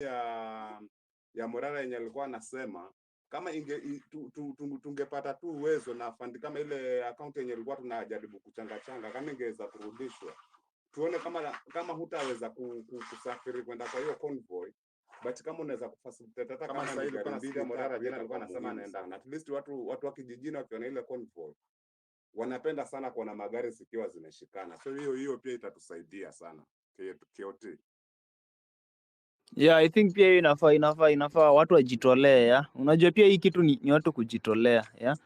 ya Morara yenye alikuwa anasema kama tungepata tu uwezo na fund kama ile account yenye ilikuwa tunajaribu kuchanga kama ingeweza kurudishwa, tuone kama hutaweza kusafiri kwenda kwa hiyo convoy, but kama unaweza kufacilitate hata kama sasa ile kuna sida Morara jana alikuwa anasema anaenda, at least watu wa kijijini wakiona ile convoy wanapenda sana kuona magari zikiwa zimeshikana, so hiyo pia itatusaidia sana KOT. Yeah, I think pia inafaa watu wajitolee, ya. Unajua pia hii kitu ni watu kujitolea, ya.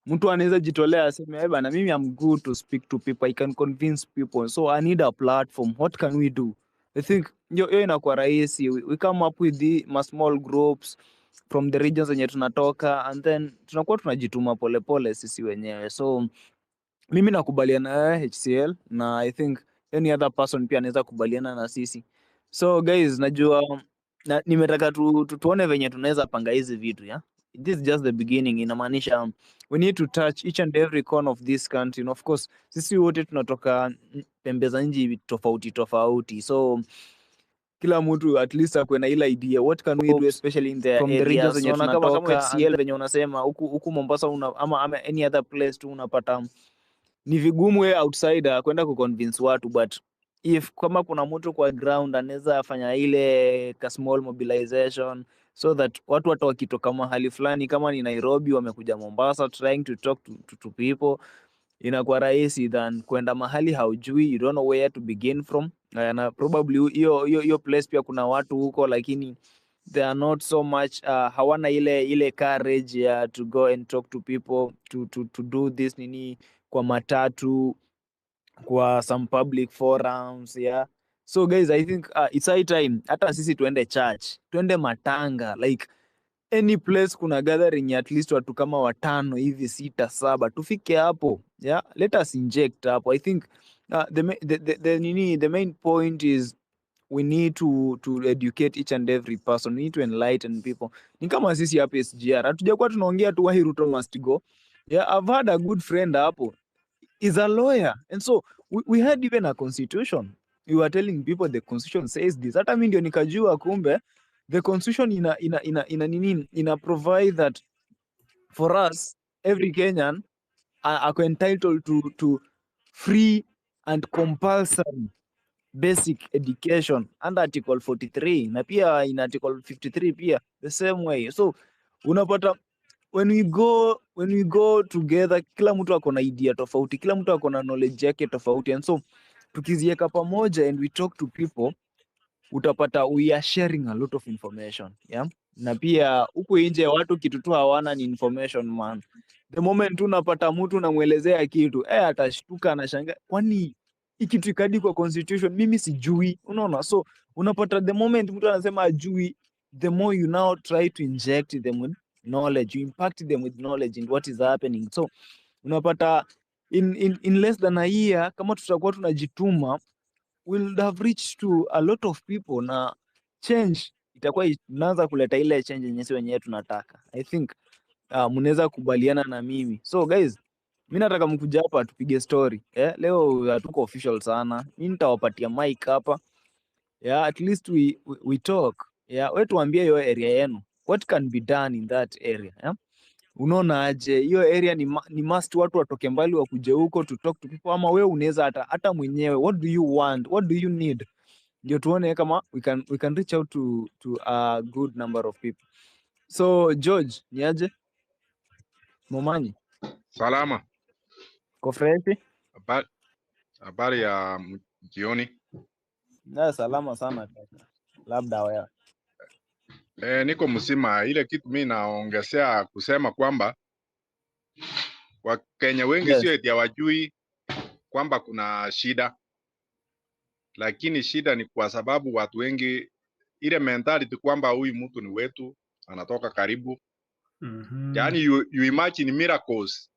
Mtu anaweza jitolea aseme, "Eh bana, mimi I'm good to speak to people. I can convince people. So I need a platform. What can we do?" I think hiyo inakuwa rahisi. We come up with the small groups from the regions zenye tunatoka, and then tunakuwa tunajituma polepole sisi wenyewe. So mimi nakubaliana na HCL na I think any other person pia anaweza kubaliana na sisi. So guys, najua nimetaka tuone venye tunaweza panga hizi vitu, ya. This is just the beginning. Inamaanisha we need to touch each and every corner of this country. And of course, sisi wote tunatoka pembe za nchi tofauti. So kila mtu at least akuwe na ile idea what can we do especially in the regions zenye tunatoka. Kama HCL venye unasema huku Mombasa ama any other place tu unapata ni vigumu outsider kwenda kuconvince watu, but if kama kuna mtu kwa ground anaweza fanya ile small mobilization so that watu hata wakitoka mahali fulani kama ni Nairobi wamekuja Mombasa trying to talk to people, inakuwa rahisi than kwenda mahali haujui, you don't know where to begin from, na probably hiyo place pia kuna watu huko lakini they are not so much hawana ile courage ya to go and talk to people to do this nini kwa matatu, kwa some public forums, yeah. So guys, I think it's high time hata sisi tuende church, tuende matanga, like any place kuna gathering at least watu kama 5 hivi 6 7 tufike hapo, yeah. Let us inject hapo. I think the main point is we need to educate each and every person. We need to enlighten people. Ni kama sisi hapa SGR hatujakuwa tunaongea tu why Ruto must go, yeah. I've had a good friend hapo is a lawyer, and so we had even a constitution. We were telling people the constitution says this. Hata mimi ndio nikajua kumbe the constitution ina provide that for us every Kenyan are entitled to free and compulsory basic education under article 43 na pia in article 53 pia the same way. So unapata when we go together, kila mtu ako na idea tofauti, kila mtu ako na knowledge yake tofauti, and so tukizieka pamoja and we talk to people, utapata we are sharing a lot of information, yeah. Na pia huku nje watu kitu tu hawana ni information, man. The moment unapata mtu unamuelezea kitu atashtuka, anashangaa kwani hiki kitu ikadi kwa constitution mimi sijui, unaona. So unapata the moment mtu anasema ajui, the more you now try to inject them with knowledge, you impact them with knowledge in what is happening. So unapata in less than a year kama tutakuwa tunajituma, we'll have reached to a lot of people na change itakuwa inaanza kuleta ile change yenyewe wenyewe tunataka. I think mnaweza kubaliana na mimi. So guys, mimi nataka mkuja hapa tupige story. Leo hatuko official sana. Mimi nitawapatia mic hapa. Yeah, at least we talk. Yeah, wewe tuambie hiyo area yenu. What can be done in that area? Yeah? Unaona aje hiyo area ni must watu watoke mbali wakuje huko to talk to people, ama wewe unaweza hata mwenyewe, what do you want, what do you need, ndio tuone kama we can reach out to a good number of people. So George, ni aje? Momanyi Salama. Ko fresh? Habari ya jioni. Na salama sana kaka. Labda wewe. Niko mzima. Ile kitu mimi naongezea kusema kwamba Wakenya wengi sio eti hawajui kwamba kuna shida, lakini shida ni kwa sababu watu wengi ile mentality kwamba huyu mtu ni wetu, anatoka karibu. Yani you imagine miracles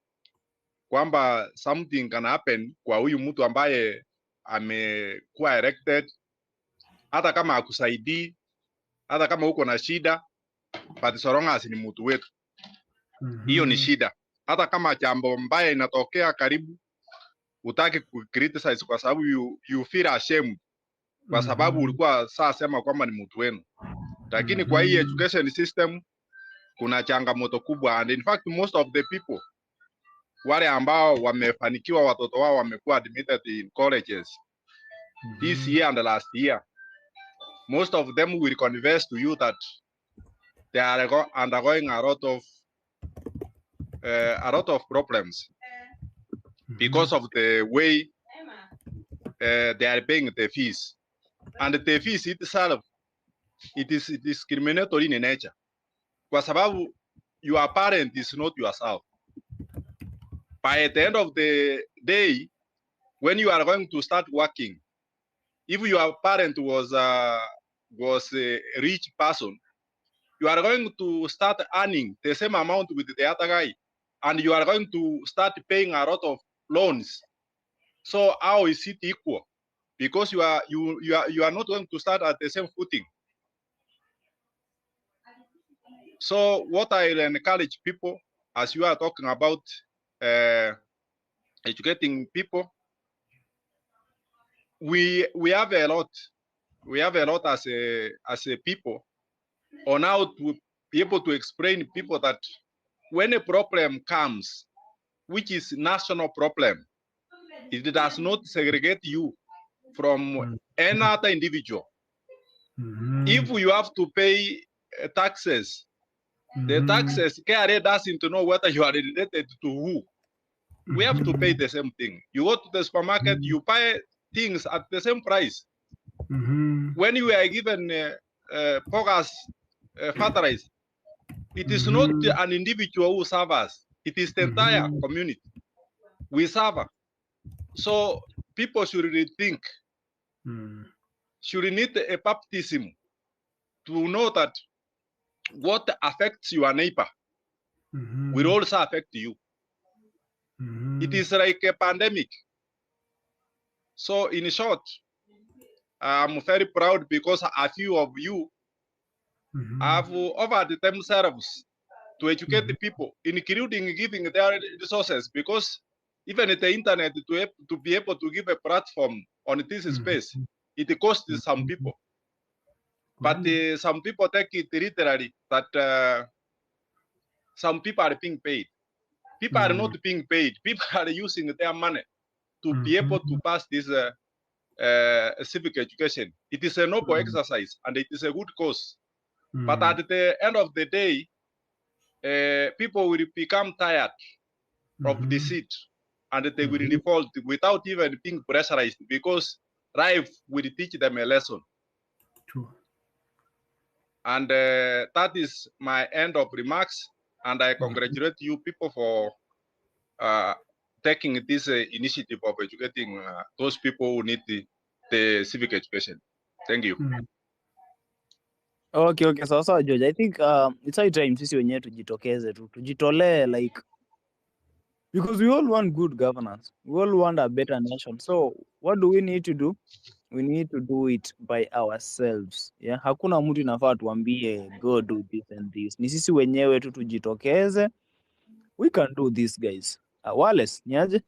kwamba something can happen kwa huyu mtu ambaye amekuwa elected, hata kama akusaidii, hata kama uko na shida, but so long as ni mtu wetu. Hiyo ni shida. Hata kama jambo mbaya inatokea karibu, utaki criticize kwa sababu you feel ashamed kwa sababu ulikuwa saa sema kwamba ni mtu wenu. Lakini kwa hii education system kuna changamoto kubwa, and in fact most of the people wale ambao wamefanikiwa watoto wao wamekuwa admitted in colleges this year and last year, most of them will confess to you that they are undergoing a lot of problems because of the way they are paying the fees, and the fees itself, it is discriminatory in nature, kwa sababu your parent is not yourself. By the end of the day, when you are going to start working, if your parent was a rich person, you are going to start earning the same amount with the other guy, and you are going to start paying a lot of loans. So how is it equal? Because you are not going to start at the same footing. So what I encourage people, as you are talking about educating people, we have a lot as a people on how to be able to explain people that when a problem comes, which is national problem, it does not segregate you from any other individual. If you have to pay taxes, the taxes, KRA doesn't know whether you are related to who. We have to pay the same thing. You go to the supermarket, you buy things at the same price. When you are given bogus fertilizer, it is not an individual who suffers. It is the entire community we suffer. So people should rethink. Should need a baptism to know that what affects your neighbor will also affect you. It is like a pandemic. So in short, I'm very proud because a few of you have offered themselves to educate the people, including giving their resources, because even the internet to be able to give a platform on this space, it costs some people. But some people take it literally that some people are being paid. People are not being paid. People are using their money to be able to pass this civic education. It is a noble exercise and it is a good cause. But at the end of the day, people will become tired of the seat and they will revolt without even being pressurized, because life will teach them a lesson. And that is my end of remarks. And I congratulate you people for taking this initiative of educating those people who need the civic education. Thank you. Okay, sawa George. I think it's high time sisi wenyewe tujitokeze tu. Tujitolee, like, because we all want good governance. We all want a better nation. So what do we need to do? We need to do it by ourselves. Yeah? Hakuna mtu inafaa tuambie go do this and this. Ni sisi wenyewe tu tujitokeze. We can do this, guys. Wallace, niaje?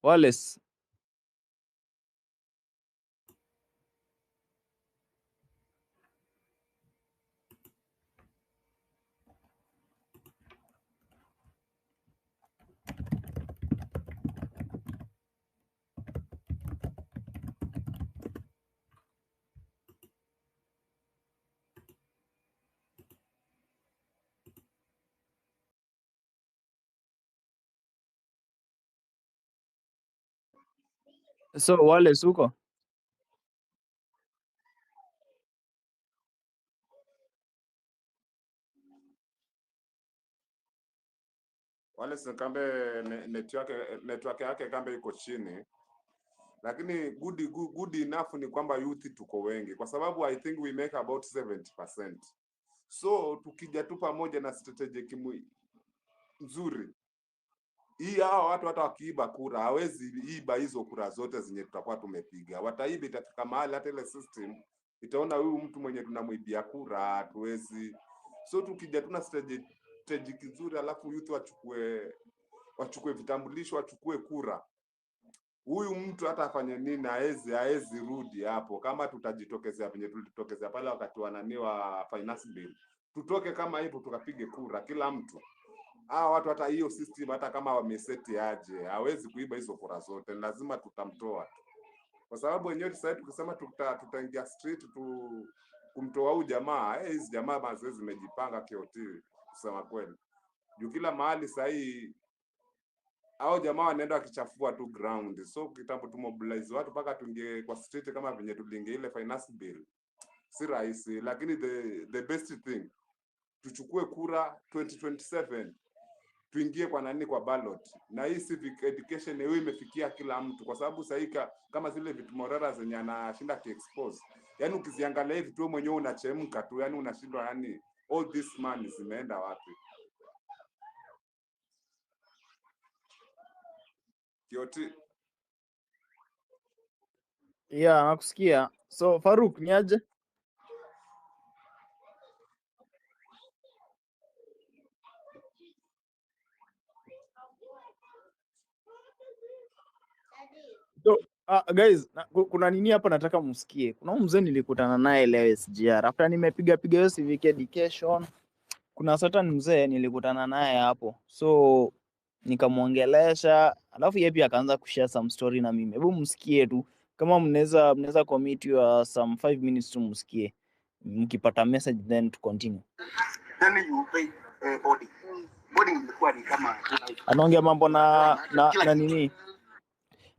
Wallace. So Wallace uko? Wale kambe network yake kambe iko chini, lakini good enough ni kwamba youth tuko wengi, kwa sababu I think we make about 70%. So tukija tu pamoja na strategy nzuri hii, hao watu hata wakiiba kura hawezi iba hizo kura zote zenye tutakuwa tumepiga. Wataiba itafika mahali hata ile system itaona huyu mtu mwenye tunamwibia kura hatuwezi. So tukija tuna strategy stage kizuri, alafu youth wachukue vitambulisho, wachukue kura. Huyu mtu hata afanye nini haezi rudi hapo. Kama tutajitokezea venye tulitokezea pale wakati wananiwa finance bill, tutoke kama hivyo tukapige kura kila mtu. Watu hata hiyo system hata kama wameseti aje hawezi kuiba hizo kura zote, lazima tutamtoa tu. Kwa sababu wenyewe sasa tukisema tutaingia street kumtoa huyu jamaa, hizi jamaa basi zimejipanga kioti kusema kweli. Juu kila mahali sasa hii hao jamaa wanaenda wakichafua tu ground. So kitambo tu mobilize watu paka tuingie kwa street kama venye tulinge ile finance bill. Si rahisi, lakini the best thing tuchukue kura 2027. Tuingie kwa ballot. Na hii civic education hiyo imefikia kila mtu, kwa sababu sasa kama zile vitu morara zenye anashinda ki-expose. Yaani ukiziangalia hivi tu mwenyewe unachemka tu, yaani unashindwa, yaani all this money zimeenda wapi? Kioti. Yeah, nakusikia. So Faruk, niaje? So, guys, kuna nini hapa nataka msikie. Kuna mzee nilikutana naye leo SGR. After nimepiga hiyo civic education, kuna certain mzee nilikutana naye hapo. So nikamuongelesha, alafu yeye pia akaanza kushare some story na mimi. Hebu msikie tu. Kama mnaweza commit your some 5 minutes tu msikie. Mkipata message then to continue. Then you pay body. Body ilikuwa ni kama anaongea mambo na nini?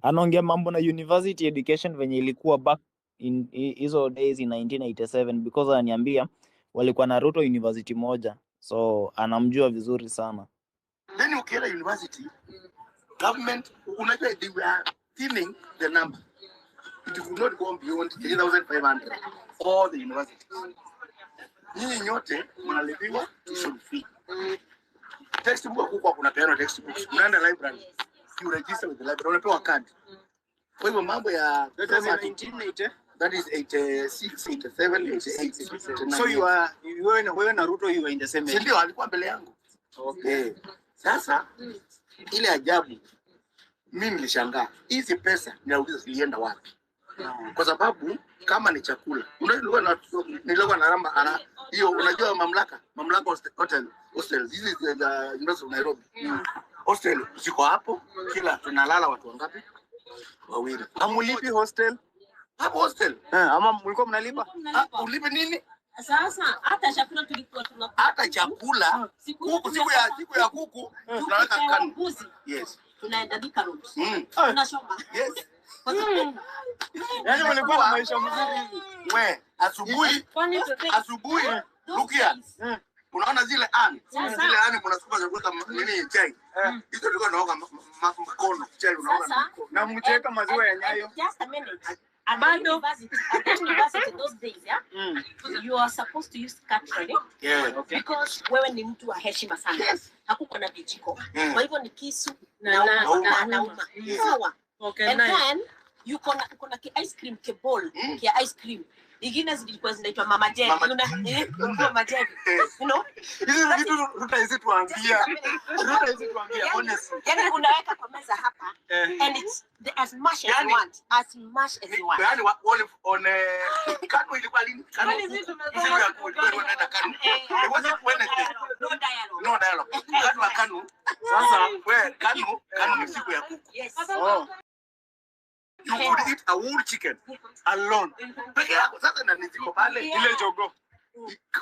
Anaongea mambo na university education venye ilikuwa back in hizo days in 1987, because ananiambia walikuwa na Ruto university moja, so anamjua vizuri sana. Then ukienda university, government unajua they were thinning the number. It could not go beyond 3,500 all the universities. Nyinyi nyote mnalipiwa tuition fee. Textbook huko kuna piano textbooks. Unaenda library, you register with the library, unapewa card. Kwa hivyo mambo ya 1980, that is 86, 87, 88. So wewe na Ruto you were in the same age. Ndio alikuwa mbele yangu. Okay. Sasa ile ajabu mimi nilishangaa. Hizi pesa ninauliza zilienda wapi? Kwa sababu kama ni chakula, nilikuwa na ramba hiyo, unajua mamlaka hostel hizi za University of Nairobi. Hostel ziko hapo, kila tunalala watu wangapi? Wawili. Amulipi hostel? Hapo hostel. Ama mlikuwa mnalipa? Ulipe nini? Sasa hata chakula tulikuwa tunapata. Hata chakula siku ya kuku tunaweka kanu. Yes. Tunaenda Bika Road. Tunashoma. Yes. Yaani mlikuwa na maisha mzuri. We, asubuhi Lukia. Unaona zile ani mnasukuma chakula nini chai. Hizo tulikuwa tunaoga mkono chai unaona. Na mcheka maziwa ya Nyayo. Just a minute. At university those days, yeah? You are supposed to use cutlery. Yeah. Okay. Because wewe ni mtu wa heshima sana. Yes. Hakuko na vijiko. Kwa hivyo ni kisu na uma. Sawa. Okay. And then you kuna ki ice cream ke bowl, ki ice cream. Ingine zilikuwa zinaitwa Mama Jerry. Mama Jerry. You know? Hizi vitu tutaizituambia honestly. Yaani unaweka kwa meza hapa and it's as much as you want. As much as you want. Yaani on kanu ilikuwa lini? Kanu ya kuenda kanu. It wasn't Wednesday. No dialogue. Kanu wa kanu. Sasa wewe kanu ni siku ya kuku. Yes. Oh. You could eat a whole chicken alone. Peke yako sasa na niziko pale ile jogo.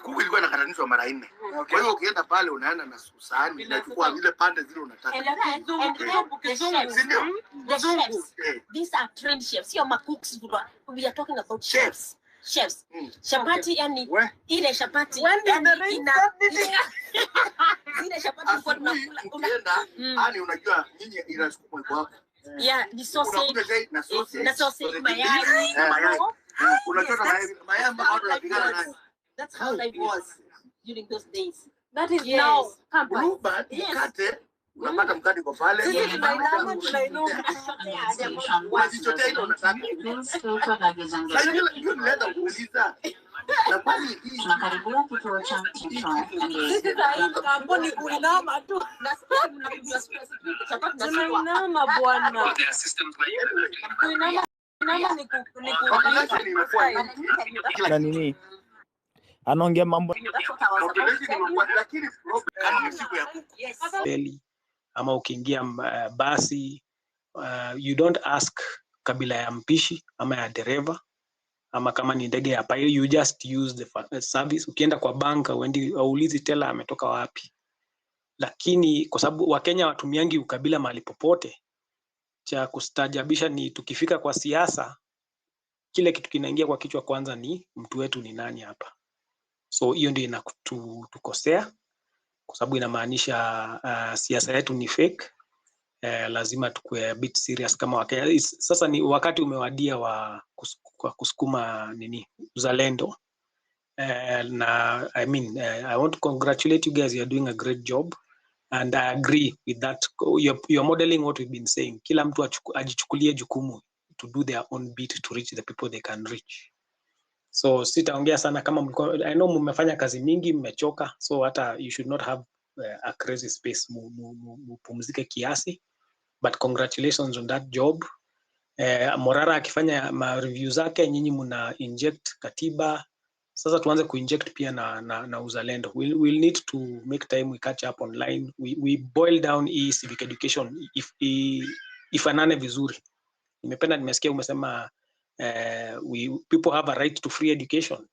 Kuku ilikuwa inakatanishwa mara 4. Kwa hiyo ukienda pale unaenda na sahani unachukua ile pande zile unataka. These are trained chefs. Sio cooks. We are talking about chefs. Chapati yani ile chapati ile chapati kwa tunakula. Ukienda unajua nyinyi inasukuma kwa yeah, the sausage, mayai. That's how life was during those days. That is now. Bluebird, mkate, unapata mkate kwa pale. Unajichotea ile unataka. Sasa hiyo nileta kuuliza. Na kwani hii Tunakaribia kituo cha Sisi za kampuni kuinama tu. Tunainama bwana. Kuinama ni population imekuwa Na nini? Anaongea mambo population imekuwa, lakini problem ni siku ya kuku. Reli ama ukiingia basi you don't ask kabila ya mpishi ama ya dereva ama kama ni ndege ya pilot, you just use the service. Ukienda kwa banka uaulizi tela ametoka wapi. Lakini kwa sababu Wakenya watumiangi ukabila mahali popote, cha kustajabisha ni tukifika kwa siasa, kile kitu kinaingia kwa kichwa kwanza ni mtu wetu ni nani hapa. So hiyo ndio inatukosea kwa sababu inamaanisha siasa yetu ni fake. Lazima tukue a bit serious kama Wakenya. Sasa ni wakati umewadia wa kusukuma uzalendo. Na I mean, I want to congratulate you guys, you're doing a great job and I agree with that. You're modeling what we've been saying. Kila mtu ajichukulie jukumu to do their own bit to reach the people they can reach. So sitaongea sana kama I know mmefanya kazi mingi, mmechoka, so hata you should not have a crazy space. Mupumzike kiasi, but congratulations on that job. Morara akifanya ma review zake, nyinyi muna inject katiba. Sasa tuanze kuinject pia na uzalendo. We'll need to make time, we catch up online. We boil down civic education ifanane vizuri. Nimesikia umesema people have a right to free education.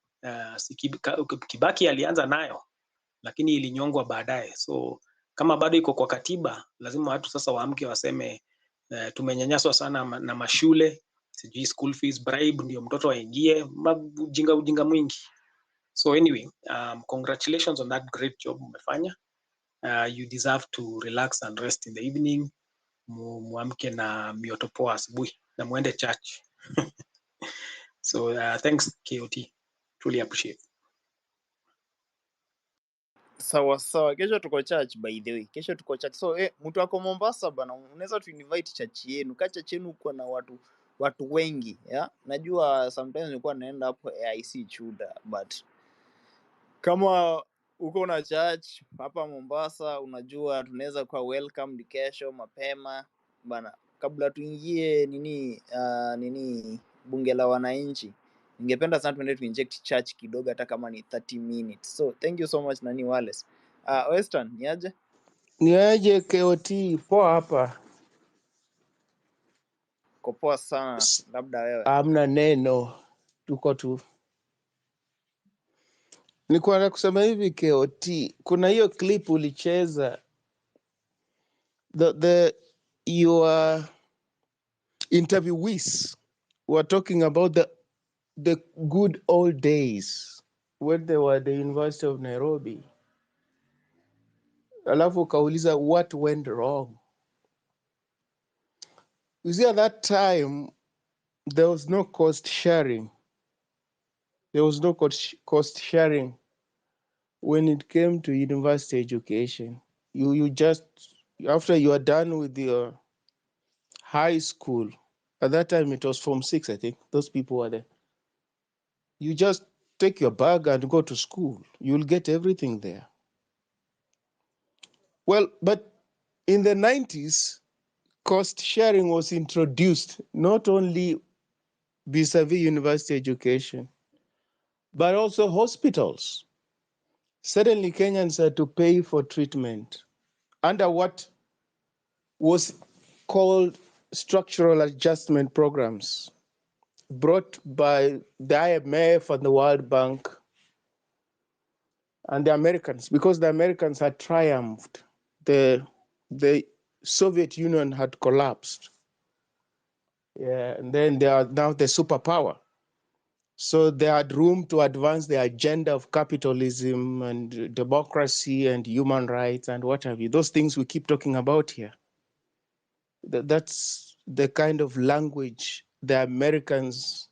Kibaki alianza nayo lakini ilinyongwa baadaye. So kama bado iko kwa katiba, lazima watu sasa waamke waseme tumenyanyaswa sana na mashule, sijui school fees, bribe ndio mtoto aingie, ujinga mwingi. So anyway, congratulations on that great job umefanya. You deserve to relax and rest in the evening. Muamke na mioto poa asubuhi na muende church. So thanks KOT, truly appreciate. sawa. Kesho tuko church, by the way. Kesho tuko church. So mtu wako Mombasa bana, unaweza tu invite church yenu. Ka church yenu uko na watu wengi, yeah? Najua sometimes nilikuwa naenda hapo AIC Chuda, but kama uko na church hapa Mombasa, unajua tunaweza kuwa welcome kesho mapema bana, kabla tuingie bunge la wananchi. Ningependa sana tuende to inject church kidogo, hata kama ni 30 minutes. So thank you so much Wallace. Western niaje KOT poa hapa. Kopoa sana, labda wewe. Amna neno, tuko tu. Nilikuwa na kusema hivi KOT, kuna hiyo clip ulicheza your interviewees were talking about the good old days when they were at the University of Nairobi. Alafu ukauliza what went wrong. You see, at that time there was no cost sharing. There was no cost sharing when it came to university education. You just, after you are done with your high school, at that time it was Form 6, I think, those people were there. You just take your bag and go to school. You'll get everything there. Well, but in the 90s, cost sharing was introduced, not only vis-a-vis university education, but also hospitals. Suddenly Kenyans had to pay for treatment under what was called structural adjustment programs brought by the IMF and the World Bank and the Americans, because the Americans had triumphed. The Soviet Union had collapsed. Yeah, and then they are now the superpower. So they had room to advance the agenda of capitalism and democracy and human rights and what have you. Those things we keep talking about here. That's the kind of language the Americans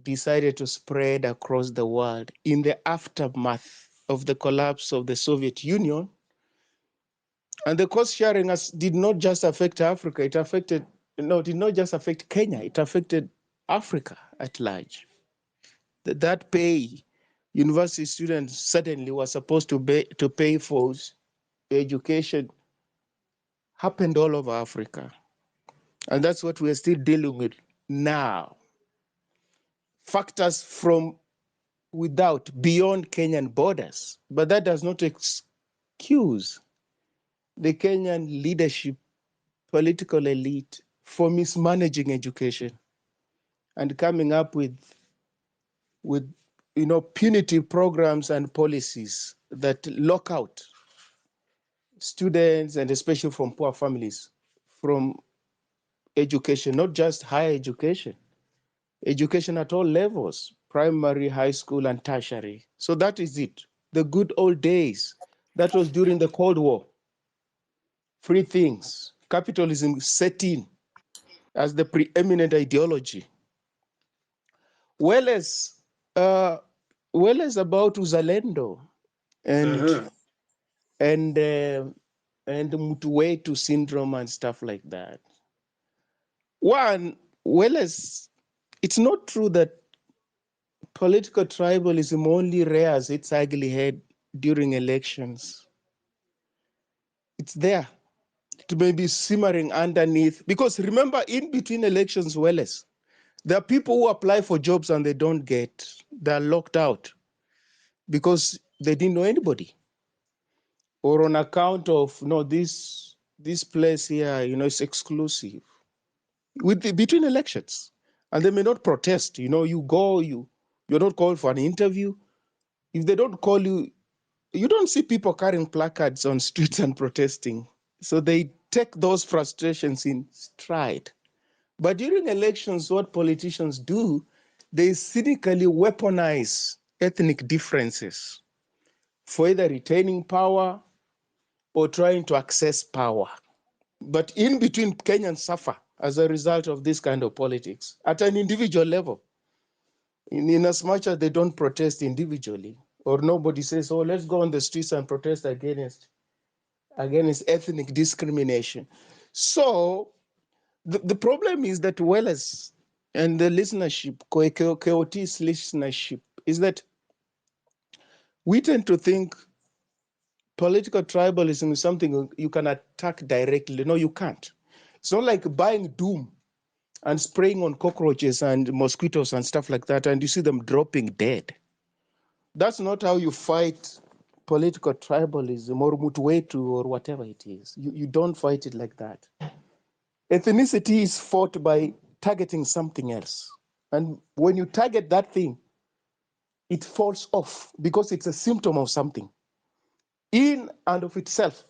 decided to spread across the world in the aftermath of the collapse of the Soviet Union. And the cost sharing did not just affect Africa, it did not just affect Kenya, it affected Africa at large. that pay university students suddenly were supposed to pay for education happened all over Africa. And that's what we're still dealing with now. Factors from without, beyond Kenyan borders. But that does not excuse the Kenyan leadership, political elite, for mismanaging education and coming up with punitive programs and policies that lock out students, and especially from poor families, from education, not just higher education, education at all levels, primary, high school, and tertiary. So that is it. The good old days. That was during the Cold War. Free things. Capitalism set in as the preeminent ideology. Well as about Uzalendo and Mutuwetu syndrome and stuff like that. One, well as it's not true that political tribalism only rears its ugly head during elections. It's there. It may be simmering underneath. Because remember, in between elections, Welles, there are people who apply for jobs and they don't get. They're locked out because they didn't know anybody. Or on account of, this place here, it's exclusive. Between elections. And they may not protest. You go, you're not called for an interview. If they don't call you, you don't see people carrying placards on streets and protesting. So they take those frustrations in stride. But during elections, what politicians do, they cynically weaponize ethnic differences for either retaining power or trying to access power. But in between, Kenyans suffer as a result of this kind of politics at an individual level. In as much as they don't protest individually, or nobody says, oh, let's go on the streets and protest against ethnic discrimination. So the problem is that Welles and the listenership, KOT's listenership, is that we tend to think political tribalism is something you can attack directly. No, you can't. It's not like buying doom and spraying on cockroaches and mosquitoes and stuff like that, and you see them dropping dead. That's not how you fight political tribalism or Mutuwetu or whatever it is. You don't fight it like that. Ethnicity is fought by targeting something else. And when you target that thing, it falls off because it's a symptom of something. In and of itself,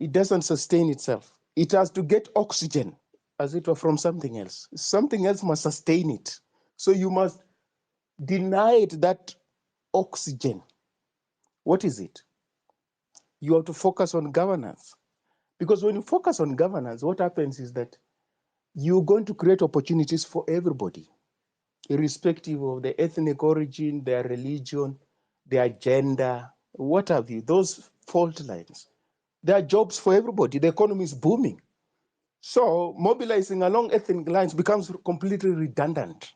it doesn't sustain itself. It has to get oxygen, as it were, from something else. Something else must sustain it. So you must deny it that oxygen. What is it? You have to focus on governance. Because when you focus on governance, what happens is that you're going to create opportunities for everybody, irrespective of their ethnic origin, their religion, their gender, what have you, those fault lines. There are jobs for everybody. The economy is booming. So mobilizing along ethnic lines becomes completely redundant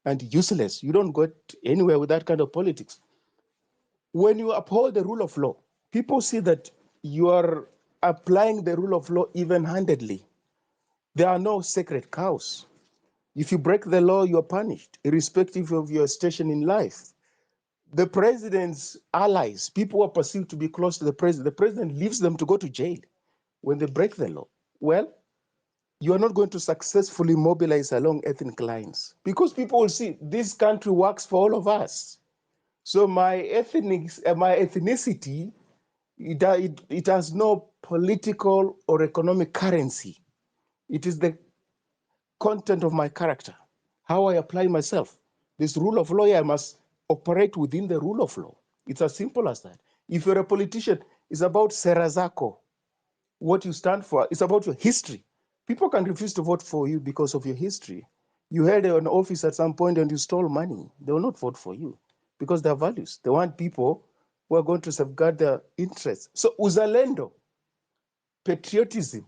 and useless. You don't get anywhere with that kind of politics. When you uphold the rule of law, people see that you are applying the rule of law even-handedly. There are no sacred cows. If you break the law, you are punished, irrespective of your station in life. The president's allies, people who are perceived to be close to the president leaves them to go to jail when they break the law. Well, you are not going to successfully mobilize along ethnic lines because people will see this country works for all of us. So my ethnicity, it has no political or economic currency. It is the content of my character, how I apply myself. This rule of law, I must operate within the rule of law. It's as simple as that. If you're a politician, it's about sera zako, what you stand for. It's about your history. People can refuse to vote for you because of your history. You held an office at some point and you stole money. They will not vote for you because their values. They want people who are going to safeguard their interests. So uzalendo, patriotism,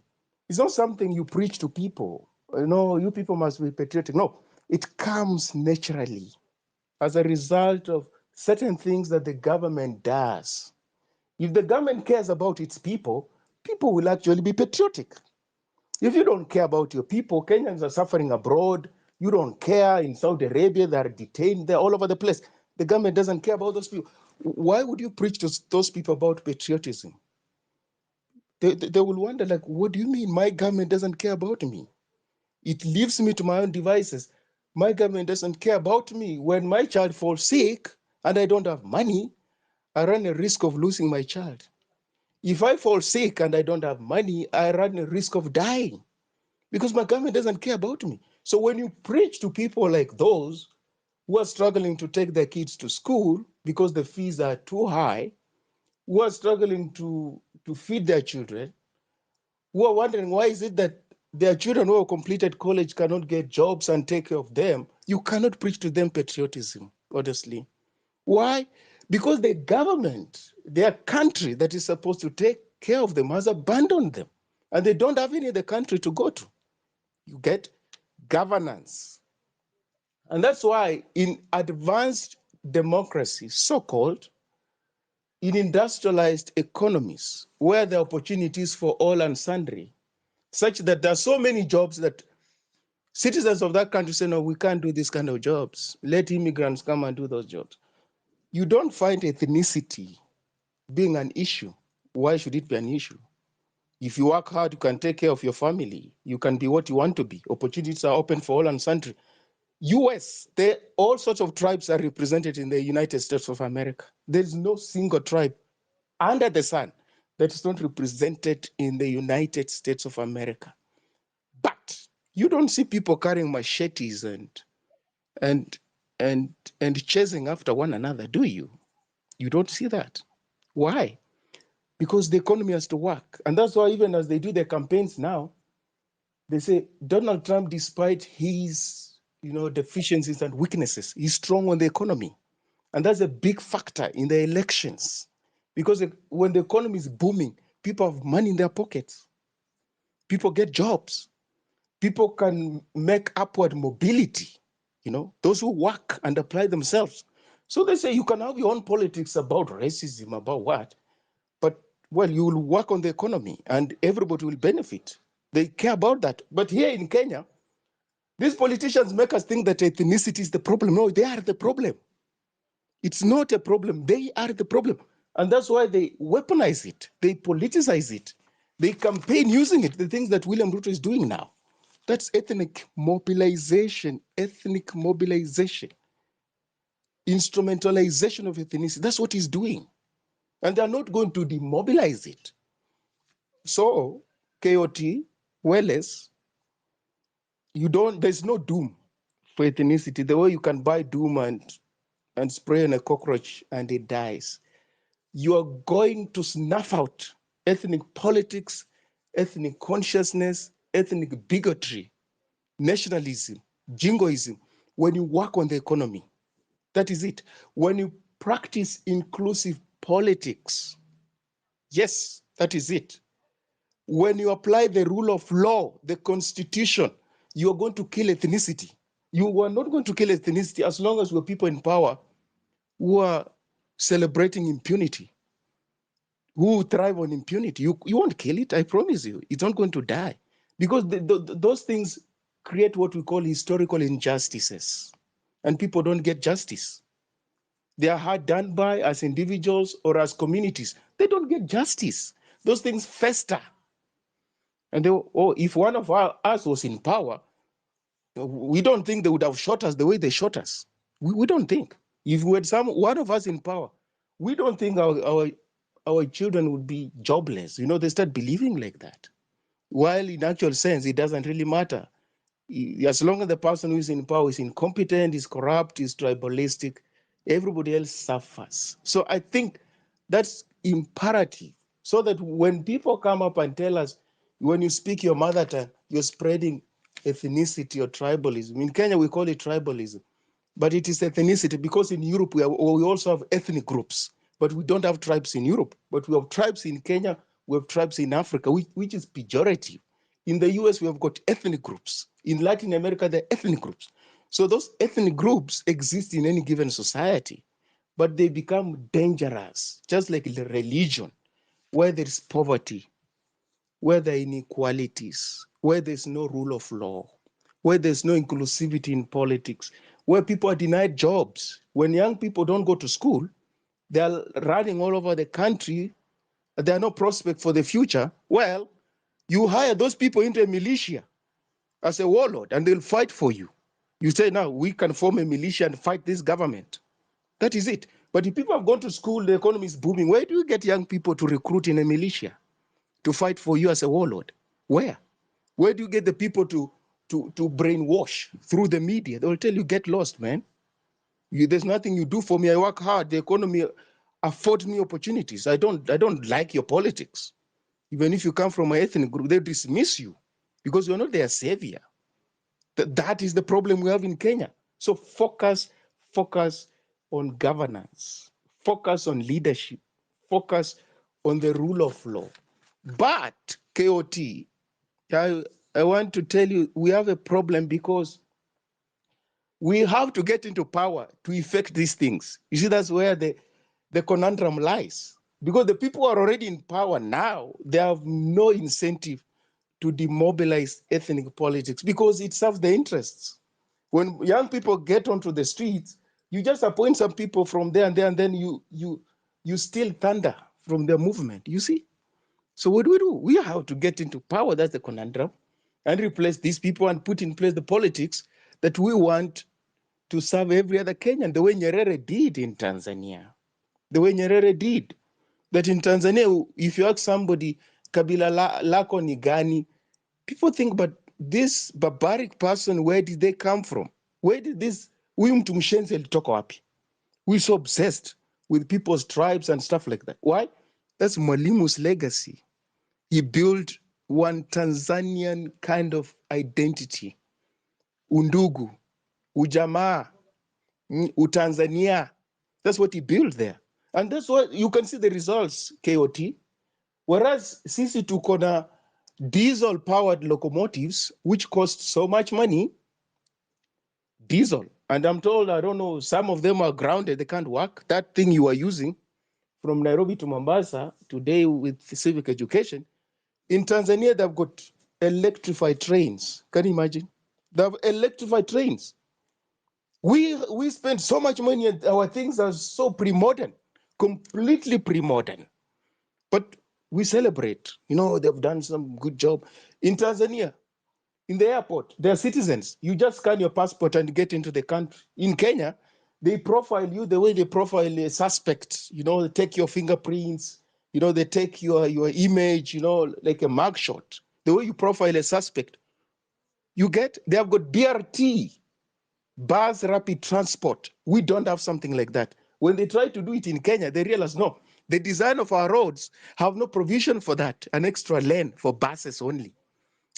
is not something you preach to people. You people must be patriotic. No, it comes naturally as a result of certain things that the government does. If the government cares about its people, people will actually be patriotic. If you don't care about your people, Kenyans are suffering abroad, you don't care in Saudi Arabia, they're detained, they're all over the place. The government doesn't care about those people. Why would you preach to those people about patriotism? They will wonder, like, what do you mean my government doesn't care about me? It leaves me to my own devices. My government doesn't care about me. When my child falls sick and I don't have money, I run a risk of losing my child. If I fall sick and I don't have money, I run a risk of dying because my government doesn't care about me. So when you preach to people like those who are struggling to take their kids to school because the fees are too high, who are struggling to feed their children, who are wondering why is it that their children who have completed college cannot get jobs and take care of them, you cannot preach to them patriotism, honestly. Why? Because the government, their country that is supposed to take care of them has abandoned them. And they don't have any other country to go to. You get governance. And that's why in advanced democracy, so-called, in industrialized economies, where the opportunities for all and sundry, such that there are so many jobs that citizens of that country say, no, we can't do this kind of jobs. Let immigrants come and do those jobs. You don't find ethnicity being an issue. Why should it be an issue? If you work hard, you can take care of your family. You can be what you want to be. Opportunities are open for all and sundry. US, all sorts of tribes are represented in the United States of America. There's no single tribe under the sun that is not represented in the United States of America. But you don't see people carrying machetes and chasing after one another, do you? You don't see that. Why? Because the economy has to work. And that's why even as they do their campaigns now, they say Donald Trump, despite his deficiencies and weaknesses, he's strong on the economy. And that's a big factor in the elections. Because when the economy is booming, people have money in their pockets. People get jobs. People can make upward mobility, those who work and apply themselves. So they say you can have your own politics about racism, about what, but well, you will work on the economy and everybody will benefit. They care about that. But here in Kenya, these politicians make us think that ethnicity is the problem. No, they are the problem. It's not a problem. They are the problem. And that's why they weaponize it. They politicize it. They campaign using it, the things that William Ruto is doing now. That's ethnic mobilization, instrumentalization of ethnicity. That's what he's doing. And they're not going to demobilize it. So, KOT, Welles, there's no doom for ethnicity. The way you can buy doom and spray on a cockroach and it dies. You are going to snuff out ethnic politics, ethnic consciousness, ethnic bigotry, nationalism, jingoism, when you work on the economy. That is it. When you practice inclusive politics, yes, that is it. When you apply the rule of law, the constitution, you are going to kill ethnicity. You are not going to kill ethnicity as long as we're people in power who are celebrating impunity, who thrive on impunity. You won't kill it, I promise you. It's not going to die. Because those things create what we call historical injustices. And people don't get justice. They are hard done by as individuals or as communities. They don't get justice. Those things fester. And if one of us was in power, we don't think they would have shot us the way they shot us. We don't think. If we had one of us in power, we don't think our children would be jobless. They start believing like that. While in actual sense, it doesn't really matter. As long as the person who is in power is incompetent, is corrupt, is tribalistic, everybody else suffers. So I think that's imperative, so that when people come up and tell us, when you speak your mother tongue, you're spreading ethnicity or tribalism. In Kenya, we call it tribalism, but it is ethnicity because in Europe, we also have ethnic groups, but we don't have tribes in Europe. But we have tribes in Kenya, we have tribes in Africa, which is pejorative. In the US, we have got ethnic groups. In Latin America, there are ethnic groups. So those ethnic groups exist in any given society, but they become dangerous, just like the religion, where there is poverty, where there are inequalities, where there's no rule of law, where there's no inclusivity in politics, where people are denied jobs. When young people don't go to school, they are running all over the country. There are no prospect for the future. Well, you hire those people into a militia as a warlord, and they'll fight for you. You say, now we can form a militia and fight this government. That is it. But if people have gone to school, the economy is booming. Where do you get young people to recruit in a militia to fight for you as a warlord? Where? Where do you get the people to brainwash through the media? They will tell you, get lost, man. There's nothing you do for me. I work hard. The economy affords me opportunities. I don't like your politics. Even if you come from an ethnic group, they dismiss you because you're not their savior. That is the problem we have in Kenya. So focus on governance, focus on leadership, focus on the rule of law. But KOT, I want to tell you, we have a problem because we have to get into power to effect these things. You see, that's where the conundrum lies. Because the people who are already in power now, they have no incentive to demobilize ethnic politics because it serves their interests. When young people get onto the streets, you just appoint some people from there, and then you steal thunder from their movement, you see? So what do? We have to get into power, that's the conundrum, and replace these people and put in place the politics that we want to serve every other Kenyan, the way Nyerere did in Tanzania. The way Nyerere did. That in Tanzania, if you ask somebody, Kabila lako ni gani, people think, but this barbaric person, where did they come from? Where did this, huyu mtu mshenzi alitoka wapi? We're so obsessed with people's tribes and stuff like that. Why? That's Mwalimu's legacy. He built one Tanzanian kind of identity. Undugu, ujamaa, utanzania. That's what he built there. And that's what you can see the results, KOT. Whereas sisi tuko na diesel-powered locomotives, which cost so much money, diesel. And I'm told, I don't know, some of them are grounded, they can't work. That thing you are using from Nairobi to Mombasa today with civic education, in Tanzania, they've got electrified trains. Can you imagine? They have electrified trains. We spend so much money and our things are so pre-modern, completely pre-modern. But we celebrate, you know, they've done some good job. In Tanzania, in the airport, they're citizens. You just scan your passport and get into the country. In Kenya, they profile you the way they profile a suspect. You know, they take your fingerprints, you know, they take your image, you know, like a mugshot. The way you profile a suspect. They have got BRT, bus rapid transport. We don't have something like that. When they try to do it in Kenya, they realize, no, the design of our roads have no provision for that, an extra lane for buses only.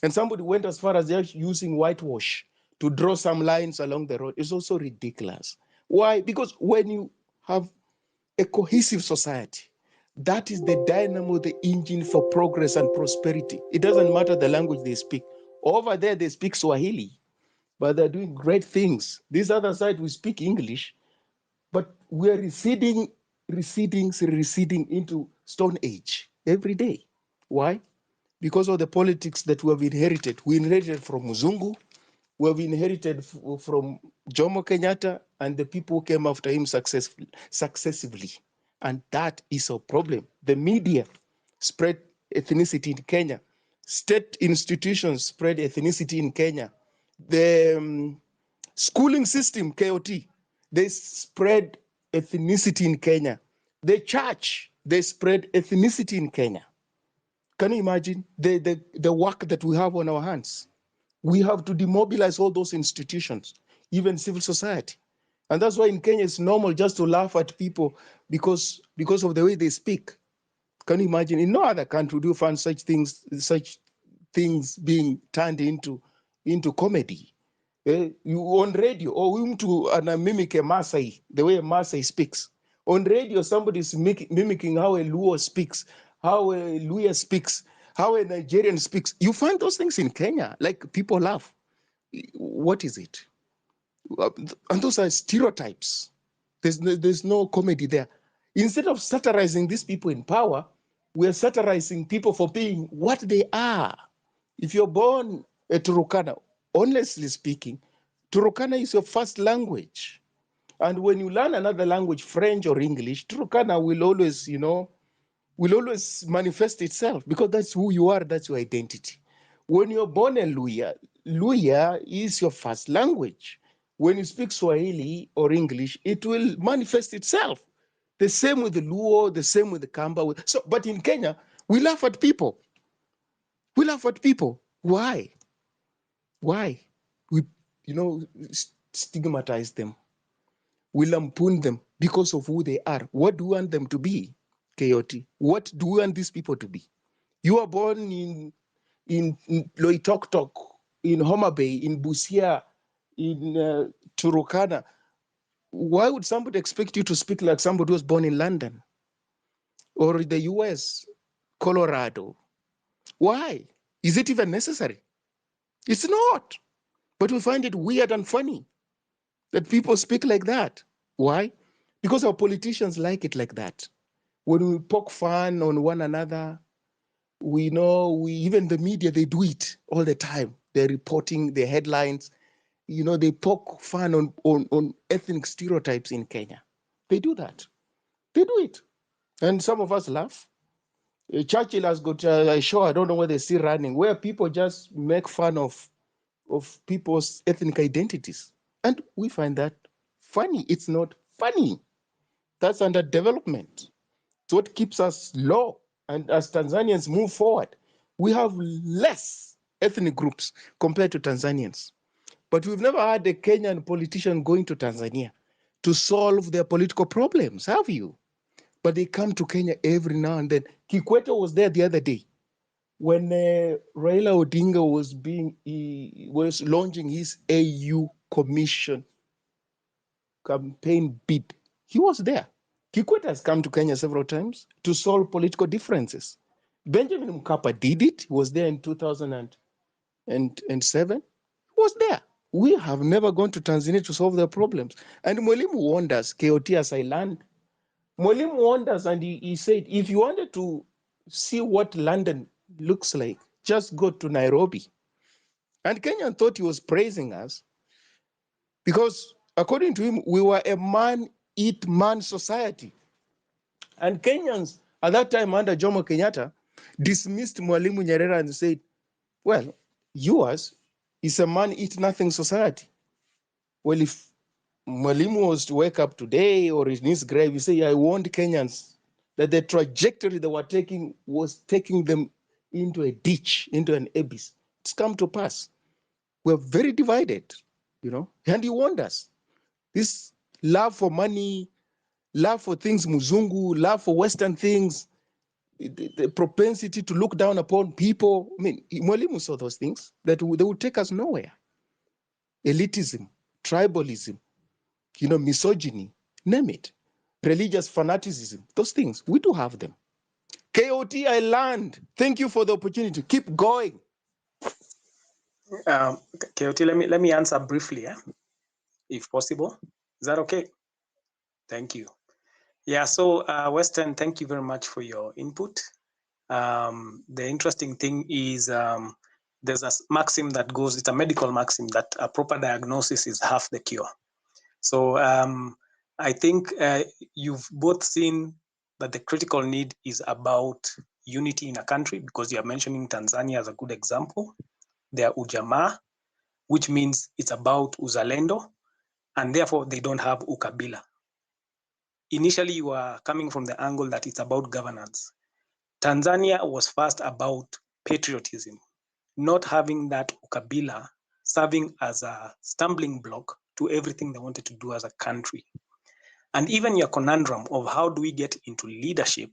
And somebody went as far as they're using whitewash to draw some lines along the road. It's also ridiculous. Why? Because when you have a cohesive society, that is the dynamo, the engine for progress and prosperity. It doesn't matter the language they speak. Over there, they speak Swahili, but they're doing great things. This other side, we speak English, but we're receding into Stone Age every day. Why? Because of the politics that we have inherited. We inherited from Muzungu, we have inherited from Jomo Kenyatta and the people who came after him successively. And that is a problem. The media spread ethnicity in Kenya. State institutions spread ethnicity in Kenya. The schooling system, KOT, they spread ethnicity in Kenya. The church, they spread ethnicity in Kenya. Can you imagine the work that we have on our hands? We have to demobilize all those institutions, even civil society. And that's why in Kenya it's normal just to laugh at people because of the way they speak. Can you imagine? In no other country do you find such things being turned into comedy. You on radio, or to mimic a Maasai, the way a Maasai speaks. On radio, somebody is mimicking how a Luo speaks, how a Luya speaks, how a Nigerian speaks. You find those things in Kenya, like people laugh. What is it? And those are stereotypes. There's no comedy there. Instead of satirizing these people in power, we're satirizing people for being what they are. If you're born a Turkana, honestly speaking, Turkana is your first language. And when you learn another language, French or English, Turkana will always, will always manifest itself because that's who you are, that's your identity. When you're born a Luya, Luya is your first language. When you speak Swahili or English, it will manifest itself. The same with the Luo, the same with the Kamba. But in Kenya, we laugh at people. We laugh at people. Why? Why? We, stigmatize them. We lampoon them because of who they are. What do we want them to be, KOT? What do we want these people to be? You are born in Loitoktok, in Homa Bay, in Busia, in Turkana. Why would somebody expect you to speak like somebody who was born in London or the US, Colorado? Why? Is it even necessary? It's not. But we find it weird and funny that people speak like that. Why? Because our politicians like it like that. When we poke fun on one another, we know, even the media, they do it all the time. They're reporting the headlines. They poke fun on ethnic stereotypes in Kenya. They do that. They do it. And some of us laugh. Churchill has got a show, I don't know whether they're still running, where people just make fun of people's ethnic identities. And we find that funny. It's not funny. That's under development. It's what keeps us low. And as Tanzanians move forward, we have less ethnic groups compared to Tanzanians. But we've never had a Kenyan politician going to Tanzania to solve their political problems, have you? But they come to Kenya every now and then. Kikwete was there the other day when Raila Odinga was launching his AU commission campaign bid. He was there. Kikwete has come to Kenya several times to solve political differences. Benjamin Mkapa did it. He was there in 2007. He was there. We have never gone to Tanzania to solve their problems. And Mwalimu wonders, KOT as I learned, Mwalimu wonders, and he said, if you wanted to see what London looks like, just go to Nairobi. And Kenyan thought he was praising us because, according to him, we were a man-eat-man society. And Kenyans, at that time under Jomo Kenyatta, dismissed Mwalimu Nyerere and said, well, yours is a man-eat-nothing society. Well, if Mwalimu was to wake up today or in his grave, you say, I warned Kenyans that the trajectory they were taking was taking them into a ditch, into an abyss. It's come to pass. We're very divided, and he warned us. This love for money, love for things Muzungu, love for Western things, the propensity to look down upon people. I mean, Mwalimu saw those things, that they would take us nowhere. Elitism, tribalism, misogyny, name it. Religious fanaticism, those things, we do have them. KOT, I learned. Thank you for the opportunity. Keep going. KOT, let me answer briefly, if possible. Is that okay? Thank you. Yeah, so Western, thank you very much for your input. The interesting thing is there's a maxim that goes, it's a medical maxim, that a proper diagnosis is half the cure. So I think you've both seen that the critical need is about unity in a country, because you are mentioning Tanzania as a good example. They are ujamaa, which means it's about uzalendo, and therefore they don't have ukabila. Initially, you are coming from the angle that it's about governance. Tanzania was first about patriotism, not having that ukabila serving as a stumbling block to everything they wanted to do as a country. And even your conundrum of how do we get into leadership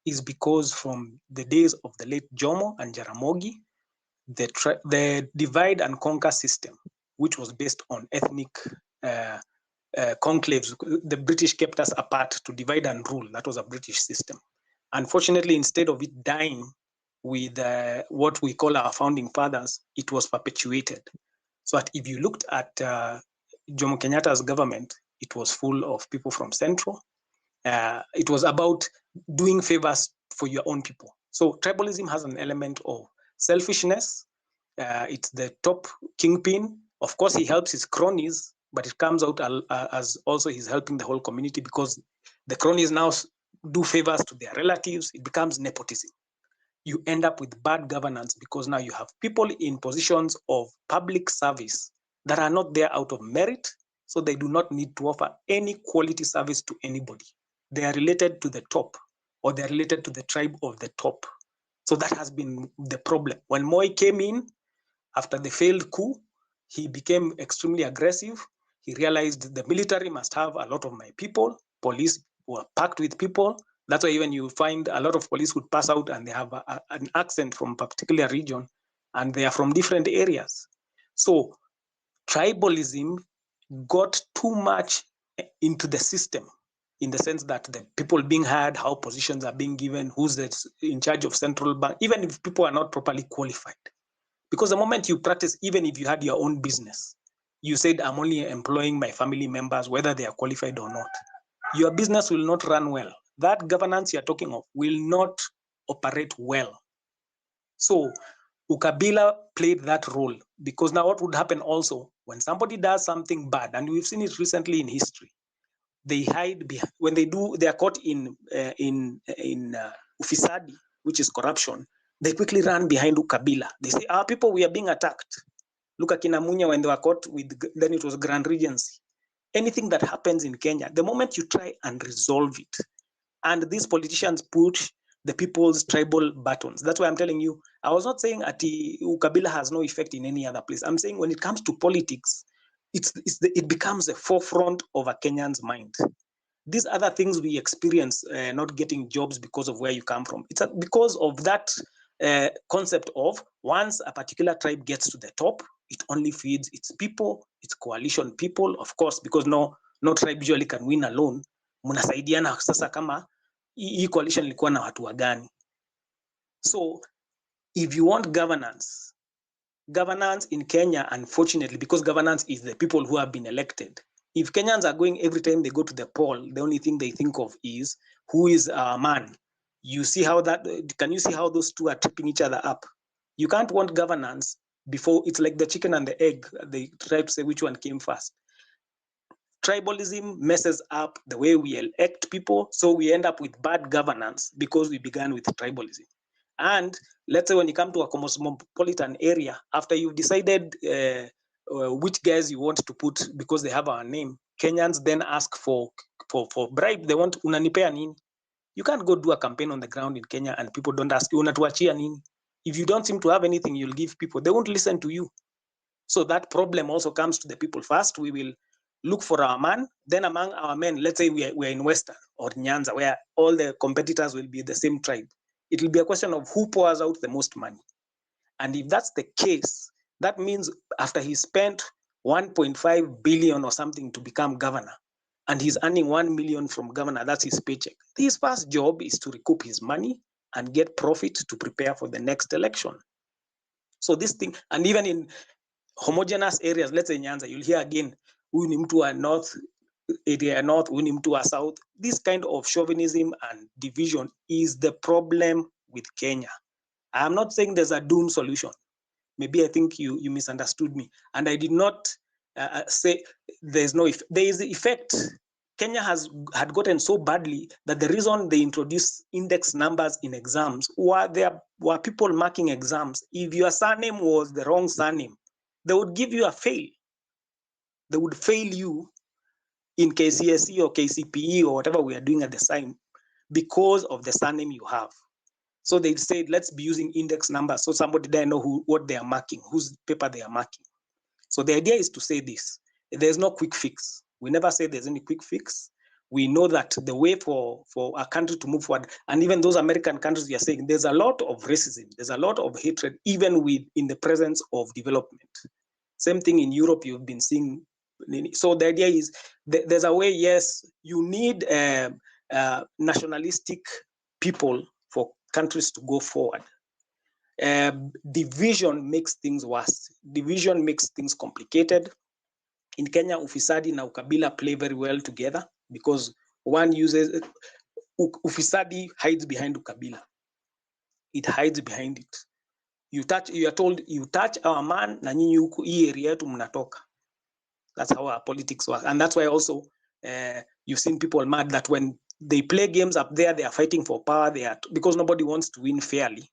is because from the days of the late Jomo and Jaramogi, the divide and conquer system, which was based on ethnic conclaves, the British kept us apart to divide and rule. That was a British system. Unfortunately, instead of it dying with what we call our founding fathers, it was perpetuated. So that if you looked at Jomo Kenyatta's government, it was full of people from Central. It was about doing favors for your own people. So tribalism has an element of selfishness. It's the top kingpin. Of course, he helps his cronies, but it comes out as also he's helping the whole community, because the cronies now do favors to their relatives. It becomes nepotism. You end up with bad governance, because now you have people in positions of public service that are not there out of merit, so they do not need to offer any quality service to anybody. They are related to the top, or they're related to the tribe of the top. So that has been the problem. When Moi came in, after the failed coup, he became extremely aggressive. He realized the military must have a lot of my people. Police were packed with people. That's why even you find a lot of police would pass out and they have an accent from a particular region, and they are from different areas. So tribalism got too much into the system, in the sense that the people being hired, how positions are being given, who's in charge of central bank, even if people are not properly qualified. Because the moment you practice, even if you had your own business, you said, I'm only employing my family members, whether they are qualified or not, your business will not run well. That governance you're talking of will not operate well. So Ukabila played that role, because now what would happen also, when somebody does something bad, and we've seen it recently in history, they hide behind, when they are caught in ufisadi, which is corruption, they quickly run behind Ukabila. They say, our people, we are being attacked. Look at Kinamunya when they were caught with, then it was Grand Regency. Anything that happens in Kenya, the moment you try and resolve it, and these politicians push the people's tribal buttons. That's why I'm telling you, I was not saying Ukabila has no effect in any other place. I'm saying when it comes to politics, it becomes the forefront of a Kenyan's mind. These other things we experience, not getting jobs because of where you come from, it's because of that concept of, once a particular tribe gets to the top, it only feeds its people, its coalition people, of course, because no tribe usually can win alone. Mnasaidiana sasa kama hii coalition ilikuwa na watu wagani. So if you want governance in Kenya, unfortunately, because governance is the people who have been elected, if Kenyans are going, every time they go to the poll, the only thing they think of is, who is our man? You see how can you see how those two are tripping each other up? You can't want governance before, it's like the chicken and the egg. They try to say which one came first. Tribalism messes up the way we elect people, so we end up with bad governance because we began with tribalism. And let's say when you come to a cosmopolitan area, after you've decided which guys you want to put because they have our name, Kenyans then ask for bribe. They want unanipea nini? You can't go do a campaign on the ground in Kenya and people don't ask you unatuachia nini. If you don't seem to have anything you'll give people, they won't listen to you. So that problem also comes to the people. First, we will look for our man. Then among our men, let's say we're in Western or Nyanza, where all the competitors will be the same tribe. It will be a question of who pours out the most money. And if that's the case, that means after he spent 1.5 billion or something to become governor, and he's earning 1 million from governor, that's his paycheck. His first job is to recoup his money and get profit to prepare for the next election. So this thing, and even in homogeneous areas, let's say Nyanza, you'll hear again, huyu ni mtu wa north, area north, huyu ni mtu wa south. This kind of chauvinism and division is the problem with Kenya. I'm not saying there's a doom solution. Maybe I think you misunderstood me. And I did not say there's no effect. There is the effect. Kenya had gotten so badly that the reason they introduced index numbers in exams there were people marking exams. If your surname was the wrong surname, they would give you a fail. They would fail you in KCSE or KCPE or whatever we are doing at the time because of the surname you have. So they said, let's be using index numbers so somebody there know what they are marking, whose paper they are marking. So the idea is to say this, there's no quick fix. We never say there's any quick fix. We know that the way for a country to move forward, and even those American countries we are saying, there's a lot of racism, there's a lot of hatred, even in the presence of development. Same thing in Europe, you've been seeing. So the idea is, there's a way, yes, you need nationalistic people for countries to go forward. Division makes things worse. Division makes things complicated. In Kenya, ufisadi na ukabila play very well together because one uses ufisadi hides behind ukabila. It hides behind it. You are told you touch our man na nyinyi huku hii area yetu mnatoka. That's how our politics work, and that's why also you've seen people mad that when they play games up there, they are fighting for power. Because nobody wants to win fairly.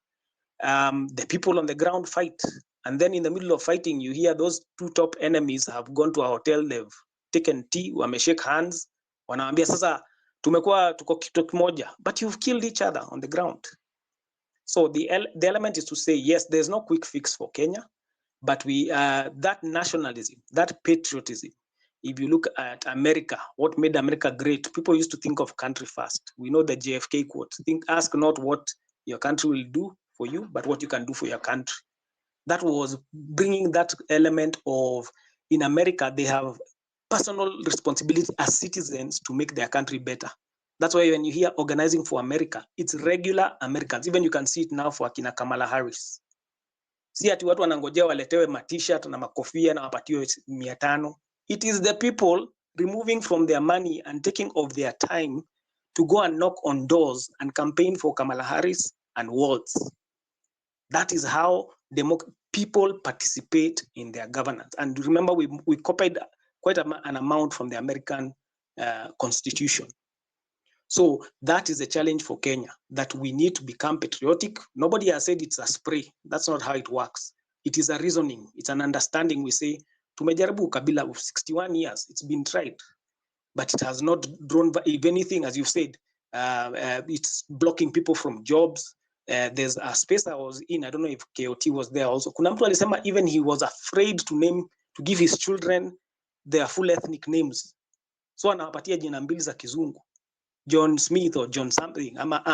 The people on the ground fight, and then in the middle of fighting, you hear those two top enemies have gone to a hotel, they've taken tea, wameshake hands, wanaambia sasa tumekuwa tuko kitu kimoja, but you've killed each other on the ground. So the element is to say, yes, there's no quick fix for Kenya, but that nationalism, that patriotism, if you look at America, what made America great, people used to think of country first. We know the JFK quote, ask not what your country will do for you, but what you can do for your country. That was bringing that element of, in America, they have personal responsibility as citizens to make their country better. That's why when you hear organizing for America, it's regular Americans. Even you can see it now for akina Kamala Harris. Si ati watu wanangojea waletewe ma-t-shirt na makofia na wapatiwe 500. It is the people removing from their money and taking of their time to go and knock on doors and campaign for Kamala Harris and Waltz. That is how people participate in their governance. And remember, we copied quite an amount from the American Constitution. So that is a challenge for Kenya, that we need to become patriotic. Nobody has said it's a spray. That's not how it works. It is a reasoning. It's an understanding. We say, tumejaribu ukabila of 61 years. It's been tried, but it has not drawn, if anything, as you said, it's blocking people from jobs. There's a space I was in, I don't know if KOT was there also. Kuna mtu alisema even he was afraid to give his children their full ethnic names. So anawapatia jina mbili za kizungu. John Smith or John something, ama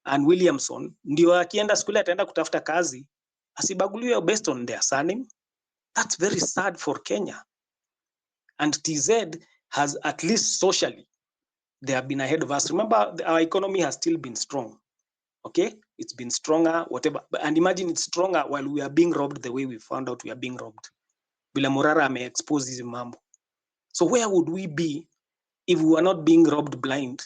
Ann Williamson, ndio akienda skuli ataenda kutafuta kazi, asibaguliwe based on their surname. That's very sad for Kenya. And TZ has, at least socially, they have been ahead of us. Remember, our economy has still been strong. Okay, it's been stronger, whatever. And imagine it's stronger while we are being robbed the way we found out we are being robbed. Bila Morara may expose this mambo. So where would we be if we were not being robbed blind?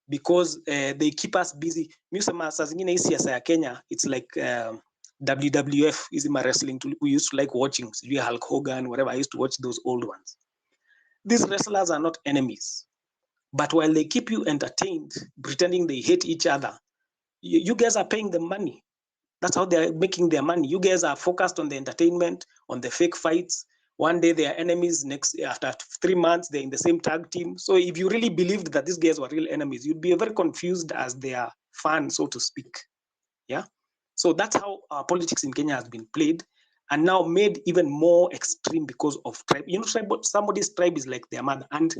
Because they keep us busy. Musema saa zingine hii siasa ya Kenya, it's like WWF, is my wrestling. We used to like watching Hulk Hogan, whatever. I used to watch those old ones. These wrestlers are not enemies. But while they keep you entertained, pretending they hate each other, you guys are paying them money. That's how they're making their money. You guys are focused on the entertainment, on the fake fights. One day they are enemies, after 3 months, they're in the same tag team. So if you really believed that these guys were real enemies, you'd be very confused as their fan, so to speak. Yeah. So that's how our politics in Kenya has been played, and now made even more extreme because of tribe. You know, somebody's tribe is like their mother. And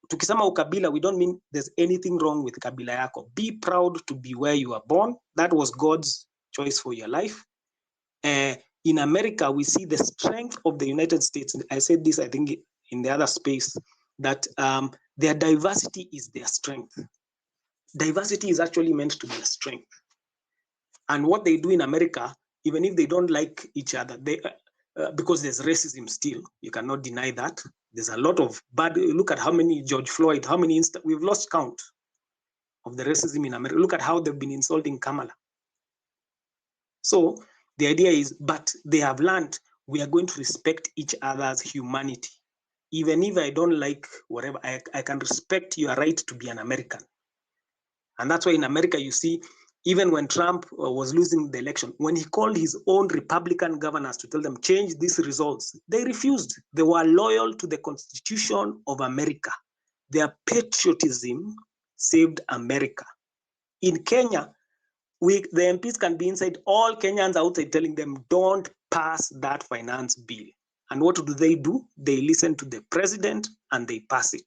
tukisema ukabila, we don't mean there's anything wrong with kabila yako. Be proud to be where you were born. That was God's choice for your life. In America, we see the strength of the United States. I said this, I think, in the other space, that their diversity is their strength. Diversity is actually meant to be a strength. And what they do in America, even if they don't like each other, because there's racism still, you cannot deny that. There's a lot of bad, look at how many George Floyd, how many, we've lost count of the racism in America. Look at how they've been insulting Kamala. So the idea is, but they have learned we are going to respect each other's humanity. Even if I don't like whatever, I can respect your right to be an American. And that's why in America, you see, even when Trump was losing the election, when he called his own Republican governors to tell them, change these results, they refused. They were loyal to the Constitution of America. Their patriotism saved America. In Kenya, the MPs can be inside, all Kenyans outside telling them, don't pass that finance bill. And what do? They listen to the president and they pass it.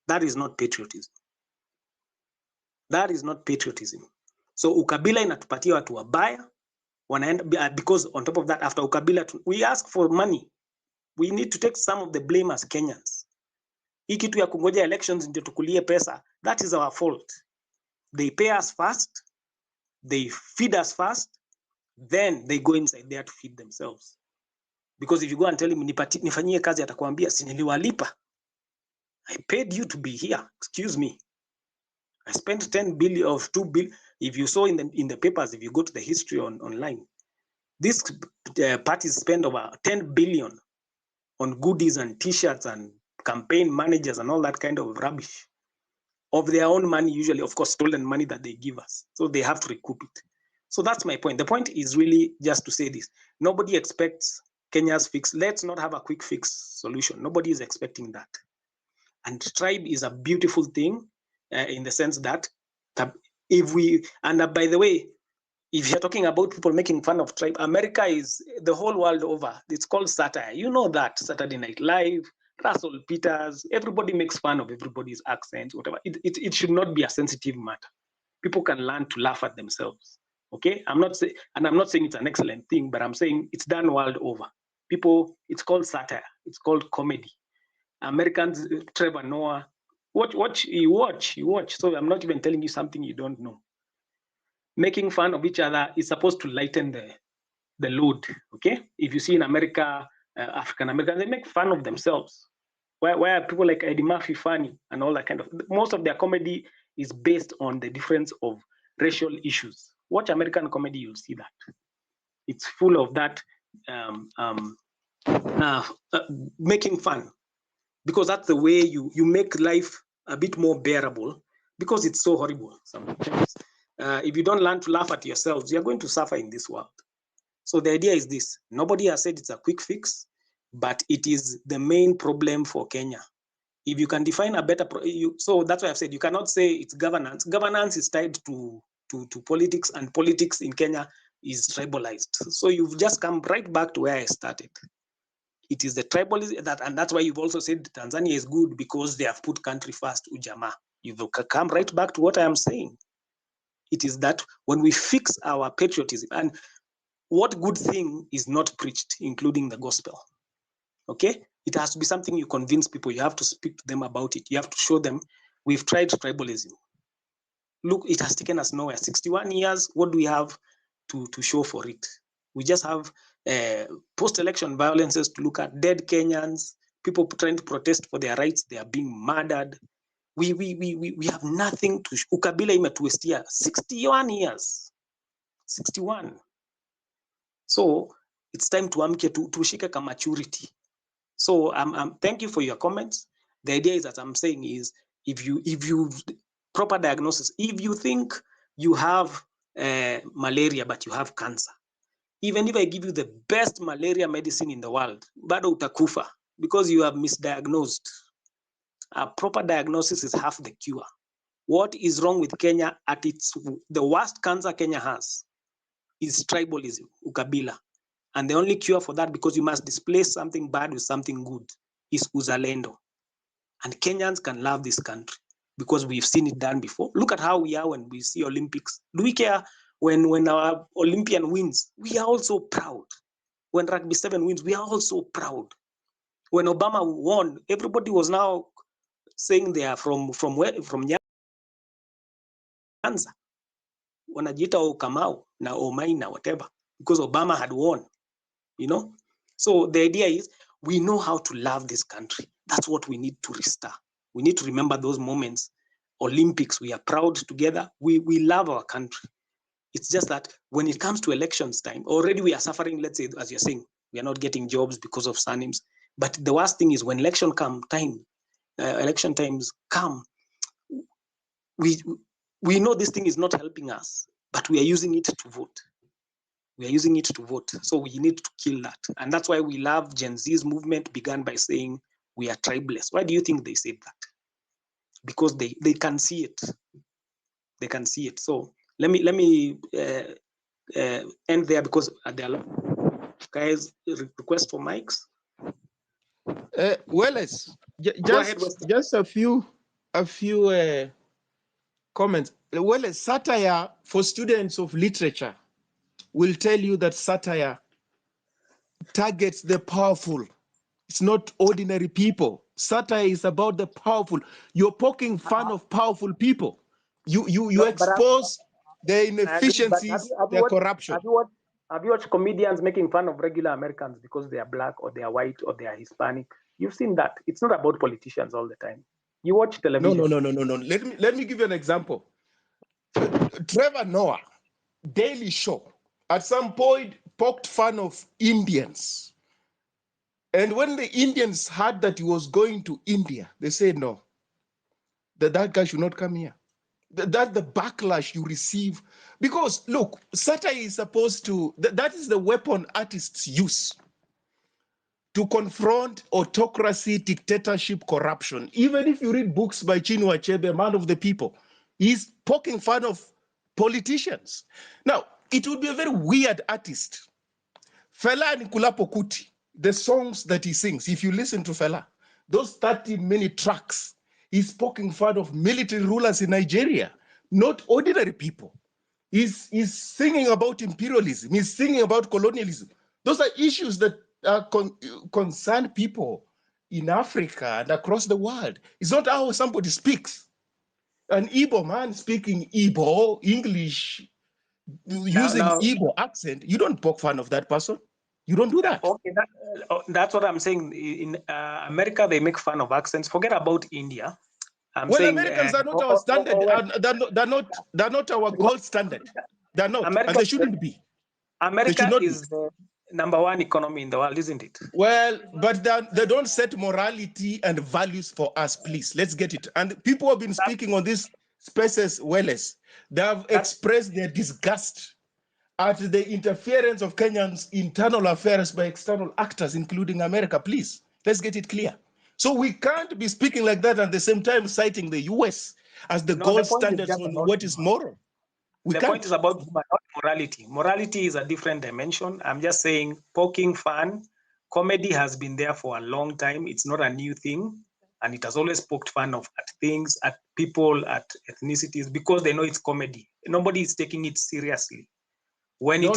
That is not patriotism. That is not patriotism. So ukabila inatupatia watu wabaya, wanaenda, because on top of that, after ukabila, we ask for money. We need to take some of the blame as Kenyans. Hii kitu ya kungoja elections ndio tukulie pesa, that is our fault. They pay us first, they feed us first, then they go inside there to feed themselves. Because if you go and tell him nifanyie kazi, atakwambia si niliwalipa. I paid you to be here. Excuse me. I spent 10 billion of 2 billion. If you saw in the papers, if you go to the history online, these parties spend over 10 billion on goodies and t-shirts and campaign managers and all that kind of rubbish of their own money, usually, of course, stolen money that they give us. So they have to recoup it. So that's my point. The point is really just to say this. Nobody expects Kenya's fix. Let's not have a quick fix solution. Nobody is expecting that. And tribe is a beautiful thing in the sense that if we, and by the way, if you're talking about people making fun of tribe, America is the whole world over. It's called satire. You know that, Saturday Night Live, Russell Peters, everybody makes fun of everybody's accents, whatever. It should not be a sensitive matter. People can learn to laugh at themselves. Okay, I'm not saying it's an excellent thing, but I'm saying it's done world over. People, it's called satire. It's called comedy. Americans, Trevor Noah, you watch. So I'm not even telling you something you don't know. Making fun of each other is supposed to lighten the load. Okay, if you see in America, African Americans, they make fun of themselves. Why are people like Eddie Murphy funny and all that kind of? Most of their comedy is based on the difference of racial issues. Watch American comedy, you'll see that. It's full of that making fun, because that's the way you make life a bit more bearable, because it's so horrible sometimes. If you don't learn to laugh at yourselves, you're going to suffer in this world. So the idea is this. Nobody has said it's a quick fix, but it is the main problem for Kenya. If you can define a better, so that's why I've said you cannot say it's governance. Governance is tied to politics, and politics in Kenya is tribalized. So you've just come right back to where I started. It is the tribalism, and that's why you've also said Tanzania is good because they have put country first, Ujamaa. You've come right back to what I am saying. It is that when we fix our patriotism, and what good thing is not preached, including the gospel? Okay, it has to be something you convince people. You have to speak to them about it. You have to show them we've tried tribalism. Look, it has taken us nowhere. 61 years. What do we have to show for it? We just have post-election violences to look at. Dead Kenyans, people trying to protest for their rights. They are being murdered. We have nothing to. Ukabila imetuestia 61 years. 61. So it's time to amke to shika ka maturity. So thank you for your comments. The idea is that I'm saying is if you proper diagnosis, if you think you have malaria but you have cancer, even if I give you the best malaria medicine in the world, bado utakufa because you have misdiagnosed. A proper diagnosis is half the cure. What is wrong with Kenya at the worst cancer Kenya has is tribalism, ukabila. And the only cure for that, because you must displace something bad with something good, is uzalendo. And Kenyans can love this country because we've seen it done before. Look at how we are when we see Olympics. Do we care when our Olympian wins? We are also proud. When Rugby 7 wins, we are also proud. When Obama won, everybody was now saying they are from where? From Nyanza. Wanajita Kamau, na Omaina, whatever, because Obama had won. You know, so the idea is we know how to love this country. That's what we need to restore. We need to remember those moments. Olympics, we are proud together. We love our country. It's just that when it comes to elections time, already we are suffering. Let's say, as you're saying, we are not getting jobs because of surnames. But the worst thing is when election times come, we know this thing is not helping us, but we are using it to vote. We are using it to vote. So we need to kill that. And that's why we love Gen Z's movement began by saying we are tribeless. Why do you think they said that? Because they can see it. They can see it. So let me end there because there are guys request for mics. Wallace, Go ahead, just a few comments. Wallace, satire for students of literature will tell you that satire targets the powerful. It's not ordinary people. Satire is about the powerful. You're poking fun of powerful people. You expose their inefficiencies, their corruption. Have you watched comedians making fun of regular Americans because they are black or they are white or they are Hispanic? You've seen that. It's not about politicians all the time. You watch television. No. Let me give you an example. Trevor Noah, Daily Show, at some point poked fun of Indians. And when the Indians heard that he was going to India, they said no, that guy should not come here. That's the backlash you receive. Because look, satire is supposed to, that is the weapon artists use to confront autocracy, dictatorship, corruption. Even if you read books by Chinua Achebe, man of the people, he's poking fun of politicians. Now, it would be a very weird artist. Fela Nikulapo Kuti, the songs that he sings, if you listen to Fela, those 30-minute tracks, he's poking fun of military rulers in Nigeria, not ordinary people. He's singing about imperialism. He's singing about colonialism. Those are issues that concern people in Africa and across the world. It's not how somebody speaks. An Igbo man speaking Igbo, English, using Igbo accent, you don't poke fun of that person. You don't do that. Okay, that's what I'm saying. In America, they make fun of accents. Forget about India. Americans are not our standard. They're not our gold standard. They're not, America, and they shouldn't be. America is the #1 economy in the world, isn't it? Well, but they don't set morality and values for us, please. Let's get it. And people have been speaking on these spaces, Welles. They have expressed their disgust at the interference of Kenyans' internal affairs by external actors, including America. Please, let's get it clear. So we can't be speaking like that at the same time citing the US as the gold standard on what is moral. The point is about humor, not morality. Morality is a different dimension. I'm just saying poking fun, comedy has been there for a long time. It's not a new thing. And it has always poked fun of at things, at people, at ethnicities, because they know it's comedy. Nobody is taking it seriously. When no.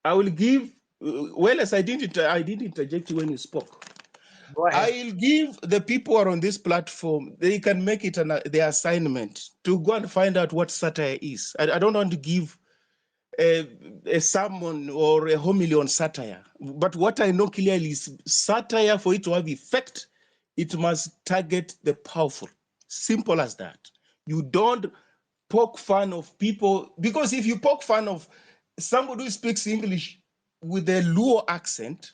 I will give. Well, as I didn't interject you when you spoke. I'll give the people who are on this platform, they can make it their assignment to go and find out what satire is. I don't want to give a sermon or a homily on satire, but what I know clearly is satire, for it to have effect, it must target the powerful. Simple as that. You don't poke fun of people, because if you poke fun of somebody who speaks English with a Luo accent,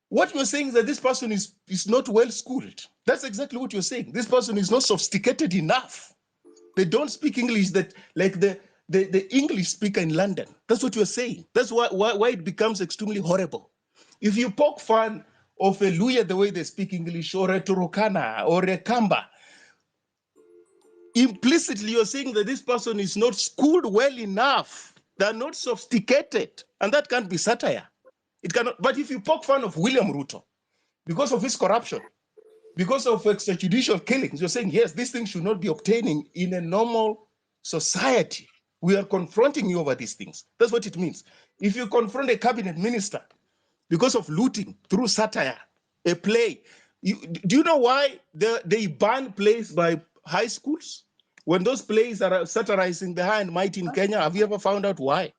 what you're saying is that this person is not well schooled. That's exactly what you're saying. This person is not sophisticated enough. They don't speak English that like the English speaker in London. That's what you're saying. That's why it becomes extremely horrible. If you poke fun of a Luya the way they speak English, or a Turukana, or a Kamba, implicitly you're saying that this person is not schooled well enough. They're not sophisticated, and that can't be satire. It cannot. But if you poke fun of William Ruto because of his corruption, because of extrajudicial killings, you're saying, yes, this thing should not be obtaining in a normal society. We are confronting you over these things. That's what it means. If you confront a cabinet minister because of looting through satire, a play, do you know why they ban plays by high schools? When those plays are satirizing the high and mighty in Kenya, have you ever found out why?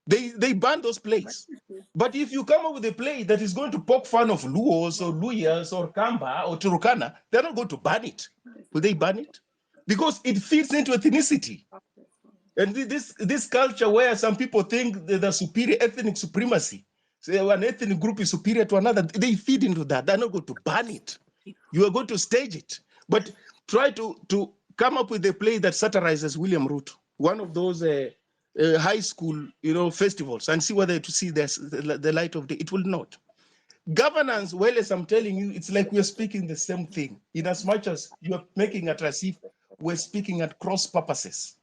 They ban those plays. But if you come up with a play that is going to poke fun of Luos or Luyas or Kamba or Turukana, they're not going to ban it. Will they ban it? Because it fits into ethnicity. And this culture where some people think the superior ethnic supremacy, say one ethnic group is superior to another, they feed into that. They're not going to ban it. You are going to stage it. But try to come up with a play that satirizes William Ruto, one of those high school, festivals, and see whether to see the light of day. It will not. Governance, well, as I'm telling you, it's like we're speaking the same thing, in as much as you're making it as if we're speaking at cross purposes.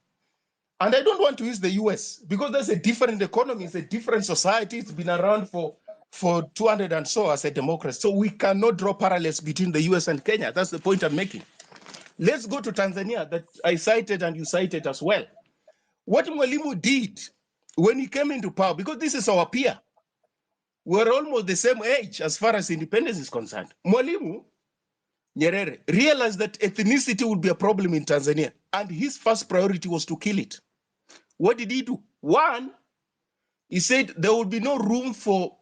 And I don't want to use the US because there's a different economy, it's a different society. It's been around for 200 and so as a democracy. So we cannot draw parallels between the US and Kenya. That's the point I'm making. Let's go to Tanzania that I cited and you cited as well. What Mwalimu did when he came into power, because this is our peer, we're almost the same age as far as independence is concerned. Mwalimu Nyerere realized that ethnicity would be a problem in Tanzania, and his first priority was to kill it. What did he do? One, he said there will be no room for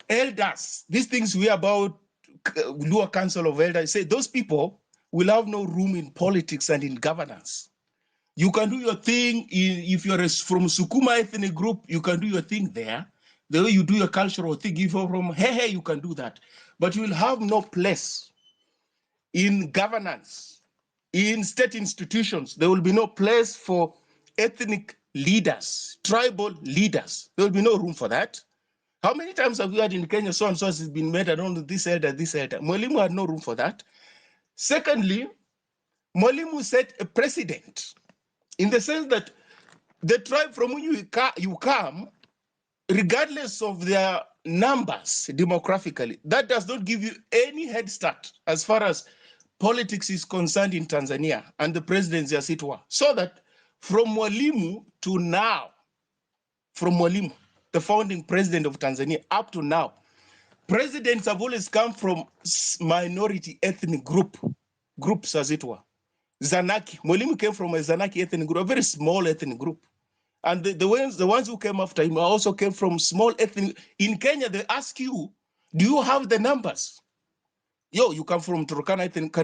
elders. These things we about Luo Council of Elders. He said those people will have no room in politics and in governance. You can do your thing if you're from Sukuma ethnic group, you can do your thing there. The way you do your cultural thing, if you're from Hehe, you can do that. But you will have no place in governance, in state institutions. There will be no place for ethnic leaders, tribal leaders. There will be no room for that. How many times have we had in Kenya so and so has been made? I don't know, this elder, this elder. Mwalimu had no room for that. Secondly, Mwalimu set a precedent in the sense that the tribe from which you come, regardless of their numbers demographically, that does not give you any head start as far as politics is concerned in Tanzania and the presidency as it were. So that from Mwalimu to now, from Mwalimu, the founding president of Tanzania, up to now, presidents have always come from minority ethnic groups as it were. Zanaki, Mwalimu came from a Zanaki ethnic group, a very small ethnic group. And the ones who came after him also came from small ethnic. In Kenya, they ask you, do you have the numbers? Yo, you come from Turkana ethnic,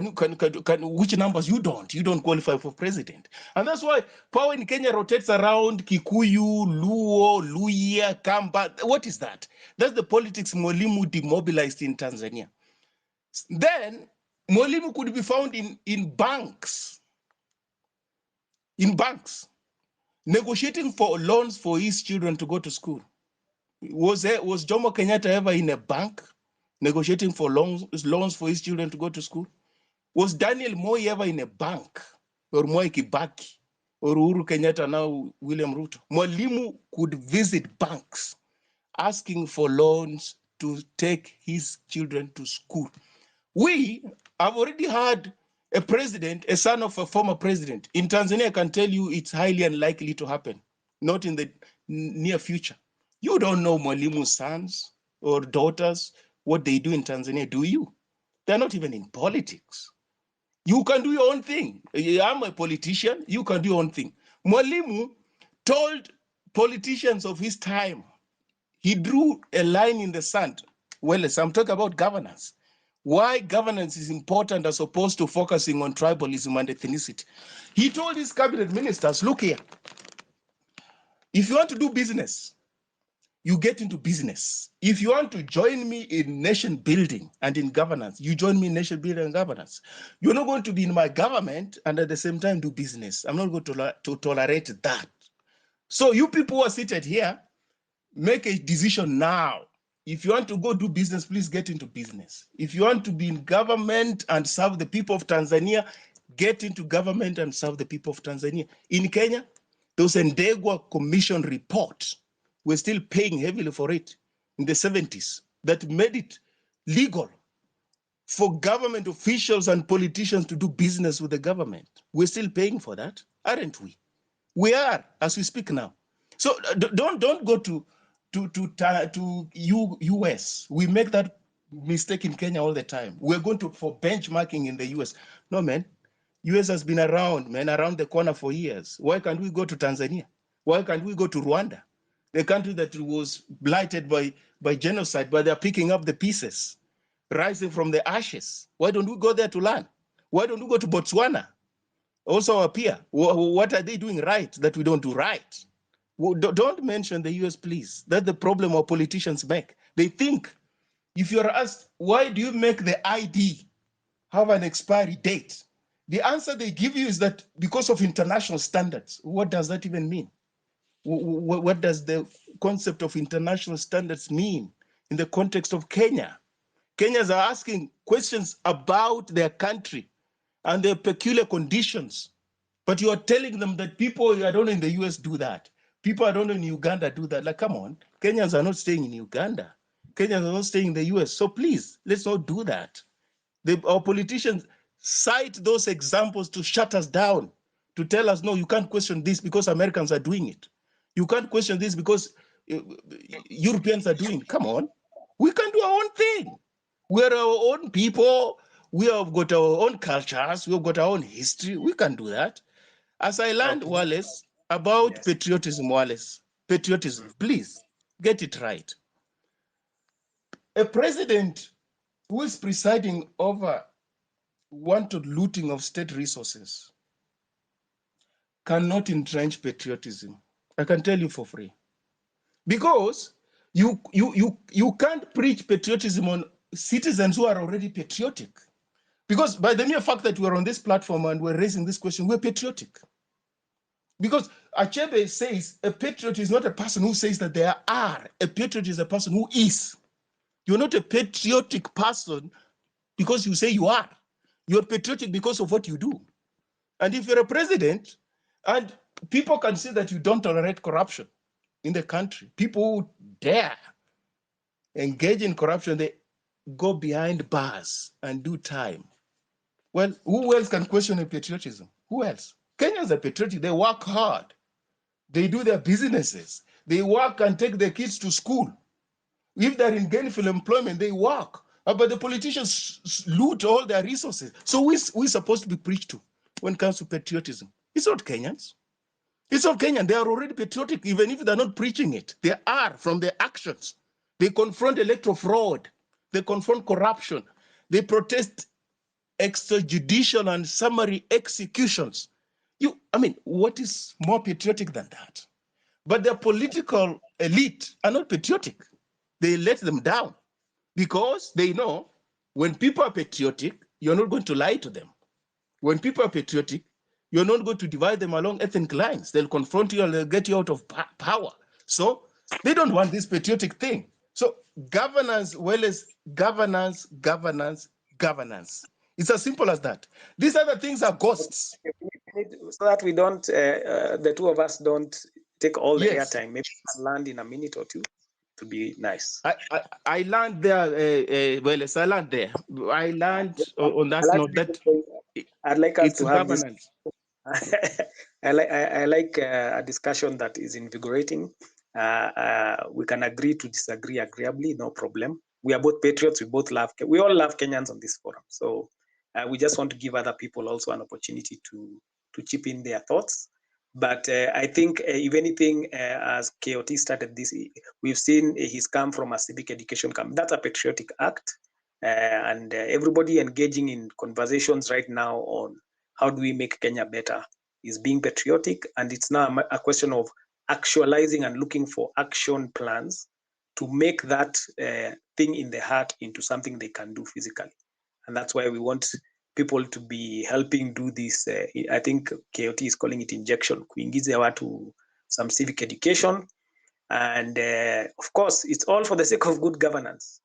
which numbers? You don't qualify for president. And that's why power in Kenya rotates around Kikuyu, Luo, Luhya, Kamba. What is that? That's the politics Mwalimu demobilized in Tanzania. Then Mwalimu could be found in banks, negotiating for loans for his children to go to school. Was Jomo Kenyatta ever in a bank negotiating for loans for his children to go to school? Was Daniel Moi ever in a bank? Or Moi Kibaki? Or Uhuru Kenyatta, now William Ruto? Mwalimu could visit banks asking for loans to take his children to school. We have already had a president, a son of a former president. In Tanzania, I can tell you it's highly unlikely to happen, not in the near future. You don't know Mwalimu's sons or daughters, what they do in Tanzania, do you? They're not even in politics. You can do your own thing. I'm a politician, you can do your own thing. Mwalimu told politicians of his time, he drew a line in the sand. Well, as I'm talking about governance. Why governance is important as opposed to focusing on tribalism and ethnicity. He told his cabinet ministers, look here, if you want to do business, you get into business. If you want to join me in nation building and in governance, you join me in nation building and governance. You're not going to be in my government and at the same time do business. I'm not going to tolerate that. So you people who are seated here, make a decision now. If you want to go do business, please get into business. If you want to be in government and serve the people of Tanzania, get into government and serve the people of Tanzania. In Kenya, there was a Ndegwa Commission report. We're still paying heavily for it in the 70s that made it legal for government officials and politicians to do business with the government. We're still paying for that, aren't we? We are, as we speak now. So don't go to US. We make that mistake in Kenya all the time. We're going for benchmarking in the US. No, man. US has been around, man, around the corner for years. Why can't we go to Tanzania? Why can't we go to Rwanda? The country that was blighted by genocide, but they're picking up the pieces, rising from the ashes. Why don't we go there to learn? Why don't we go to Botswana? Also our peer. What are they doing right that we don't do right? Don't mention the US, please. That's the problem our politicians make. They think, if you're asked, why do you make the ID have an expiry date? The answer they give you is that because of international standards. What does that even mean? What does the concept of international standards mean in the context of Kenya? Kenyans are asking questions about their country and their peculiar conditions. But you are telling them that people, I don't know, in the US do that. People, I don't know, in Uganda do that. Like, come on, Kenyans are not staying in Uganda. Kenyans are not staying in the US. So please, let's not do that. Our politicians cite those examples to shut us down, to tell us, no, you can't question this because Americans are doing it. You can't question this because Europeans are doing it. Come on, we can do our own thing. We're our own people. We have got our own cultures. We've got our own history. We can do that. As I learned, Wallace, about Yes. patriotism, Wallace. Patriotism, please get it right. A president who is presiding over wanton looting of state resources cannot entrench patriotism. I can tell you for free. Because you can't preach patriotism on citizens who are already patriotic. Because by the mere fact that we're on this platform and we're raising this question, we're patriotic. Because Achebe says a patriot is not a person who says that they are. A patriot is a person who is. You're not a patriotic person because you say you are. You're patriotic because of what you do. And if you're a president, and people can see that you don't tolerate corruption in the country, people who dare engage in corruption, they go behind bars and do time. Well, who else can question a patriotism? Who else? Kenyans are patriotic. They work hard. They do their businesses. They work and take their kids to school. If they're in gainful employment, they work. But the politicians loot all their resources. So we're supposed to be preached to when it comes to patriotism. It's not Kenyans. It's not Kenyan. They are already patriotic, even if they're not preaching it. They are from their actions. They confront electoral fraud. They confront corruption. They protest extrajudicial and summary executions. What is more patriotic than that? But the political elite are not patriotic. They let them down because they know when people are patriotic, you're not going to lie to them. When people are patriotic, you're not going to divide them along ethnic lines. They'll confront you and they'll get you out of power. So they don't want this patriotic thing. So governance, well as governance, governance, governance. It's as simple as that. These other things are ghosts. So that we don't, the two of us don't take all the Yes. airtime. Maybe we can land in a minute or two to be nice. I learned there, well, as I learned there. I learned on that note that I'd like us it's to have governance. I like a discussion that is invigorating. We can agree to disagree agreeably, no problem. We are both patriots. We all love Kenyans on this forum. So we just want to give other people also an opportunity to chip in their thoughts. But I think, if anything, as KOT started this, we've seen he's come from a civic education camp. That's a patriotic act. And everybody engaging in conversations right now on how do we make Kenya better is being patriotic. And it's now a question of actualizing and looking for action plans to make that thing in the heart into something they can do physically. And that's why we want people to be helping do this. I think KOT is calling it injection, kuingize watu some civic education. And of course, it's all for the sake of good governance.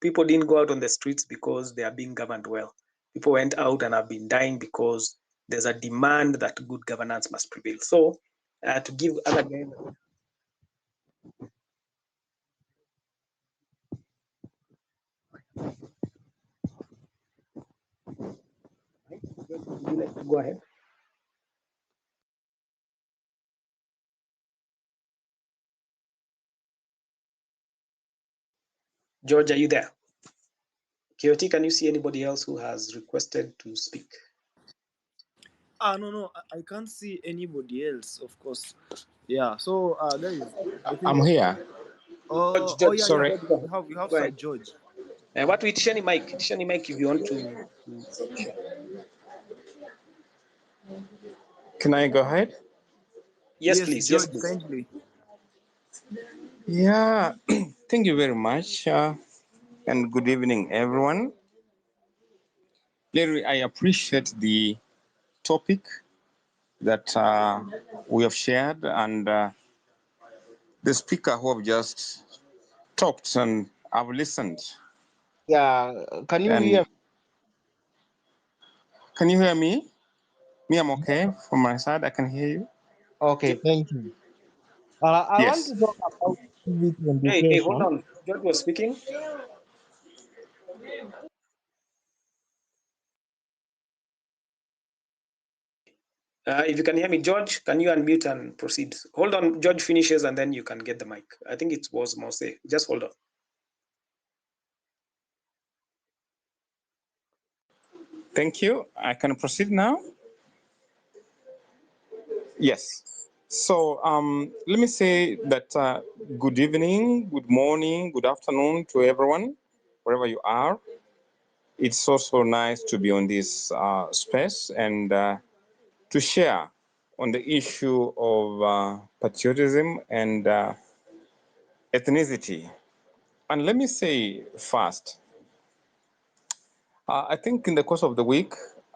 People didn't go out on the streets because they are being governed well. People went out and have been dying because there's a demand that good governance must prevail. So to give other guys, would you like to go ahead? George, are you there? KOT, can you see anybody else who has requested to speak? No, I can't see anybody else, of course. Yeah, so guys, I think, I'm here. George, yeah, Sorry. you have go Sir ahead. George. What with Tishani Mike? Tishani Mike, if you want to share. Can I go ahead? Yes, please. Yes, George, please. kindly. Yeah, thank you very much. And good evening, everyone. Larry, I appreciate the topic that we have shared and the speaker who have just talked and I've listened. Yeah, can you And hear? can you hear me? Me, I'm okay from my side. I can hear you. Okay, thank you. I want Yes. to talk about civic Hey, hold education. on. George was speaking. If you can hear me, George, can you unmute and proceed? Hold on, George finishes and then you can get the mic. I think it was Mose. Just hold on. Thank you. I can proceed now. Yes. So let me say that good evening, good morning, good afternoon to everyone, wherever you are. It's also nice to be on this space and to share on the issue of patriotism and ethnicity. And let me say first, I think in the course of the week,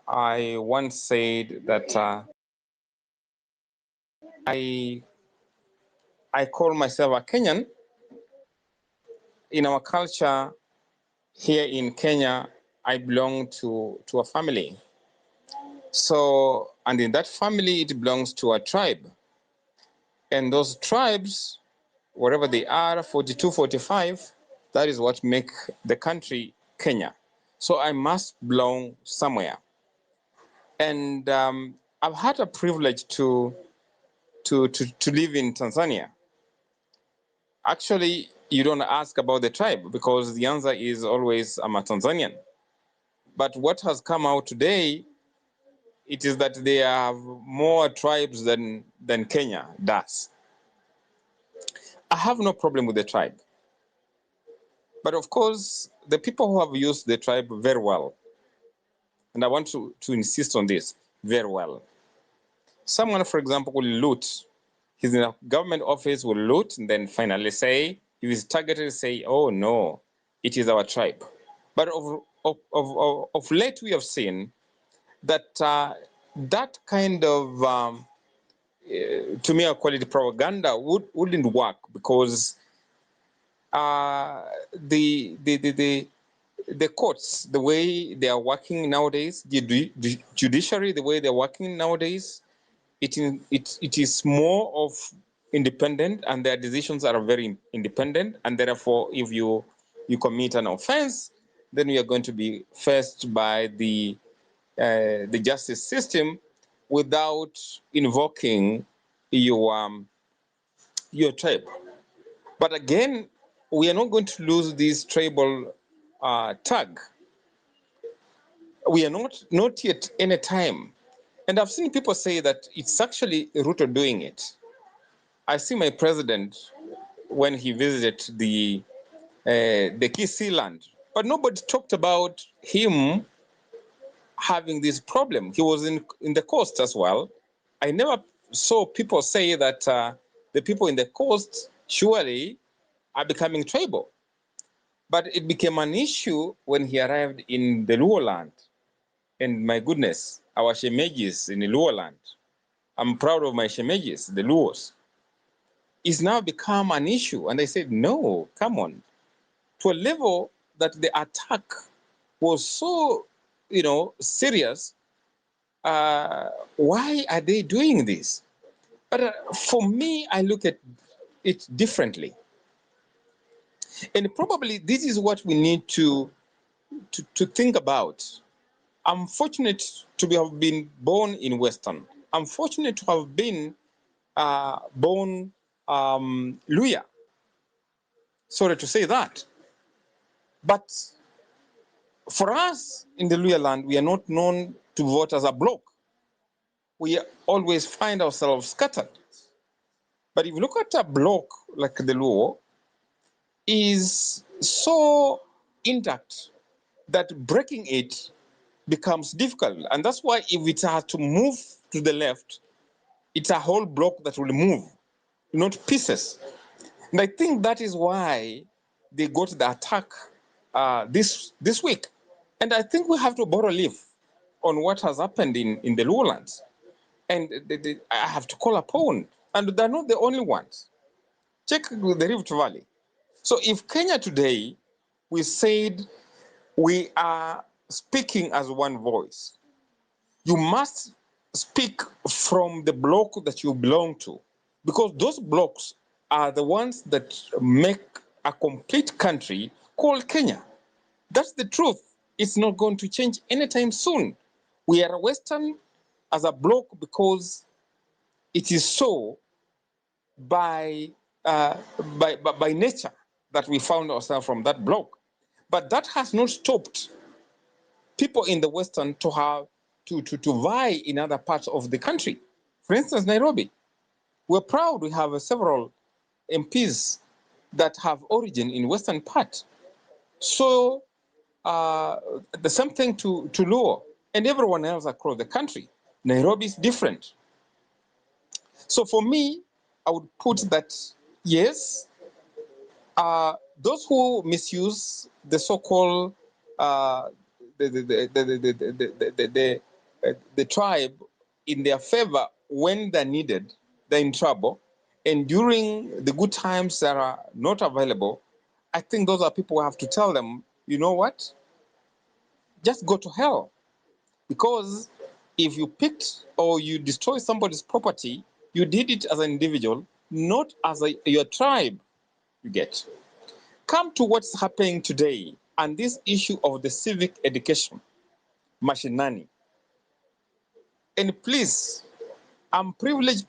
I once said that I call myself a Kenyan. In our culture here in Kenya, I belong to a family. So, and in that family, it belongs to a tribe. And those tribes, wherever they are, 42, 45, that is what make the country Kenya. So I must belong somewhere. And I've had a privilege to live in Tanzania. Actually, you don't ask about the tribe because the answer is always I'm a Tanzanian. But what has come out today, it is that they have more tribes than Kenya does. I have no problem with the tribe. But of course, the people who have used the tribe very well, and I want to insist on this, very well. Someone, for example, will loot. He's in a government office, will loot, and then finally say, if he's targeted, say, oh no, it is our tribe. But of late, we have seen that that kind of, to me, I call it propaganda, wouldn't work because the courts, the way they are working nowadays, the judiciary, the way they're working nowadays, it is more of independent, and their decisions are very independent, and therefore, if you commit an offense, then you are going to be faced by the justice system without invoking your tribe. But again, we are not going to lose this tribal tag. We are not yet any time. And I've seen people say that it's actually Ruto doing it. I see my president when he visited the Kisii land, but nobody talked about him having this problem. He was in the coast as well. I never saw people say that the people in the coast surely are becoming tribal. But it became an issue when he arrived in the Luo land. And my goodness, our Shemejis in the Luo land, I'm proud of my Shemejis, the Luos. It's now become an issue. And I said, no, come on. To a level that the attack was so, serious. Why are they doing this? But for me, I look at it differently. And probably this is what we need to think about. I'm fortunate to have been born in Western. I'm fortunate to have been born Luya. Sorry to say that. But for us in the Luya land, we are not known to vote as a bloc. We always find ourselves scattered. But if you look at a bloc like the Luo, is so intact that breaking it becomes difficult. And that's why if it has to move to the left, it's a whole block that will move, not pieces. And I think that is why they got the attack this week. And I think we have to borrow leaf on what has happened in the lowlands. And I have to call upon, and they're not the only ones. Check the Rift Valley. So if Kenya today, we said we are speaking as one voice, you must speak from the block that you belong to, because those blocks are the ones that make a complete country called Kenya. That's the truth. It's not going to change anytime soon. We are Western as a block because it is so by nature that we found ourselves from that block. But that has not stopped people in the Western to have to vie in other parts of the country. For instance, Nairobi. We're proud we have several MPs that have origin in Western part. So the same thing to Luo and everyone else across the country. Nairobi is different. So for me, I would put that, yes, those who misuse the so-called the tribe in their favor when they're needed, they're in trouble, and during the good times that are not available, I think those are people who have to tell them, you know what, just go to hell. Because if you picked or you destroy somebody's property, you did it as an individual, not as your tribe, you get. Come to what's happening today and this issue of the civic education, mashinani. And please, I'm privileged,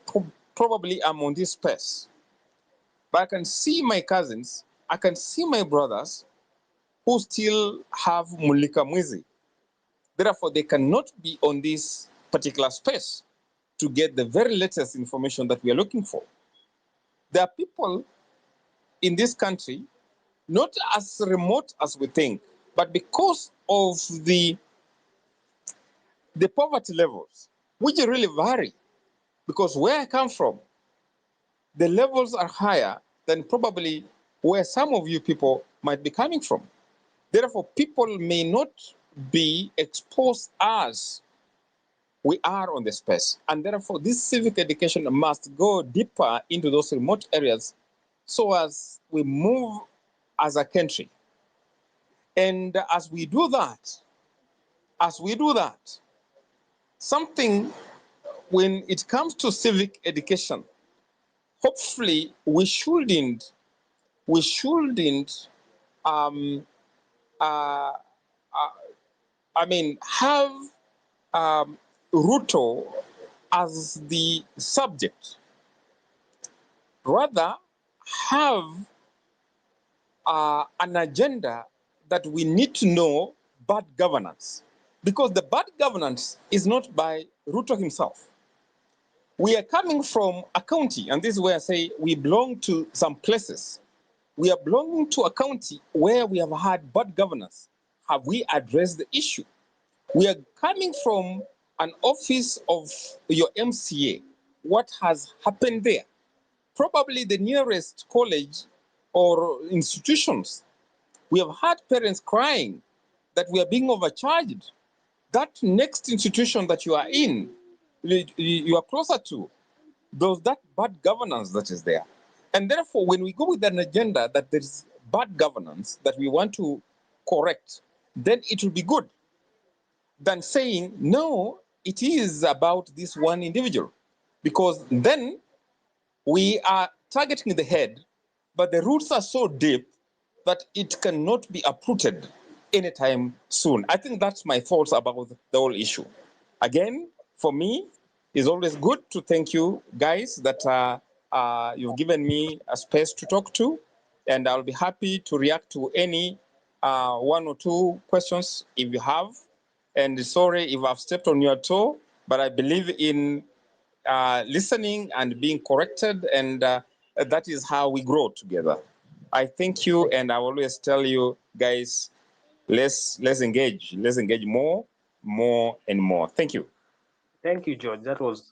probably I'm on this space, but I can see my cousins, I can see my brothers who still have mulika mwizi. Therefore, they cannot be on this particular space to get the very latest information that we are looking for. There are people in this country, not as remote as we think, but because of the poverty levels, which really vary, because where I come from, the levels are higher than probably where some of you people might be coming from. Therefore, people may not be exposed as we are on the space. And therefore, this civic education must go deeper into those remote areas so as we move as a country. And as we do that, something, when it comes to civic education, hopefully we shouldn't have Ruto as the subject. Rather, have an agenda that we need to know bad governance. Because the bad governance is not by Ruto himself. We are coming from a county, and this is where I say we belong to some places. We are belonging to a county where we have had bad governance. Have we addressed the issue? We are coming from an office of your MCA. What has happened there? Probably the nearest college or institutions. We have had parents crying that we are being overcharged. That next institution that you are in, you are closer to, that bad governance that is there. And therefore, when we go with an agenda that there is bad governance that we want to correct, then it will be good than saying, no, it is about this one individual. Because then we are targeting the head, but the roots are so deep that it cannot be uprooted anytime soon. I think that's my thoughts about the whole issue. Again, for me, it's always good to thank you guys that you've given me a space to talk to, and I'll be happy to react to any one or two questions if you have. And sorry if I've stepped on your toe, but I believe in listening and being corrected, and that is how we grow together. I thank you, and I always tell you guys, let's engage more and more. Thank you. Thank you, George. That was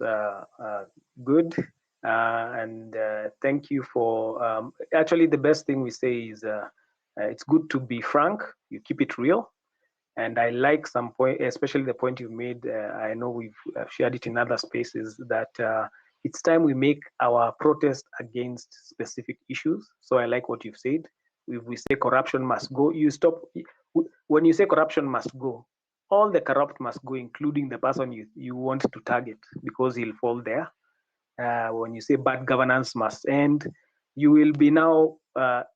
good. And thank you for, actually the best thing we say is it's good to be frank, you keep it real. And I like some point, especially the point you made, I know we've shared it in other spaces, that it's time we make our protest against specific issues. So I like what you've said. If we say corruption must go, you stop. When you say corruption must go, all the corrupt must go, including the person you want to target, because he'll fall there. When you say bad governance must end, you will be now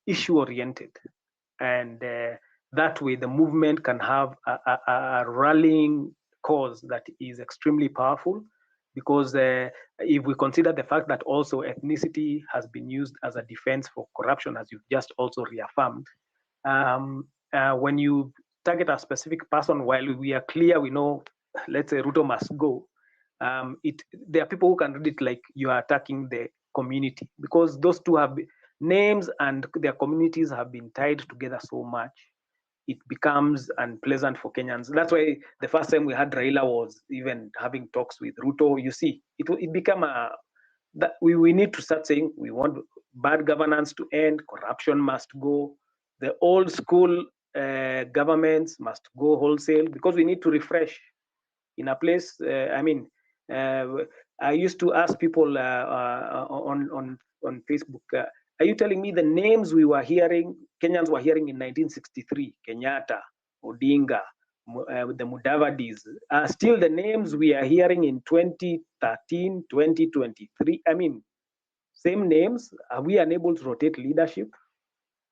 issue-oriented. And that way the movement can have a rallying cause that is extremely powerful, because if we consider the fact that also ethnicity has been used as a defense for corruption, as you've just also reaffirmed, when you target a specific person, while we are clear, we know, let's say Ruto must go, there are people who can read it like you are attacking the community, because those two have names and their communities have been tied together so much, it becomes unpleasant for Kenyans. That's why the first time we had Raila was even having talks with Ruto. You see, it became that we need to start saying we want bad governance to end, corruption must go, the old school governments must go wholesale, because we need to refresh in a place. I used to ask people on Facebook, are you telling me the names we were hearing, Kenyans were hearing in 1963, Kenyatta, Odinga, the Mudavadis, are still the names we are hearing in 2013, 2023? I mean, same names. Are we unable to rotate leadership?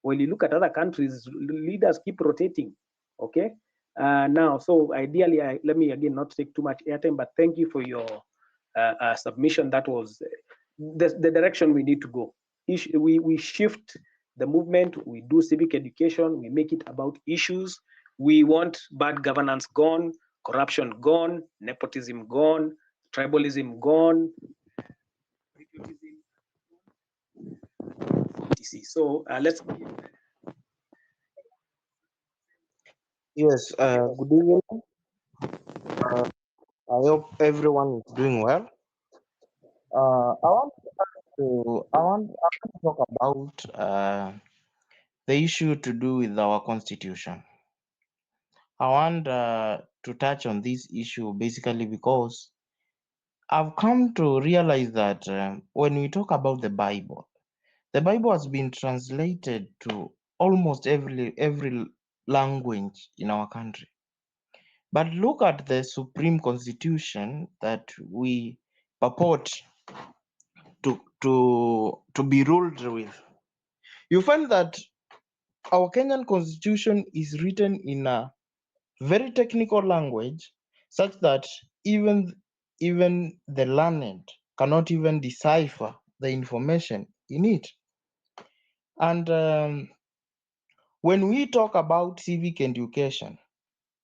When you look at other countries, leaders keep rotating. Okay. Now, so ideally, let me again not take too much airtime, but thank you for your submission. That was the direction we need to go. We shift the movement, we do civic education, we make it about issues. We want bad governance gone, corruption gone, nepotism gone, tribalism gone, patriotism. So let's. Yes, good evening. I hope everyone is doing well. I want to talk about the issue to do with our constitution. I want to touch on this issue basically because I've come to realize that when we talk about the Bible has been translated to almost every language in our country. But look at the Supreme Constitution that we purport to be ruled with. You find that our Kenyan Constitution is written in a very technical language, such that even the learned cannot even decipher the information in it. And when we talk about civic education,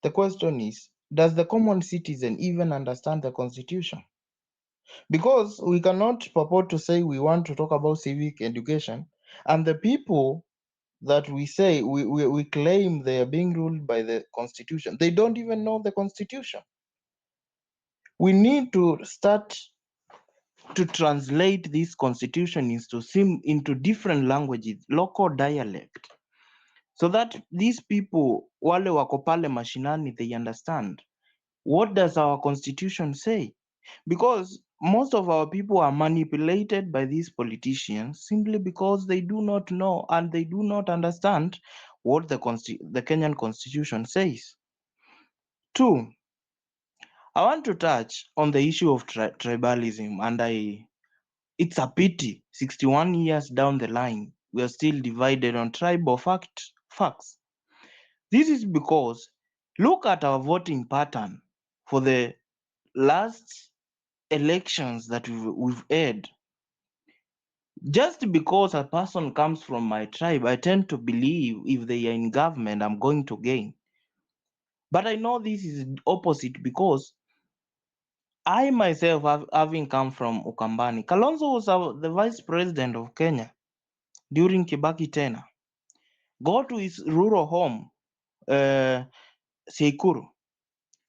the question is, does the common citizen even understand the Constitution? Because we cannot purport to say we want to talk about civic education, and the people that we say we claim they are being ruled by the Constitution, they don't even know the Constitution. We need to start to translate this Constitution into different languages, local dialect, so that these people, wale wako pale mashinani, they understand what does our Constitution say. Because most of our people are manipulated by these politicians simply because they do not know and they do not understand what the Kenyan Constitution says. Two, I want to touch on the issue of tribalism, and it's a pity 61 years down the line we are still divided on tribal facts. This is because look at our voting pattern for the last elections that we've had. Just because a person comes from my tribe, I tend to believe if they are in government, I'm going to gain. But I know this is opposite because I myself, having come from Ukambani, Kalonzo was the vice president of Kenya during Kibaki Tena. Go to his rural home, Seikuru.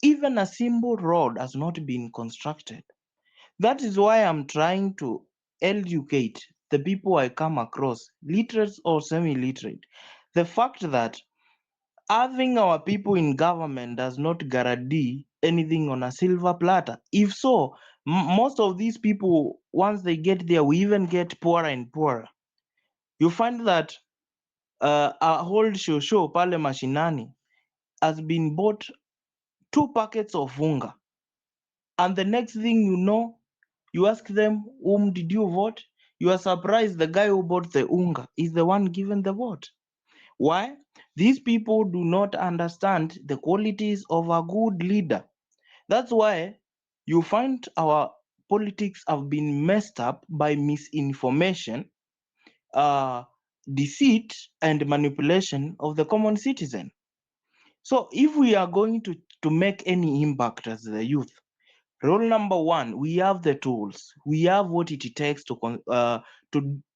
Even a simple road has not been constructed. That is why I'm trying to educate the people I come across, literate or semi-literate. The fact that having our people in government does not guarantee anything on a silver platter. If so, most of these people, once they get there, we even get poorer and poorer. You find that a whole shosho pale mashinani has been bought 2 packets of unga. And the next thing you know, you ask them, whom did you vote? You are surprised the guy who bought the unga is the one given the vote. Why? These people do not understand the qualities of a good leader. That's why you find our politics have been messed up by misinformation, deceit, and manipulation of the common citizen. So if we are going to make any impact as the youth, Rule number one, we have the tools. We have what it takes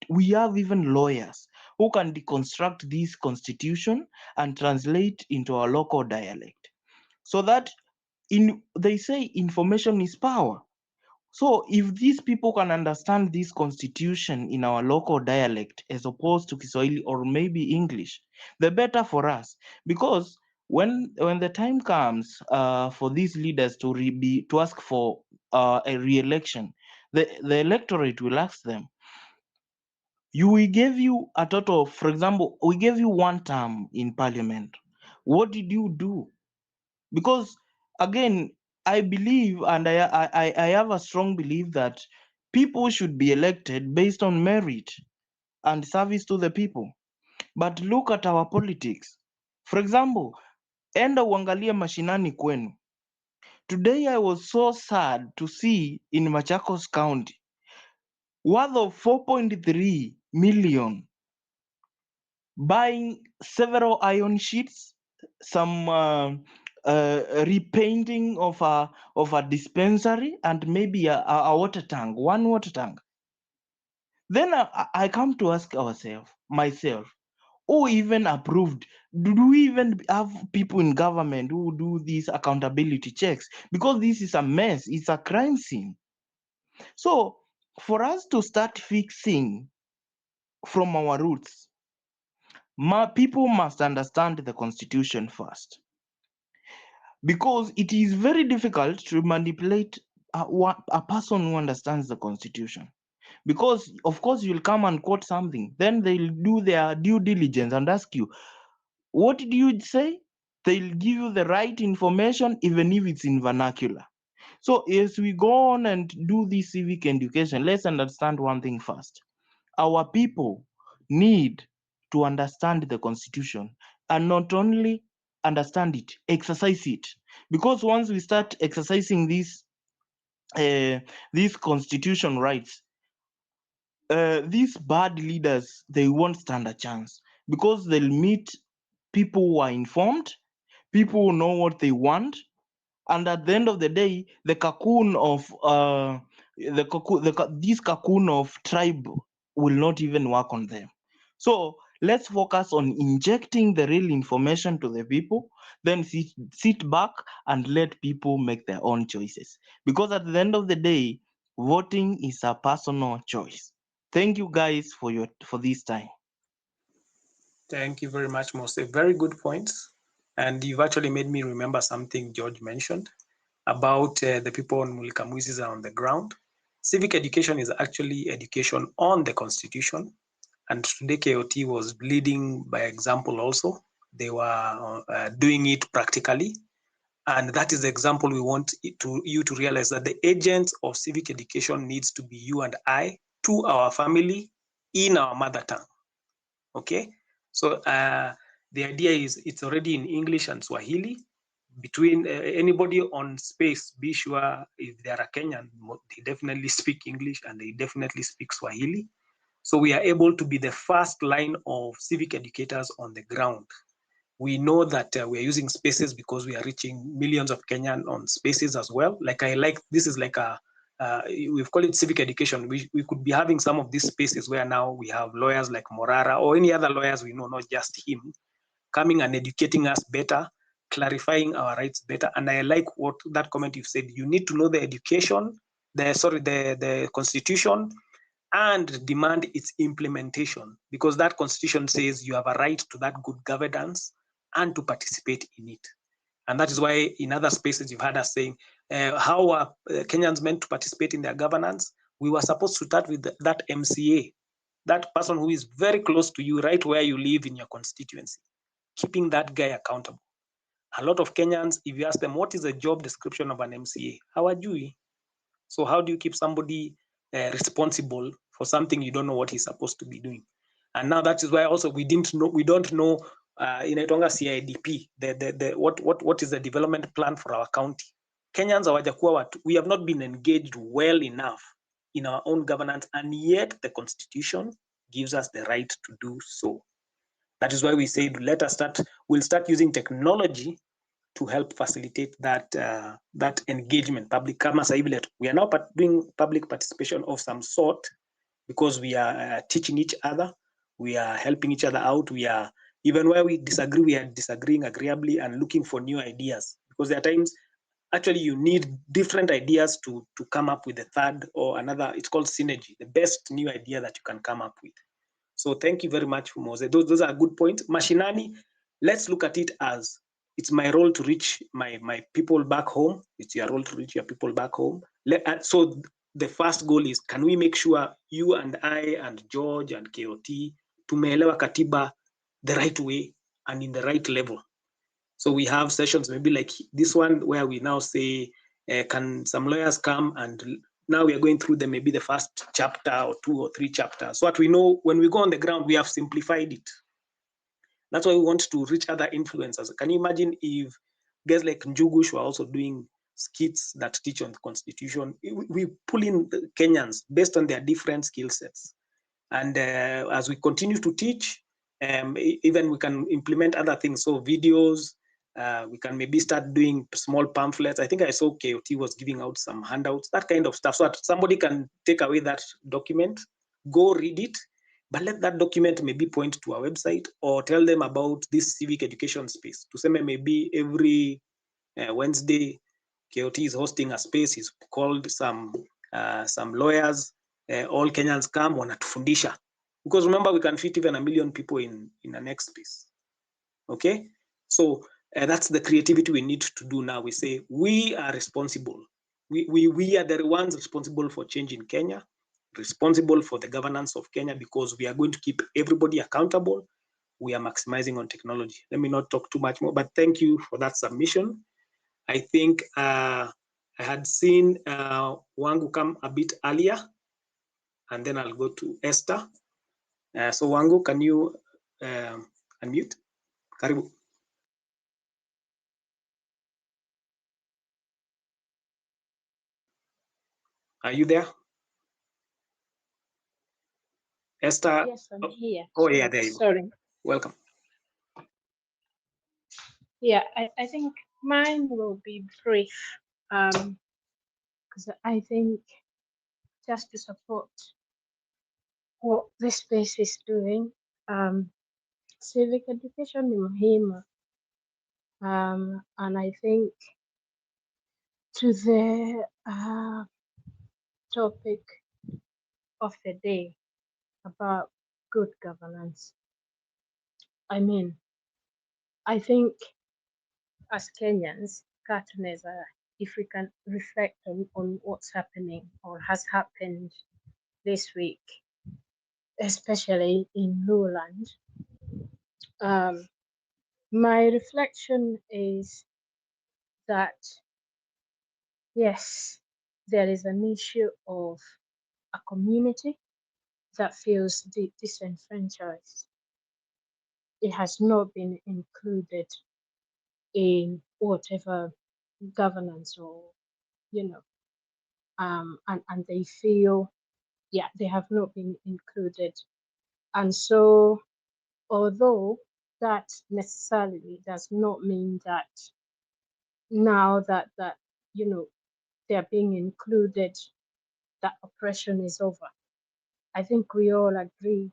we have even lawyers who can deconstruct this constitution and translate into our local dialect. So that they say information is power. So if these people can understand this constitution in our local dialect as opposed to Kiswahili or maybe English, the better for us. Because when the time comes for these leaders to ask for a re-election, the electorate will ask them, we gave you a total, for example, we gave you one term in parliament. What did you do? Because again, I believe and I have a strong belief that people should be elected based on merit and service to the people. But look at our politics. For example, enda uangalie mashinani kwenu. Today I was so sad to see in Machakos County worth of 4.3 million buying several iron sheets, some repainting of a dispensary, and maybe a water tank, one water tank. Then I come to ask myself, who even approved? Do we even have people in government who do these accountability checks? Because this is a mess. It's a crime scene. So for us to start fixing from our roots, people must understand the constitution first, because it is very difficult to manipulate a person who understands the constitution. Because of course you'll come and quote something, then they'll do their due diligence and ask you, what did you say? They'll give you the right information even if it's in vernacular. So as we go on and do this civic education, let's understand one thing first. Our people need to understand the constitution, and not only understand it, exercise it. Because once we start exercising these constitution rights, these bad leaders, they won't stand a chance, because they'll meet people who are informed, people who know what they want, and at the end of the day, the cocoon of this cocoon of tribe will not even work on them. So let's focus on injecting the real information to the people, then sit back and let people make their own choices. Because at the end of the day, voting is a personal choice. Thank you guys for this time. Thank you very much, Mose. Very good points. And you've actually made me remember something George mentioned about the people on Mulikamuizis on the ground. Civic education is actually education on the Constitution. And today KOT was leading by example also. They were doing it practically. And that is the example we want you to realize, that the agents of civic education needs to be you and I, to our family, in our mother tongue. Okay? So the idea is it's already in English and Swahili. Between anybody on space, be sure if they are a Kenyan, they definitely speak English and they definitely speak Swahili. So we are able to be the first line of civic educators on the ground. We know that we are using spaces because we are reaching millions of Kenyan on spaces as well. This is like we've called it civic education. We could be having some of these spaces where now we have lawyers like Morara or any other lawyers we know, not just him, coming and educating us better, clarifying our rights better. And I like what that comment you said. You need to know the education, the constitution, and demand its implementation, because that constitution says you have a right to that good governance and to participate in it. And that is why in other spaces you've heard us saying, how are Kenyans meant to participate in their governance? We were supposed to start with that MCA, that person who is very close to you, right where you live in your constituency, keeping that guy accountable. A lot of Kenyans, if you ask them, what is the job description of an MCA? Hawajui. So how do you keep somebody responsible for something you don't know what he's supposed to be doing? And now that is why also we don't know in Itonga CIDP, what is the development plan for our county. Kenyans we have not been engaged well enough in our own governance, and yet the constitution gives us the right to do so. That is why we said, we'll start using technology to help facilitate that that engagement public. Kama sasa hivi we are now doing public participation of some sort, because we are teaching each other, we are helping each other out, we are, even where we disagree, we are disagreeing agreeably and looking for new ideas, because there are times actually you need different ideas to come up with a third or another. It's called synergy, the best new idea that you can come up with. So thank you very much, Mose. Those are good points. Mashinani, let's look at it as it's my role to reach my people back home. It's your role to reach your people back home. So the first goal is, can we make sure you and I and George and KOT tumeelewa katiba the right way and in the right level? So we have sessions maybe like this one where we now say, can some lawyers come, and now we are going through maybe the first chapter or 2 or 3 chapters. So what we know, when we go on the ground, we have simplified it. That's why we want to reach other influencers. Can you imagine if guys like Njugush were also doing skits that teach on the Constitution? We pull in the Kenyans based on their different skill sets. And as we continue to teach, even we can implement other things. So videos, we can maybe start doing small pamphlets. I think I saw KOT was giving out some handouts, that kind of stuff. So that somebody can take away that document, go read it, but let that document maybe point to our website or tell them about this civic education space. To say maybe every Wednesday, KOT is hosting a space. He's called some lawyers. All Kenyans come, wanatufundisha. Because remember, we can fit even 1 million people in the next space. Okay? So that's the creativity we need to do now. We say, we are responsible. We are the ones responsible for change in Kenya, responsible for the governance of Kenya, because we are going to keep everybody accountable. We are maximizing on technology. Let me not talk too much more, but thank you for that submission. I think I had seen Wangu come a bit earlier, and then I'll go to Esther. So Wangu, can you unmute? Karibu. Are you there? Esther? Yes, I'm here. Oh, yeah, there you go. Sorry. Welcome. Yeah, I think mine will be brief, because I think just to support what this space is doing, civic education ni muhimu, and I think to the topic of the day about good governance. I mean, I think as Kenyans, if we can reflect on what's happening or has happened this week, especially in Lowland, my reflection is that, yes, there is an issue of a community that feels disenfranchised. It has not been included in whatever governance or, and they feel, yeah, they have not been included. And so, although that necessarily does not mean that now that they're being included, that oppression is over. I think we all agree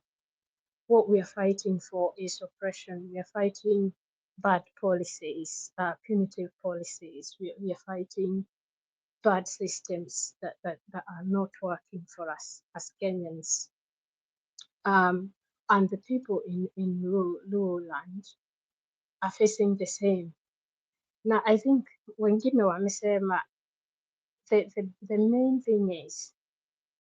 what we are fighting for is oppression. We are fighting bad policies, punitive policies. We are fighting bad systems that are not working for us as Kenyans. And the people in Lowland are facing the same. Now, I think wengine wamesema the main thing is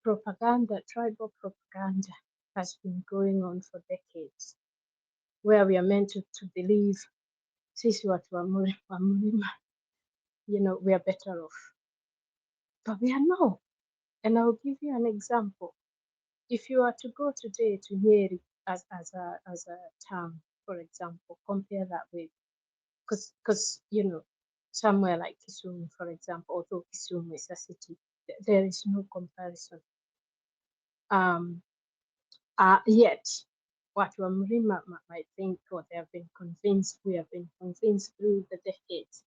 propaganda, tribal propaganda has been going on for decades, where we are meant to believe sisi watu wa mlima, we are better off. But we are not. And I'll give you an example. If you are to go today to Nyeri as a town, for example, compare that with, because somewhere like Kisumu, for example, although Kisumu is a city, there is no comparison. Yet, what Mlima might think, or they have been convinced, we have been convinced through the decades,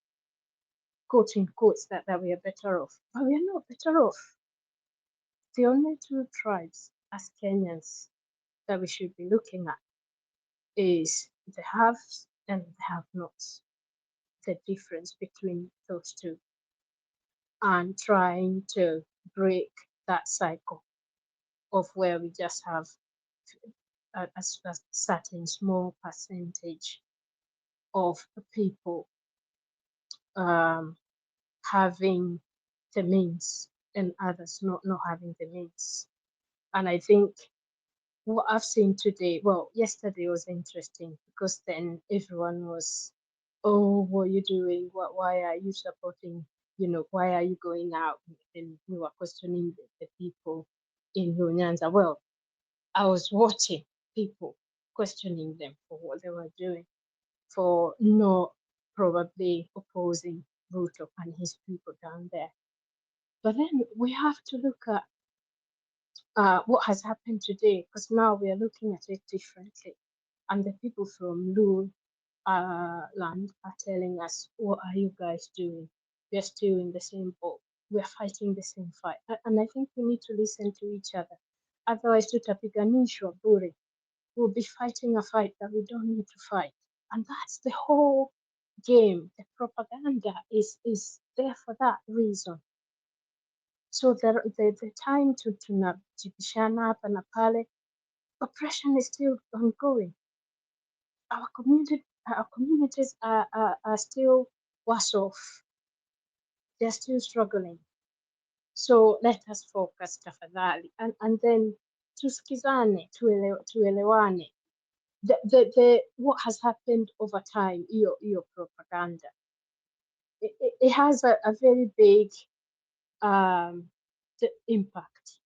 quote in quotes that we are better off, but we are not better off. The only two tribes as Kenyans that we should be looking at is the haves and the have-nots, the difference between those two, and trying to break that cycle of where we just have a certain small percentage of the people having the means and others not having the means. And I think what I've seen today, well, yesterday was interesting because then everyone was, oh, what are you doing? Why are you supporting, why are you going out? And we were questioning the people in Nyanza. Well, I was watching people questioning them for what they were doing, for not probably opposing Ruto and his people down there. But then we have to look at what has happened today, because now we are looking at it differently. And the people from Luo land are telling us, what are you guys doing? We are still in the same boat. We are fighting the same fight. And I think we need to listen to each other. Otherwise, tutapiganishwa bure. We'll be fighting a fight that we don't need to fight. And that's the whole game. The propaganda is there for that reason. So the time to tunabishana hapa na pale, oppression is still ongoing. Our communities are still worse off. They're still struggling. So let us focus tafadhali, and then tusikizane, tuelewane. The what has happened over time, iyo propaganda, it has a very big impact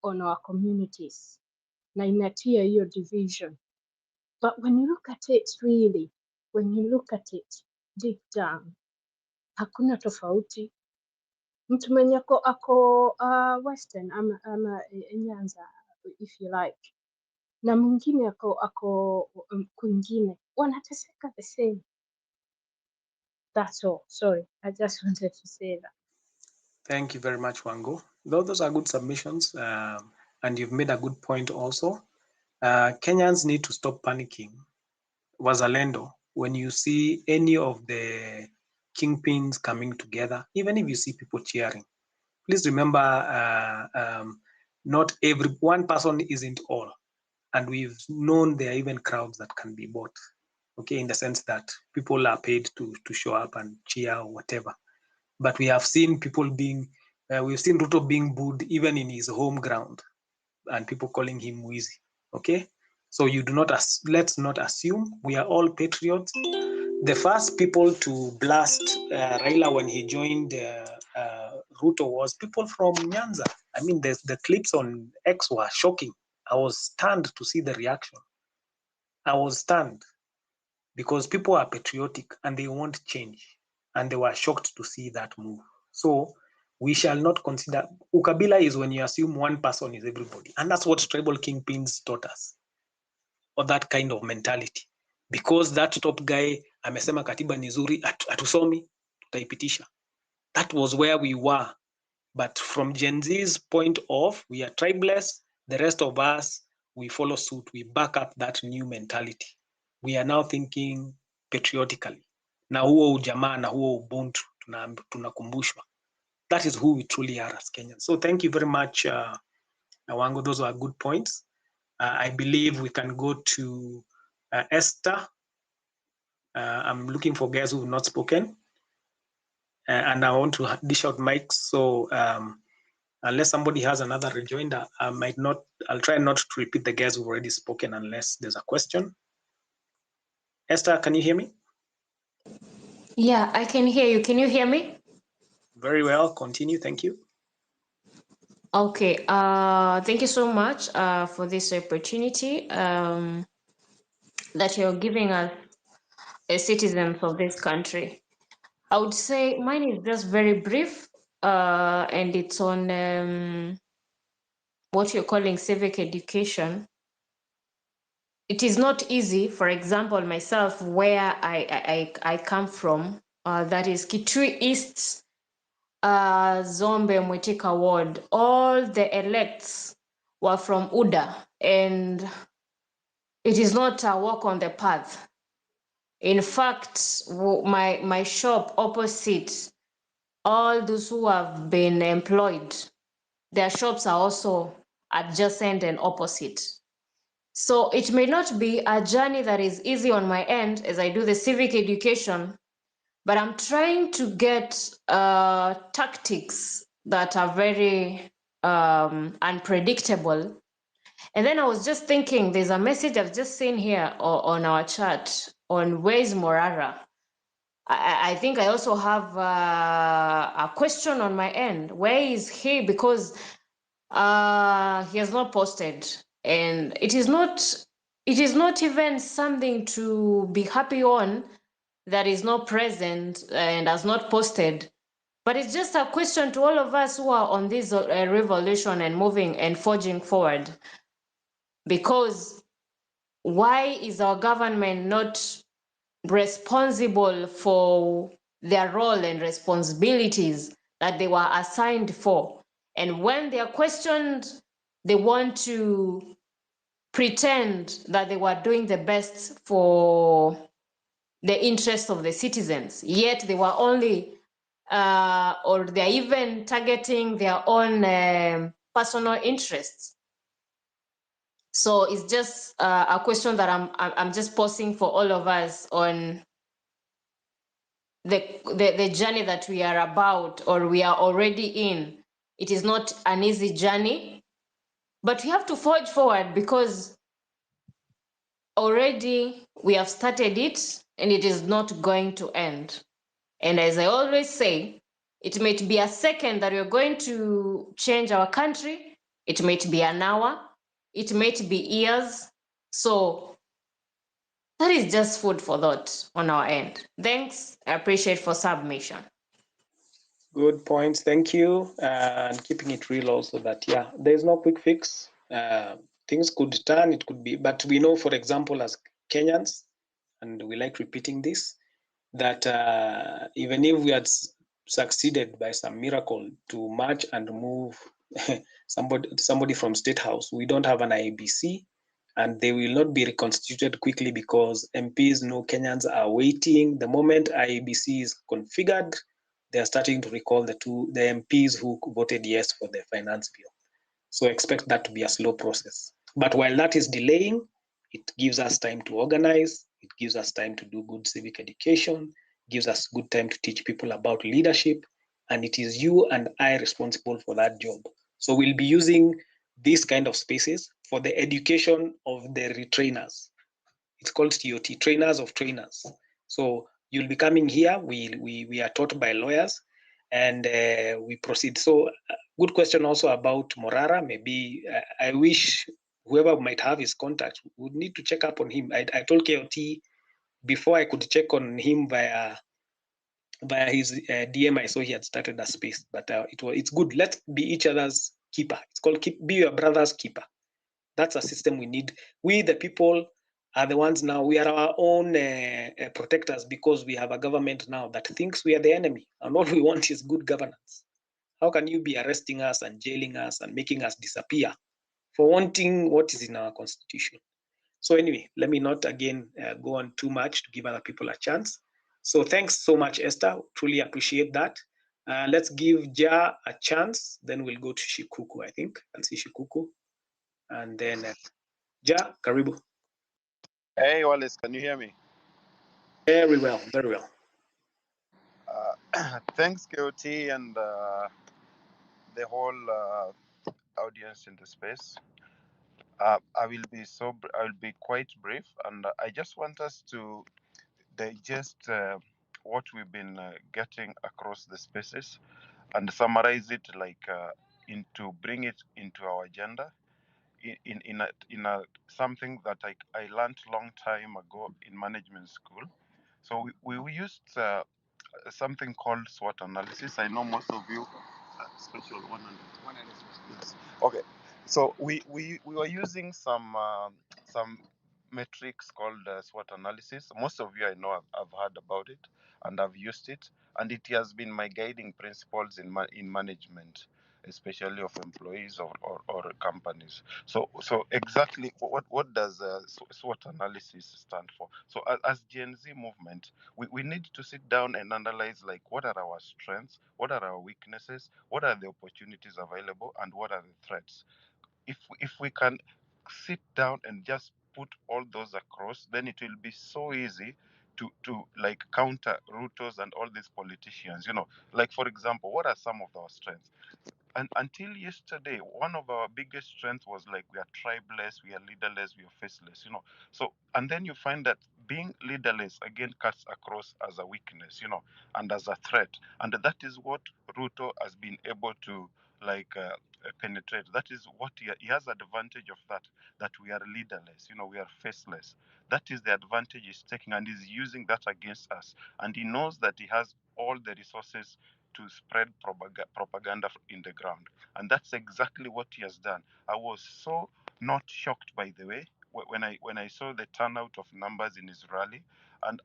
on our communities, na inatia hiyo division. But when you look at it really, when you look at it deep down, hakuna tofauti. Mtu mwenye ako Western ama Nyanza, if you like, na mwingine ako kwingine, wanateseka the same. That's all. Sorry, I just wanted to say that. Thank you very much, Wango. Those are good submissions, and you've made a good point also. Kenyans need to stop panicking. Wazalendo, when you see any of the kingpins coming together, even if you see people cheering, please remember, not every one person isn't all. And we've known there are even crowds that can be bought, okay, in the sense that people are paid to show up and cheer or whatever. But we have seen people we've seen Ruto being booed even in his home ground, and people calling him Wizi, okay? So let's not assume. We are all patriots. The first people to blast Raila when he joined Ruto was people from Nyanza. I mean, the clips on X were shocking. I was stunned to see the reaction. I was stunned because people are patriotic and they want change, and they were shocked to see that move. So we shall not consider ukabila is when you assume one person is everybody, and that's what tribal kingpins taught us, or that kind of mentality. Because that top guy amesema katiba ni nzuri, atusomi tutaipitisha. That was where we were. But from Gen Z's point of, we are tribeless. The rest of us, we follow suit. We back up that new mentality. We are now thinking patriotically. Na huo ujamaa na huo ubuntu tunakumbushwa. That is who we truly are as Kenyans. So thank you very much, Wango. Those are good points. I believe we can go to Esther. I'm looking for guys who have not spoken. And I want to dish out mics. So unless somebody has another rejoinder, I'll try not to repeat the guys who've already spoken unless there's a question. Esther, can you hear me? Yeah, I can hear you. Can you hear me? Very well. Continue. Thank you. Okay. Thank you so much for this opportunity that you're giving us as citizens of this country. I would say mine is just very brief, and it's on what you're calling civic education. It is not easy. For example, myself, where I come from, that is Kitui East, Zombe Mwitika ward. All the elects were from UDA, and it is not a walk on the path. In fact, my shop opposite, all those who have been employed, their shops are also adjacent and opposite. So it may not be a journey that is easy on my end as I do the civic education, but I'm trying to get tactics that are very unpredictable. And then I was just thinking, there's a message I've just seen here on our chat on where is Morara. I think I also have a question on my end. Where is he? Because he has not posted, and it is not even something to be happy on that is not present and has not posted. But it's just a question to all of us who are on this revolution and moving and forging forward. Because why is our government not responsible for their role and responsibilities that they were assigned for? And when they are questioned, they want to pretend that they were doing the best for the interests of the citizens, yet they were only or they're even targeting their own personal interests. So it's just a question that I'm just posing for all of us on the journey that we are about, or we are already in. It is not an easy journey, but we have to forge forward, because already we have started it and it is not going to end. And as I always say, it might be a second that we're going to change our country. It might be an hour. It might be years. So that is just food for thought on our end. Thanks. I appreciate for submission. Good points. Thank you. And keeping it real also that, yeah, there's no quick fix. Things could turn, it could be, but we know, for example, as Kenyans, and we like repeating this, that even if we had succeeded by some miracle to march and move somebody from State House, we don't have an IEBC, and they will not be reconstituted quickly because MPs know Kenyans are waiting. The moment IEBC is configured, they are starting to recall the MPs who voted yes for the finance bill. So expect that to be a slow process. But while that is delaying, it gives us time to organize, it gives us time to do good civic education, gives us good time to teach people about leadership, and it is you and I responsible for that job. So we'll be using these kind of spaces for the education of the retrainers. It's called TOT, trainers of trainers. So you'll be coming here, we are taught by lawyers, and we proceed. So good question also about Morara. Maybe I wish whoever might have his contact would need to check up on him. I told KOT before I could check on him via his DM. I saw he had started a space, but it's good. Let's be each other's keeper. It's called be your brother's keeper. That's a system we need. We, the people, are the ones now. We are our own protectors, because we have a government now that thinks we are the enemy, and all we want is good governance. How can you be arresting us and jailing us and making us disappear for wanting what is in our constitution? So anyway, let me not again go on too much to give other people a chance. So thanks so much, Esther. Truly appreciate that. Let's give Ja a chance. Then we'll go to Shikuku, I think. I'll see Shikuku. And then Ja, karibu. Hey, Wallace, can you hear me? Very well, very well. Thanks, KOT, and the whole audience in the space. I will be quite brief, and I just want us to digest what we've been getting across the spaces and summarize it, bring it into our agenda in a something that I learned long time ago in management school. So we used something called SWOT analysis. I know most of you special 100. Yes. Okay. So we were using some metrics called SWOT analysis. Most of you, I know, have heard about it and I've used it, and it has been my guiding principles in management, especially of employees or companies. So exactly what does SWOT analysis stand for? So as Gen Z movement, we need to sit down and analyze, like, what are our strengths, what are our weaknesses, what are the opportunities available, and what are the threats. If we can sit down and just put all those across, then it will be so easy to like counter Rutos and all these politicians. Like, for example, what are some of our strengths? And until yesterday, one of our biggest strengths was, like, we are tribeless, we are leaderless, we are faceless. So, and then you find that being leaderless again cuts across as a weakness, and as a threat. And that is what Ruto has been able to, like, penetrate. That is what he has advantage of, that we are leaderless, we are faceless. That is the advantage he's taking, and he's using that against us. And he knows that he has all the resources to spread propaganda in the ground. And that's exactly what he has done. I was so not shocked, by the way, when I saw the turnout of numbers in his rally. And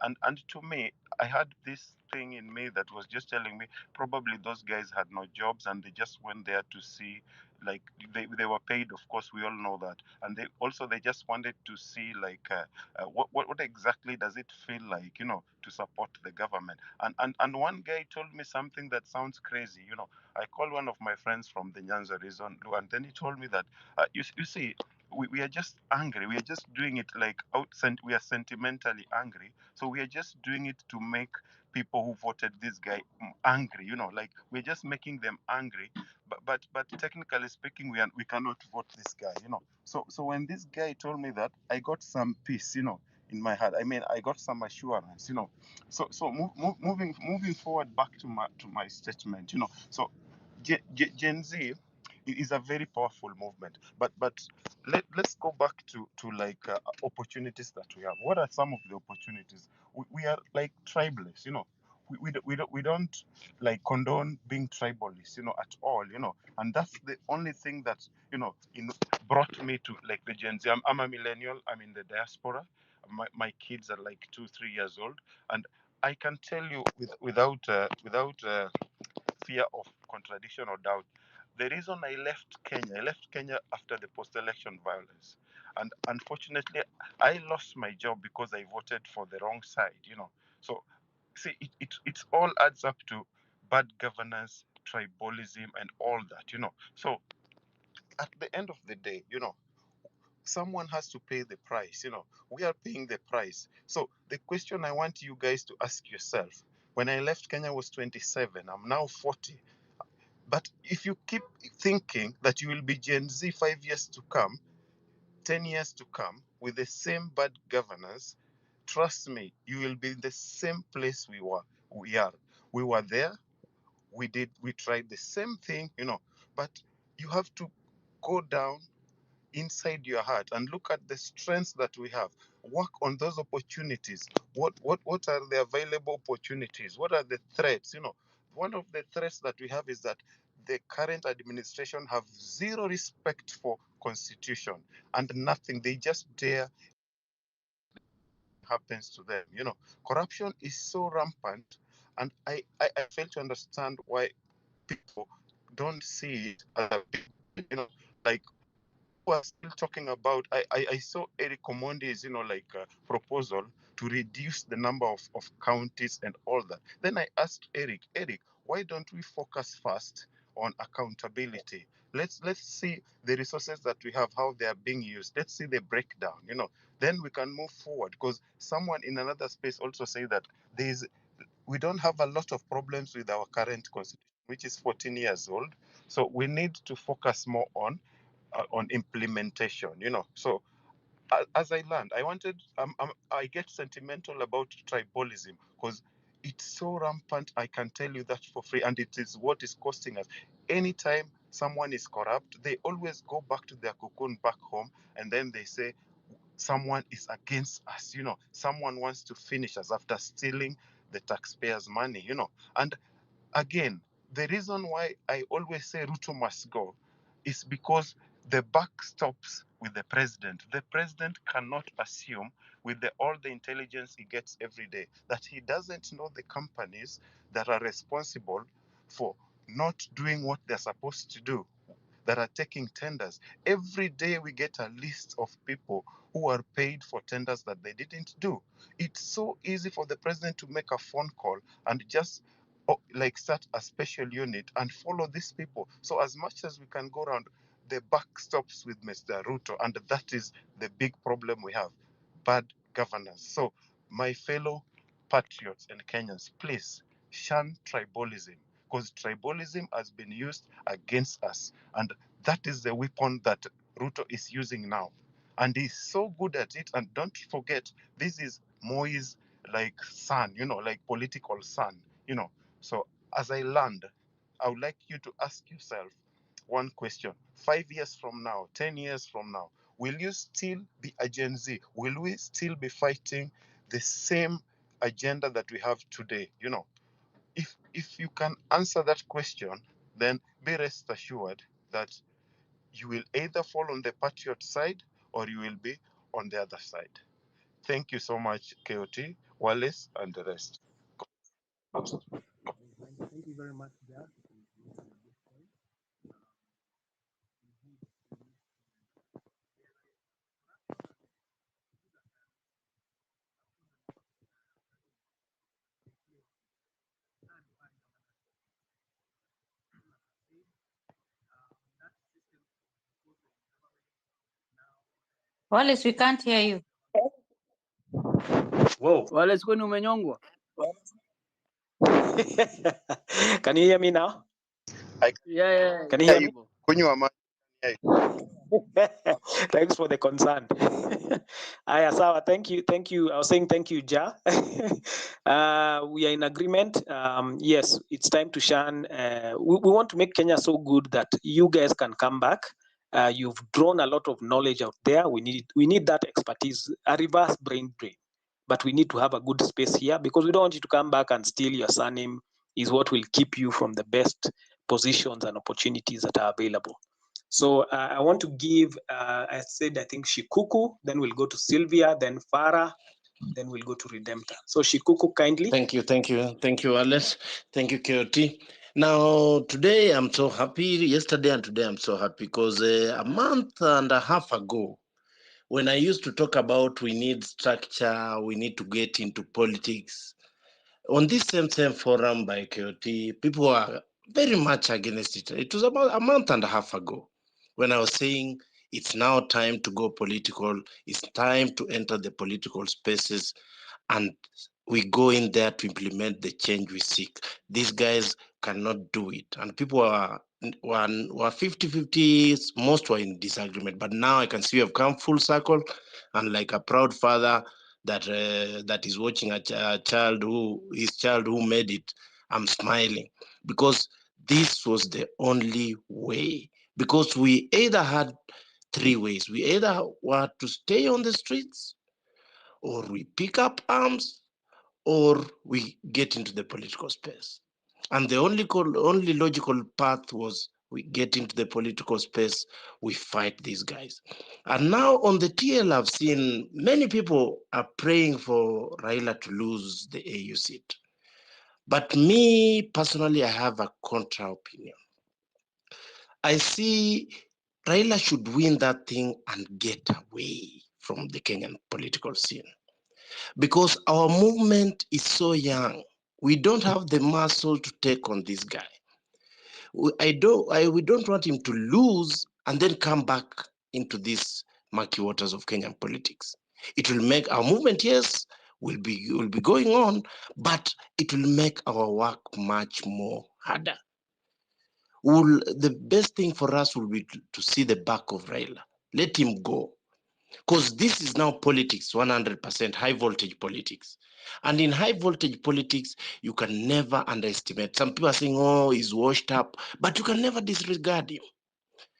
to me, I had this thing in me that was just telling me probably those guys had no jobs and they just went there to see, like, they were paid, of course, we all know that. And they just wanted to see, like, what exactly does it feel like, to support the government. And one guy told me something that sounds crazy. I called one of my friends from the Nyanza region, and then he told me that, you see, we are just angry. We are just doing it like we are sentimentally angry. So we are just doing it to make people who voted this guy angry. Like, we're just making them angry. But technically speaking, we cannot vote this guy. So when this guy told me that, I got some peace. In my heart. I mean, I got some assurance. So moving forward back to my statement. So Gen Z is a very powerful movement. But let's go back to like opportunities that we have. What are some of the opportunities? We are like tribalists. We don't like condone being tribalist, at all. And that's the only thing that brought me to, like, the Gen Z. I'm a millennial. I'm in the diaspora. My kids are like 2-3 years old, and I can tell you without fear of contradiction or doubt, the reason I left Kenya after the post-election violence, and unfortunately I lost my job because I voted for the wrong side. So see, it all adds up to bad governance, tribalism, and all that. So at the end of the day, someone has to pay the price. We are paying the price. So the question I want you guys to ask yourself: when I left Kenya, I was 27. I'm now 40. But if you keep thinking that you will be Gen Z 5 years to come, 10 years to come, with the same bad governance, trust me, you will be in the same place we are. We were there. We tried the same thing, but you have to go down inside your heart and look at the strengths that we have. Work on those opportunities. What are the available opportunities? What are the threats? One of the threats that we have is that the current administration have zero respect for constitution and nothing. They just dare happens to them. Corruption is so rampant, and I fail to understand why people don't see it as a big, like, we are still talking about. I saw Eric Omondi's proposal to reduce the number of counties and all that. Then I asked Eric, why don't we focus first on accountability? Let's see the resources that we have, how they are being used. Let's see the breakdown. Then we can move forward, because someone in another space also say that we don't have a lot of problems with our current constitution, which is 14 years old. So we need to focus more on implementation. So as I learned, I get sentimental about tribalism because it's so rampant. I can tell you that for free, and it is what is costing us. Anytime someone is corrupt, they always go back to their cocoon back home, and then they say someone is against us. Someone wants to finish us after stealing the taxpayers' money. And again, the reason why I always say Ruto must go is because the buck stops with the president. The president cannot assume with all the intelligence he gets every day that he doesn't know the companies that are responsible for not doing what they're supposed to do, that are taking tenders. Every day we get a list of people who are paid for tenders that they didn't do. It's so easy for the president to make a phone call and just like start a special unit and follow these people. So as much as we can go around, the buck stops with Mr. Ruto, and that is the big problem we have: bad governance. So my fellow patriots and Kenyans, please shun tribalism, because tribalism has been used against us, and that is the weapon that Ruto is using now, and he's so good at it. And don't forget, this is Moi's like son, like political son, So as I land, I would like you to ask yourself one question: 5 years from now, 10 years from now, will you still be a Gen Z? Will we still be fighting the same agenda that we have today? If you can answer that question, then be rest assured that you will either fall on the patriot side or you will be on the other side. Thank you so much, KOT, Wallace, and the rest. Thank you very much, Jack. Wallace, we can't hear you. Whoa. Wallace, kwani umenyongwa? Can you hear me now? Yeah. Can you hear me? Kunywa Thanks for the concern. Aya, sawa. Thank you. I was saying thank you, Ja. We are in agreement. Yes, it's time to shun. We want to make Kenya so good that you guys can come back. You've drawn a lot of knowledge out there. We need that expertise, a reverse brain drain. But we need to have a good space here, because we don't want you to come back and steal your surname. Is what will keep you from the best positions and opportunities that are available. So I want to give, I think Shikuku, then we'll go to Sylvia, then Farah, then we'll go to Redemptor. So Shikuku, kindly. Thank you, Alice. Thank you, KOT. Now, today I'm so happy. Yesterday and today I'm so happy because a month and a half ago, when I used to talk about we need structure, we need to get into politics, on this same forum by KOT, people were very much against it. It was about a month and a half ago when I was saying it's now time to go political, it's time to enter the political spaces, and we go in there to implement the change we seek. These guys cannot do it. And people were 50-50, most were in disagreement. But now I can see we have come full circle, and like a proud father that is watching his child who made it, I'm smiling, because this was the only way. Because we either had three ways. We either were to stay on the streets, or we pick up arms, or we get into the political space. And the only logical path was we get into the political space, we fight these guys. And now on the TL, I've seen many people are praying for Raila to lose the AU seat. But me, personally, I have a contra opinion. I see Raila should win that thing and get away from the Kenyan political scene, because our movement is so young. We don't have the muscle to take on this guy. We don't want him to lose and then come back into these murky waters of Kenyan politics. It will make our movement, yes, will be going on, but it will make our work much more harder. The best thing for us will be to see the back of Raila. Let him go. Because this is now politics, 100% high voltage politics. And in high voltage politics, you can never underestimate. Some people are saying, oh, he's washed up, but you can never disregard him.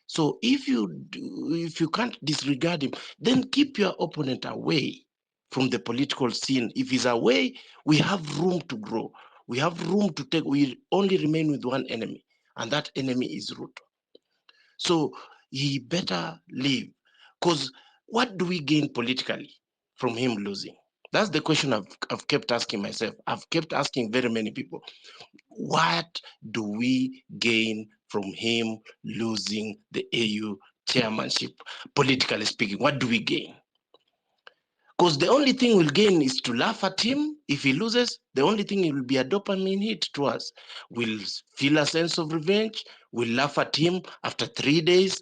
So if you can't disregard him, then keep your opponent away from the political scene. If he's away, we have room to grow. We have room to take. We only remain with one enemy, and that enemy is Ruto. So he better leave. Because what do we gain politically from him losing? That's the question I've kept asking myself. I've kept asking very many people. What do we gain from him losing the AU chairmanship, politically speaking? What do we gain? Because the only thing we'll gain is to laugh at him. If he loses, the only thing it will be a dopamine hit to us. We'll feel a sense of revenge. We'll laugh at him. After 3 days,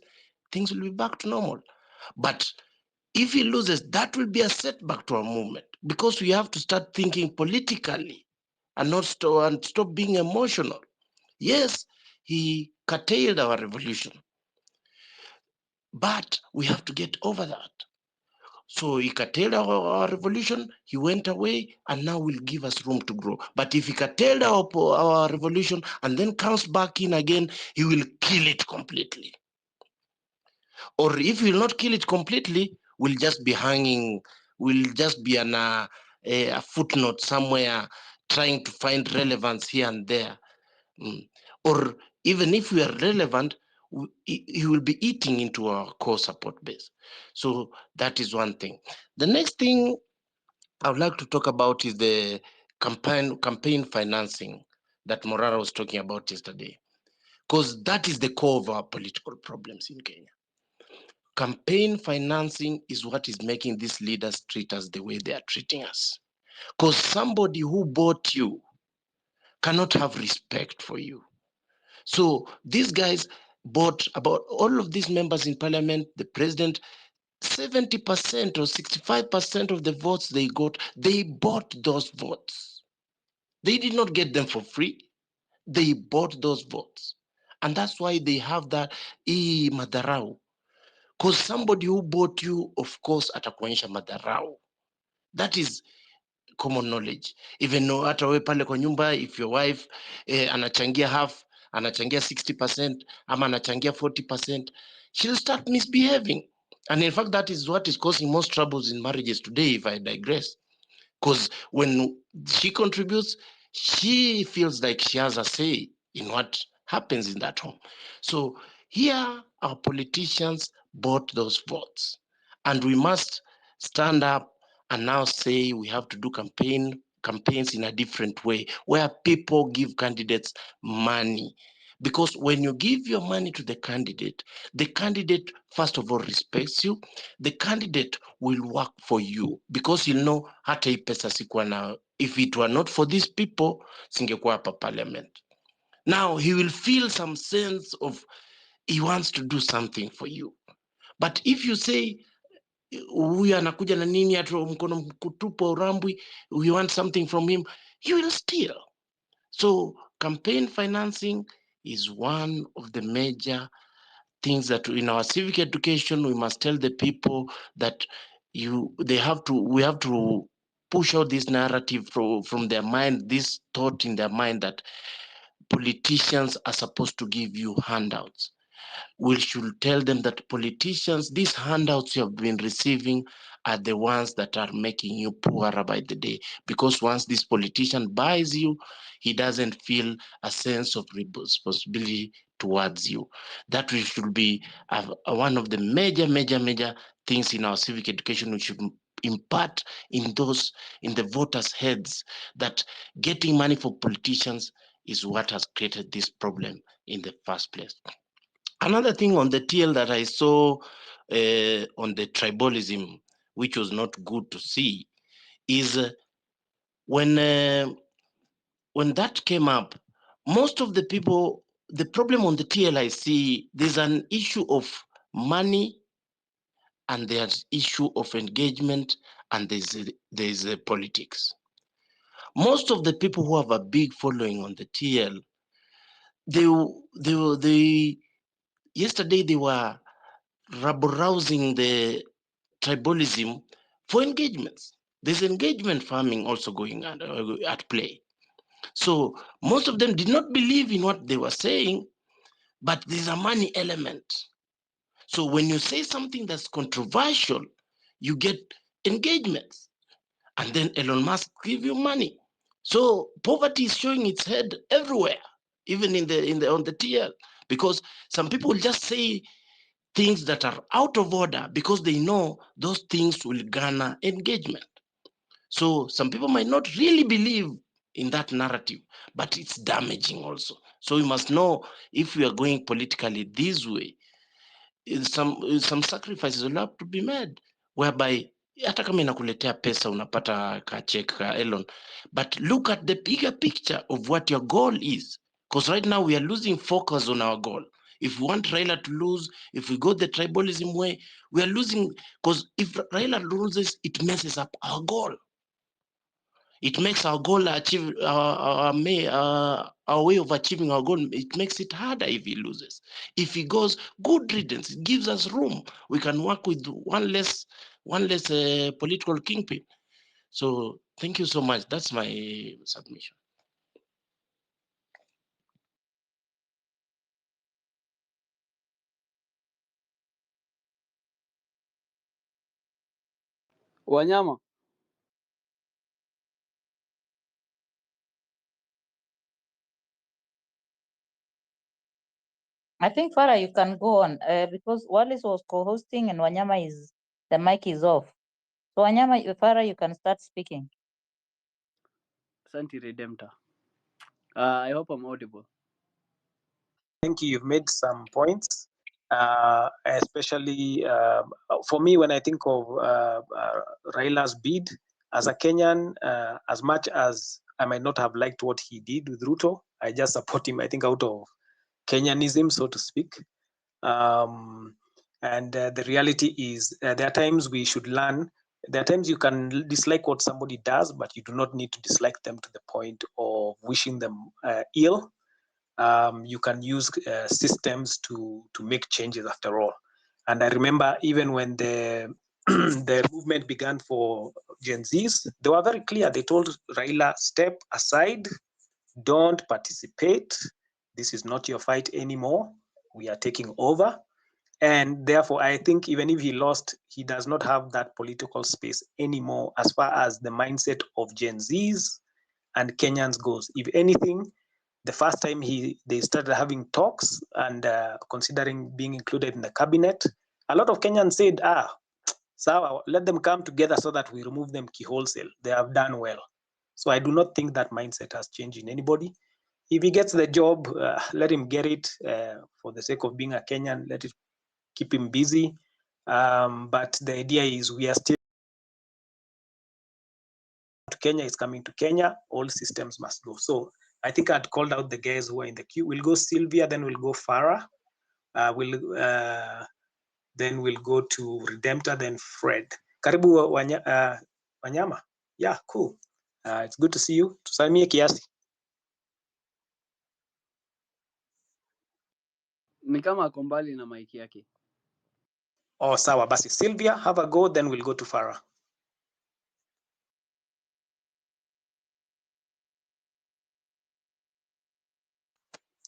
things will be back to normal. But if he loses, that will be a setback to our movement, because we have to start thinking politically and not stop being emotional. Yes, he curtailed our revolution, but we have to get over that. So he curtailed our revolution, he went away, and now will give us room to grow. But if he curtailed our revolution and then comes back in again, he will kill it completely. Or if he will not kill it completely, we'll just be hanging, we'll just be a footnote somewhere, trying to find relevance here and there. Or even if we are relevant, he will be eating into our core support base. So that is one thing. The next thing I would like to talk about is the campaign financing that Morara was talking about yesterday, because that is the core of our political problems in Kenya. Campaign financing is what is making these leaders treat us the way they are treating us. Because somebody who bought you cannot have respect for you. So these guys bought about all of these members in parliament, the president, 70% or 65% of the votes they got, they bought those votes. They did not get them for free. They bought those votes. And that's why they have that madarau. Because somebody who bought you, of course, atakuonyesha madarau. That is common knowledge. Even though hata wewe pale kwa nyumba, if your wife anachangia half, anachangia 60%, ama anachangia 40%, she'll start misbehaving. And in fact, that is what is causing most troubles in marriages today, if I digress. Because when she contributes, she feels like she has a say in what happens in that home. So here, our politicians bought those votes. And we must stand up and now say we have to do campaigns in a different way, where people give candidates money. Because when you give your money to the candidate first of all respects you. The candidate will work for you, because you know hata hii pesa sikuwa na, if it were not for these people, singekuwa hapa parliament. Now he will feel some sense of he wants to do something for you. But if you say huyu anakuja na nini atu mkono kutupa urambwi, we want something from him, he will steal. So campaign financing is one of the major things that in our civic education we must tell the people that we have to push out this narrative from their mind, this thought in their mind that politicians are supposed to give you handouts. We should tell them that politicians, these handouts you have been receiving are the ones that are making you poorer by the day. Because once this politician buys you, he doesn't feel a sense of responsibility towards you. That should be one of the major things in our civic education. We should impart in the voters' heads that getting money for politicians is what has created this problem in the first place. Another thing on the TL that I saw on the tribalism, which was not good to see, is when that came up, most of the people, the problem on the TL I see, there's an issue of money, and there's issue of engagement, and there's politics. Most of the people who have a big following on the TL, yesterday they were rabble-rousing the tribalism for engagements. There's engagement farming also going on at play. So most of them did not believe in what they were saying, but there's a money element. So when you say something that's controversial, you get engagements, and then Elon Musk give you money. So poverty is showing its head everywhere, even on the TL, because some people will just say things that are out of order because they know those things will garner engagement. So some people might not really believe in that narrative, but it's damaging also. So we must know if we are going politically this way, some sacrifices will have to be made, whereby hata kama inakuletea pesa unapata ka check ka Elon, but look at the bigger picture of what your goal is, because right now we are losing focus on our goal. If we want Raila to lose, if we go the tribalism way, we are losing, because if Raila loses, it messes up our goal. It makes our goal achieve our way of achieving our goal. It makes it harder if he loses. If he goes, good riddance. It gives us room. We can work with one less political kingpin. So thank you so much. That's my submission. Wanyama. I think Farah, you can go on because Wallace was co-hosting and Wanyama the mic is off. So Wanyama, Farah, you can start speaking. Santi Redemptor. I hope I'm audible. Thank you. You've made some points, especially for me when I think of Raila's bid as a Kenyan. As much as I might not have liked what he did with Ruto, I just support him. I think out of Kenyanism, so to speak. And the reality is, there are times we should learn. There are times you can dislike what somebody does, but you do not need to dislike them to the point of wishing them ill. You can use systems to make changes after all. And I remember even when the the movement began for Gen Zs, they were very clear. They told Raila, step aside, don't participate. This is not your fight anymore. We are taking over. And therefore, I think even if he lost, he does not have that political space anymore as far as the mindset of Gen Zs and Kenyans goes. If anything, the first time they started having talks and considering being included in the cabinet, a lot of Kenyans said, so let them come together so that we remove them wholesale. They have done well. So I do not think that mindset has changed in anybody. If he gets the job, let him get it for the sake of being a Kenyan. Let it keep him busy. But the idea is we are still to Kenya is coming to Kenya. All systems must go. So I think I'd called out the guys who are in the queue. We'll go Sylvia, then we'll go Farah. Then we'll go to Redemptor, then Fred. Karibu Wanyama. Yeah, cool. It's good to see you. Tusalimie kiasi. Ni kama ako mbali na mic yake. Oh, sawa basi. Sylvia, have a go, then we'll go to Farah.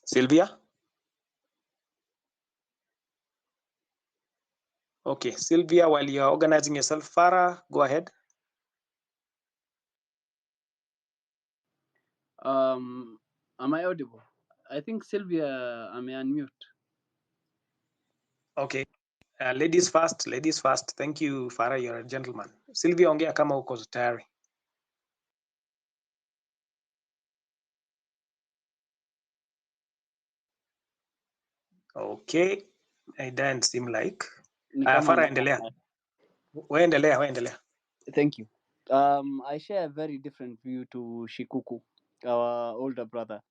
Sylvia? Okay, Sylvia, while you're organizing yourself, Farah, go ahead. Am I audible? I think Sylvia, I may unmute. Okay. Ladies first, ladies first. Thank you, Farah, you're a gentleman. Sylvia, ongea kama uko tayari. Okay, it doesn't seem like. Farah, endelea. Endelea. Thank you. I share a very different view to Shikuku, our older brother.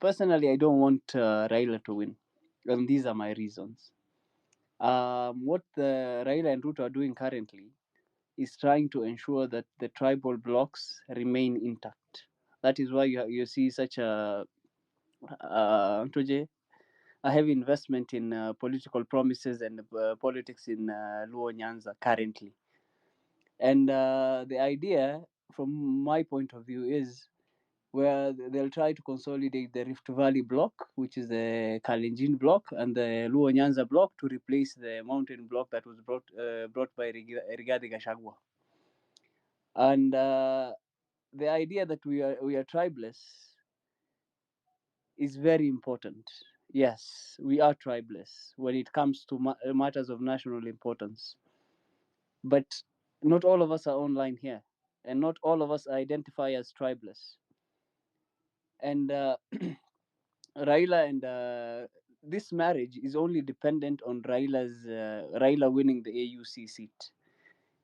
Personally, I don't want Raila to win, and these are my reasons. What the Raila and Ruto are doing currently is trying to ensure that the tribal blocks remain intact. That is why you see such a heavy investment in political promises and politics in Luo Nyanza currently. And the idea, from my point of view, is where they'll try to consolidate the Rift Valley block, which is the Kalenjin block, and the Luo Nyanza block to replace the mountain block that was brought by Rigathi Gachagua. And the idea that we are tribeless is very important. yes, we are tribalists when it comes to matters of national importance. But not all of us are online here, and not all of us identify as tribalists. And Raila and this marriage is only dependent on Raila winning the AUC seat.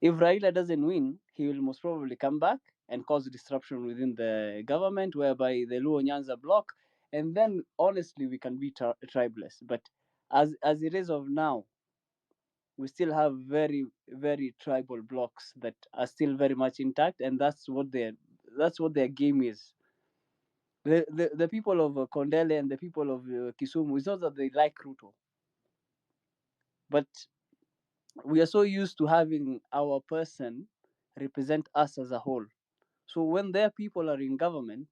If Raila doesn't win, he will most probably come back and cause disruption within the government, whereby the Luo Nyanza block, and then honestly we can be tribeless. But as it is of now, we still have very very tribal blocks that are still very much intact, and that's what their game is. The people of Kondele and the people of Kisumu, it's not that they like Ruto, but we are so used to having our person represent us as a whole. So when their people are in government,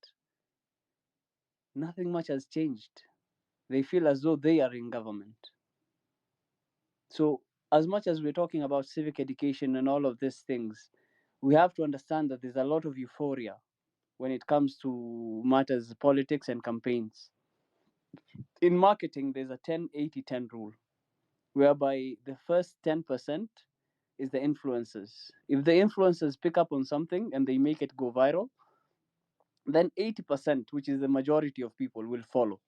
nothing much has changed. They feel as though they are in government. So as much as we're talking about civic education and all of these things, we have to understand that there's a lot of euphoria when it comes to matters politics and campaigns. In marketing, there's a 10-80-10 rule, whereby the first 10% is the influencers. If the influencers pick up on something and they make it go viral, then 80%, which is the majority of people, will follow.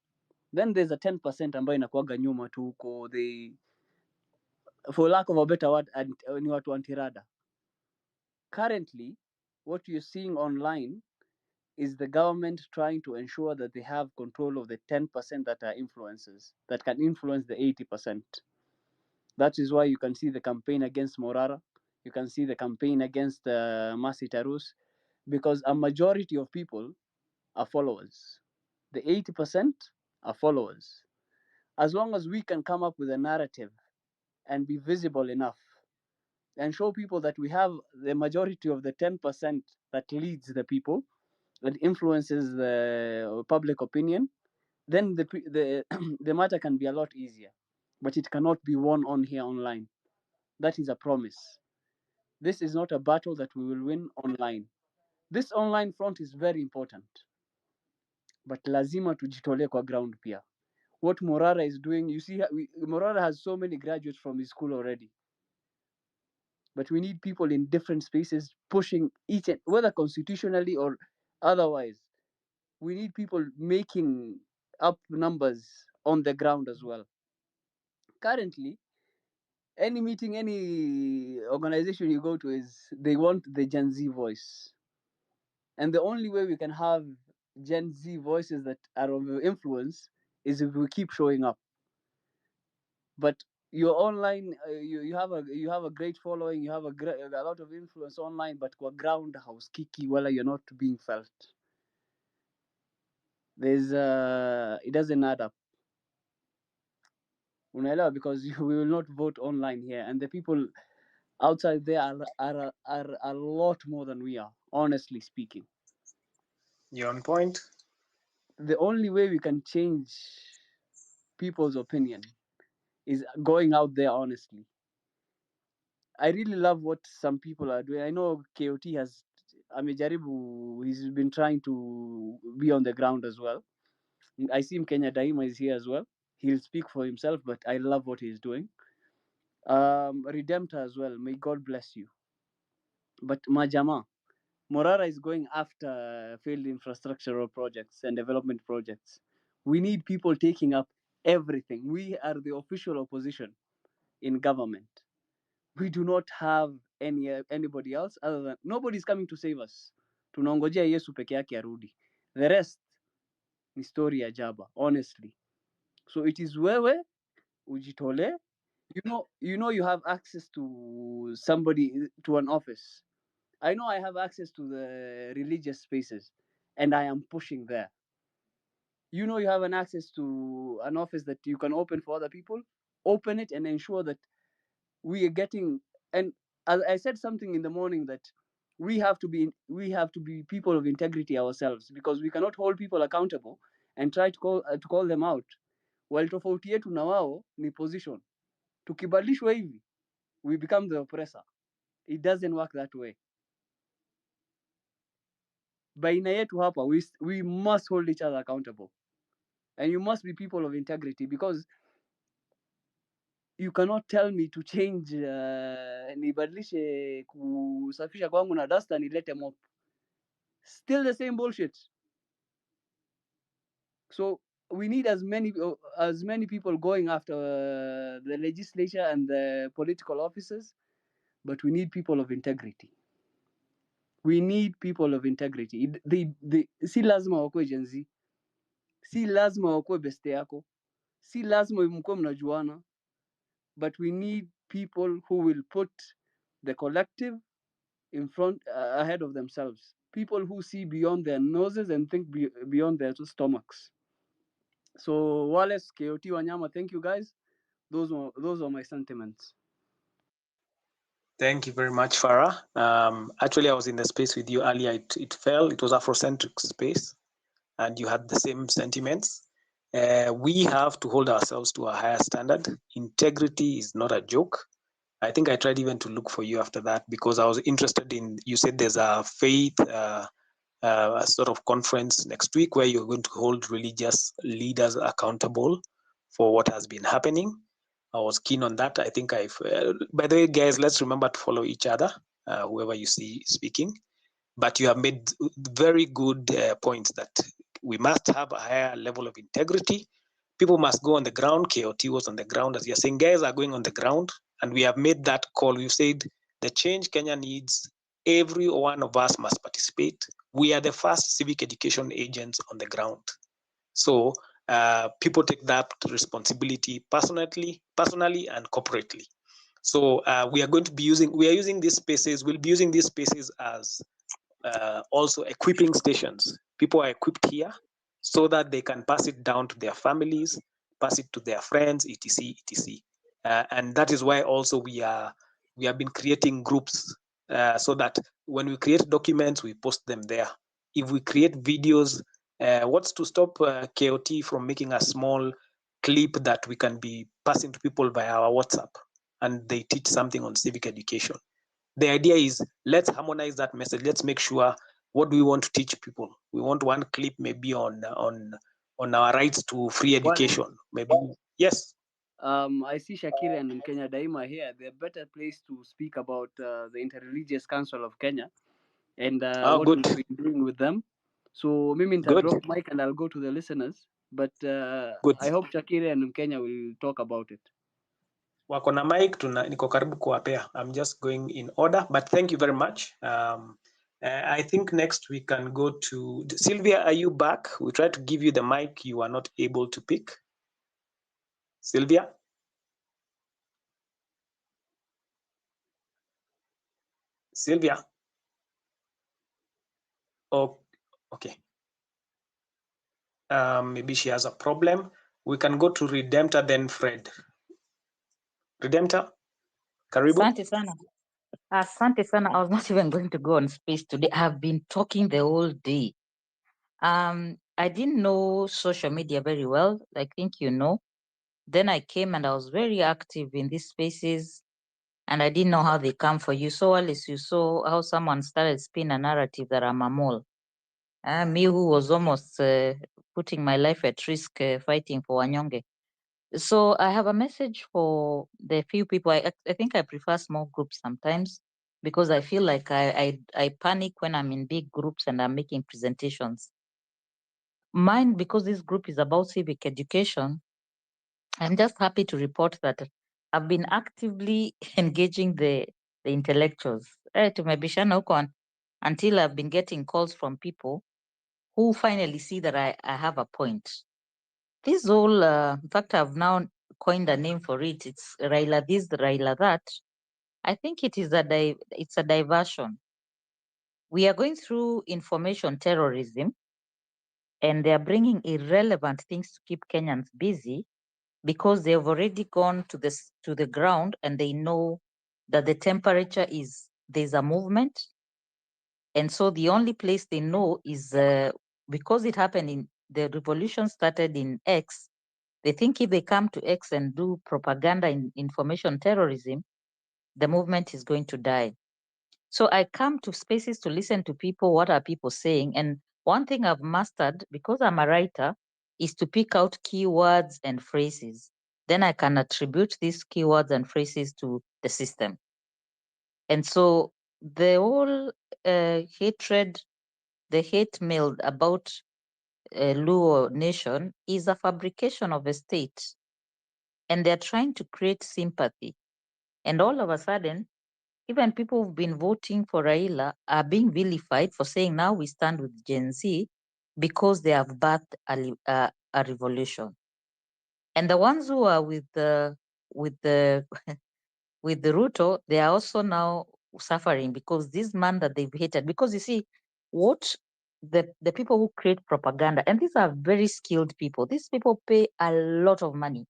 Then there's a 10% ambayo inakuwaga nyuma tu huko, they, for lack of a better word, ni watu antirada. Currently, what you're seeing online is the government trying to ensure that they have control of the 10% that are influencers, that can influence the 80%. That is why you can see the campaign against Morara, you can see the campaign against Masi Tarus, because a majority of people are followers. The 80% are followers. As long as we can come up with a narrative and be visible enough and show people that we have the majority of the 10% that leads the people, that influences the public opinion, then the the matter can be a lot easier. But it cannot be won on here online. That is a promise. This is not a battle that we will win online. This online front is very important, but lazima tujitolee kwa ground pia. What Morara is doing, you see, Morara has so many graduates from his school already. But we need people in different spaces pushing each, and whether constitutionally or otherwise. We need people making up numbers on the ground as well. Currently, any meeting, any organization you go to, is they want the Gen Z voice. And the only way we can have Gen Z voices that are of influence is if we keep showing up. But you're online, you have a great following, you have a lot of influence online, but kwa ground house kiki, wala you're not being felt. There's it doesn't add up. Unaelewa, because we will not vote online here, and the people outside there are a lot more than we are, honestly speaking. You're on point. The only way we can change people's opinion is going out there honestly. I really love what some people are doing. I know KOT has amejaribu, he's been trying to be on the ground as well. I see him, Kenya Daima is here as well. He'll speak for himself, but I love what he's doing. Redemptor as well, may God bless you. But Majama, Morara is going after failed infrastructural projects and development projects. We need people taking up everything. We are the official opposition in government. We do not have anybody else other than, nobody's coming to save us. Tunaongojea Yesu peke yake arudi. The rest ni story ya jaba, honestly. So it is wewe ujitole. You know you have access to somebody, to an office. I know I have access to the religious spaces, and I am pushing there. You know you have an access to an office that you can open for other people. Open it and ensure that we are getting. And as I said something in the morning, that we have to be people of integrity ourselves, because we cannot hold people accountable and try to call them out while tofauti yetu na wao ni position. Tukibadilishwa hivi, we become the oppressor. It doesn't work that way. Baina yetu hapa, we must hold each other accountable. and you must be people of integrity, because you cannot tell me to change nibadilishe kusafisha kwangu na dasta nilete mop. Still the same bullshit. So we need as many people going after the legislature and the political offices, but we need people of integrity. We need people of integrity. Si lazima wakuwe Gen Z, si lazima wakuwe beste yako, si lazima mkuwe mnajuana, but we need people who will put the collective in front, ahead of themselves. People who see beyond their noses and think beyond their stomachs. So Wallace, KOT, Wanyama, thank you guys. Those are my sentiments. Thank you very much, Farah. Actually, I was in the space with you earlier. It was Afrocentric space, and you had the same sentiments. We have to hold ourselves to a higher standard. Integrity is not a joke. I think I tried even to look for you after that because I was interested in, you said there's a faith sort of conference next week where you're going to hold religious leaders accountable for what has been happening. I was keen on that. I think by the way, guys, let's remember to follow each other, whoever you see speaking. But you have made very good points that we must have a higher level of integrity. People must go on the ground. KOT was on the ground, as you're saying. Guys are going on the ground, and we have made that call. We've said the change Kenya needs, every one of us must participate. We are the first civic education agents on the ground. So people take that responsibility personally and corporately. So we are using these spaces. We'll be using these spaces as also equipping stations. People are equipped here so that they can pass it down to their families, pass it to their friends, etc., etc. And that is why also we have been creating groups so that when we create documents, we post them there. If we create videos, what's to stop KOT from making a small clip that we can be passing to people via our WhatsApp, and they teach something on civic education? The idea is, let's harmonize that message. Let's make sure, what do we want to teach people? We want one clip maybe on our rights to free education. Maybe, yes. I see Shakira and Kenya Daima here. They're better placed to speak about the Interreligious Council of Kenya and what good. we've been doing with them. So maybe I'll drop mic and I'll go to the listeners. But I hope Shakira and Kenya will talk about it. Wako na mic, niko karibu kuwapea. I'm just going in order, but thank you very much. I think next we can go to Sylvia. Are you back? We tried to give you the mic. You are not able to pick. Sylvia? Sylvia? Oh, okay. Maybe she has a problem. We can go to Redemptor, then Fred. Redemptor, karibu. Asante sana. Asante sana. I was not even going to go on space today. I've been talking the whole day. I didn't know social media very well. I think you know. Then I came and I was very active in these spaces, and I didn't know how they come for you. So Alice, you saw how someone started spinning a narrative that I'm a mole. Me who was almost putting my life at risk fighting for Wanyonge. So I have a message for the few people. I think I prefer small groups sometimes because I feel like I panic when I'm in big groups and I'm making presentations. Mine, because this group is about civic education, I'm just happy to report that I've been actively engaging the intellectuals. Tumebishana huko until I've been getting calls from people who finally see that I have a point. This whole, in fact, I've now coined a name for it. It's Raila this, Raila that. I think it is it's a diversion. We are going through information terrorism, and they are bringing irrelevant things to keep Kenyans busy because they've already gone to the ground and they know that the temperature there's a movement. And so the only place they know is because it happened the revolution started in X. They think if they come to X and do propaganda in information terrorism, the movement is going to die. So I come to spaces to listen to people. What are people saying? And one thing I've mastered, because I'm a writer, is to pick out keywords and phrases. Then I can attribute these keywords and phrases to the system. And so the whole hatred, the hate mail about Luo nation is a fabrication of a state. And they're trying to create sympathy. And all of a sudden, even people who've been voting for Raila are being vilified for saying now we stand with Gen Z because they have birthed a revolution. And the ones who are with the with the Ruto, they are also now suffering because this man that they've hated. Because you see, what the people who create propaganda, and these are very skilled people. These people pay a lot of money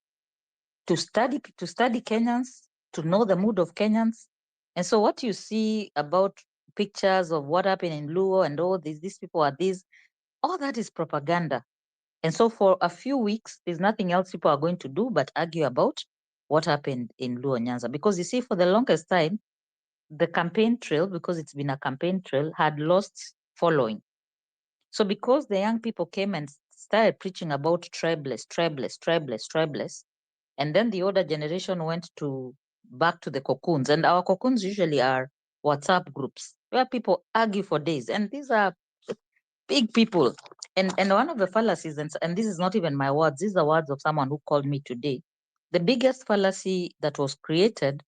to study Kenyans, to know the mood of Kenyans. And so what you see about pictures of what happened in Luo and all these people are all that is propaganda. And so for a few weeks, there's nothing else people are going to do but argue about what happened in Luo Nyanza. Because you see, for the longest time, the campaign trail, because it's been a campaign trail, had lost following. So because the young people came and started preaching about tribeless, and then the older generation went back to the cocoons. And our cocoons usually are WhatsApp groups where people argue for days. And these are big people. And one of the fallacies, and this is not even my words, these are words of someone who called me today. The biggest fallacy that was created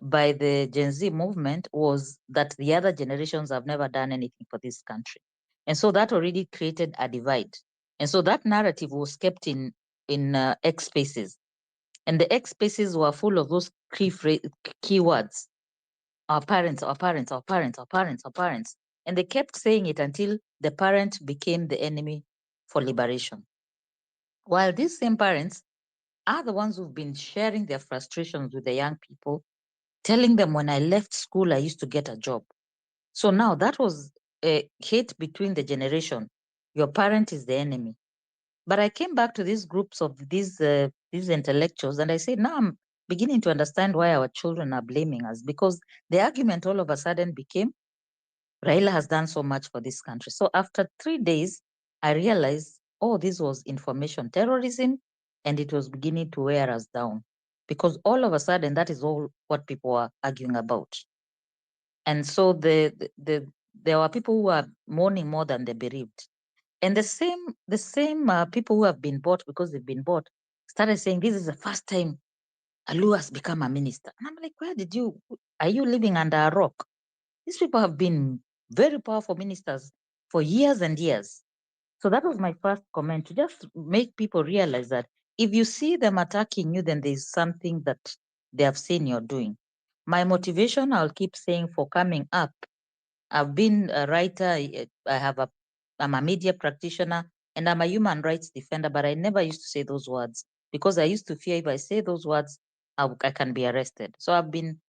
by the Gen Z movement was that the other generations have never done anything for this country. And so that already created a divide. And so that narrative was kept in X spaces. And the X spaces were full of those keywords. Our parents, our parents, our parents, our parents, our parents. And they kept saying it until the parent became the enemy for liberation. While these same parents are the ones who've been sharing their frustrations with the young people, telling them when I left school, I used to get a job. So now that was a hate between the generation. Your parent is the enemy. But I came back to these groups of these intellectuals and I said, now I'm beginning to understand why our children are blaming us, because the argument all of a sudden became, Raila has done so much for this country. So after 3 days, I realized, oh, this was information terrorism, and it was beginning to wear us down, because all of a sudden, that is all what people are arguing about. And so there were people who are mourning more than the bereaved. And the same people who have been bought because they've been bought started saying, this is the first time Alu has become a minister. And I'm like, are you living under a rock? These people have been very powerful ministers for years and years. So that was my first comment, to just make people realize that if you see them attacking you, then there's something that they have seen you're doing. My motivation, I'll keep saying, for coming up, I've been a writer, I'm a media practitioner, and I'm a human rights defender, but I never used to say those words because I used to fear if I say those words, I can be arrested. So I've been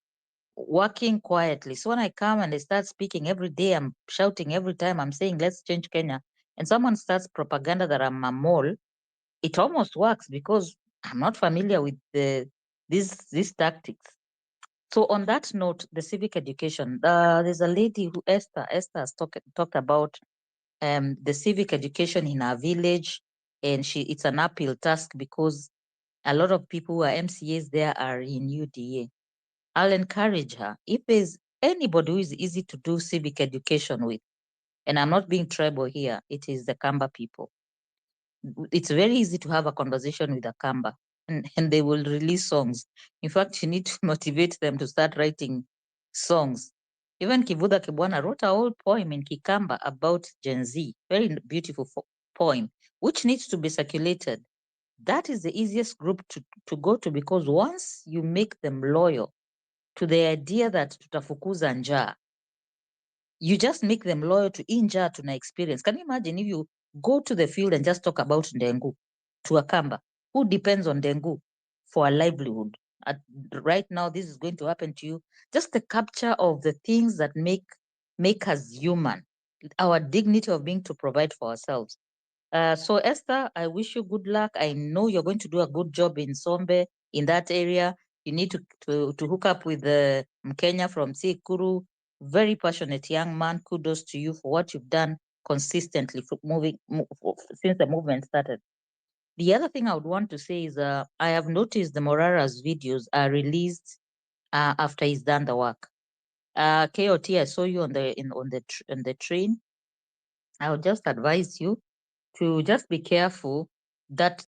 working quietly. So when I come and I start speaking every day, I'm shouting every time I'm saying, let's change Kenya, and someone starts propaganda that I'm a mole, it almost works because I'm not familiar with these tactics. So on that note, the civic education, there's a lady who, Esther has talked about the civic education in our village, and it's an uphill task because a lot of people who are MCAs there are in UDA. I'll encourage her. If there's anybody who is easy to do civic education with, and I'm not being tribal here, it is the Kamba people. It's very easy to have a conversation with a Kamba, and they will release songs. In fact, you need to motivate them to start writing songs. Even Kivuda Kibwana wrote a whole poem in Kikamba about Gen Z, very beautiful poem, which needs to be circulated. That is the easiest group to go to, because once you make them loyal to the idea that tutafukuza njaa, you just make them loyal to njaa tuna experience. Can you imagine if you go to the field and just talk about Ndengu to a Kamba who depends on Ndengu for a livelihood? Right now, this is going to happen to you. Just the capture of the things that make us human, our dignity of being to provide for ourselves. So Esther, I wish you good luck. I know you're going to do a good job in Sombe, in that area. You need to hook up with Mkenya from Sikuru, very passionate young man. Kudos to you for what you've done consistently since the movement started. The other thing I would want to say is I have noticed the Morara's videos are released after he's done the work. KOT, I saw you on the train. I would just advise you to just be careful that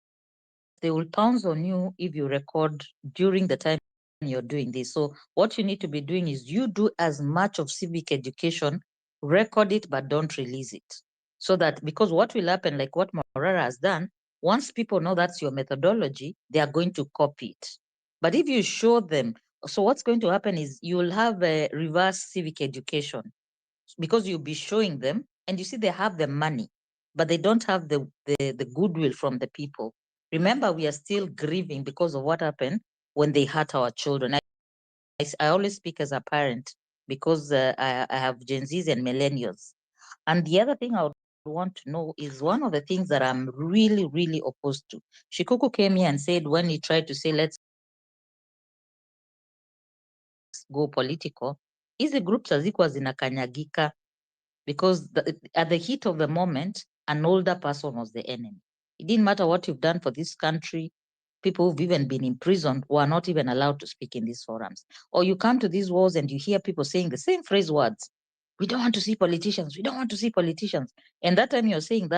they will pounce on you if you record during the time you're doing this. So what you need to be doing is you do as much of civic education, record it, but don't release it. So that, because what will happen, like what Morara has done, once people know that's your methodology, they are going to copy it. But if you show them, so what's going to happen is you will have a reverse civic education, because you'll be showing them, and you see they have the money, but they don't have the goodwill from the people. Remember, we are still grieving because of what happened when they hurt our children. I always speak as a parent because I have Gen Zs and millennials. And the other thing I would want to know is one of the things that I'm really, really opposed to. Shikuku came here and said when he tried to say, let's go political, hizi groups hazikuwa zinakanyagika because at the heat of the moment, an older person was the enemy. It didn't matter what you've done for this country. People who've even been imprisoned were not even allowed to speak in these forums. Or you come to these wars and you hear people saying the same phrase words. We don't want to see politicians. We don't want to see politicians. And that time you're saying that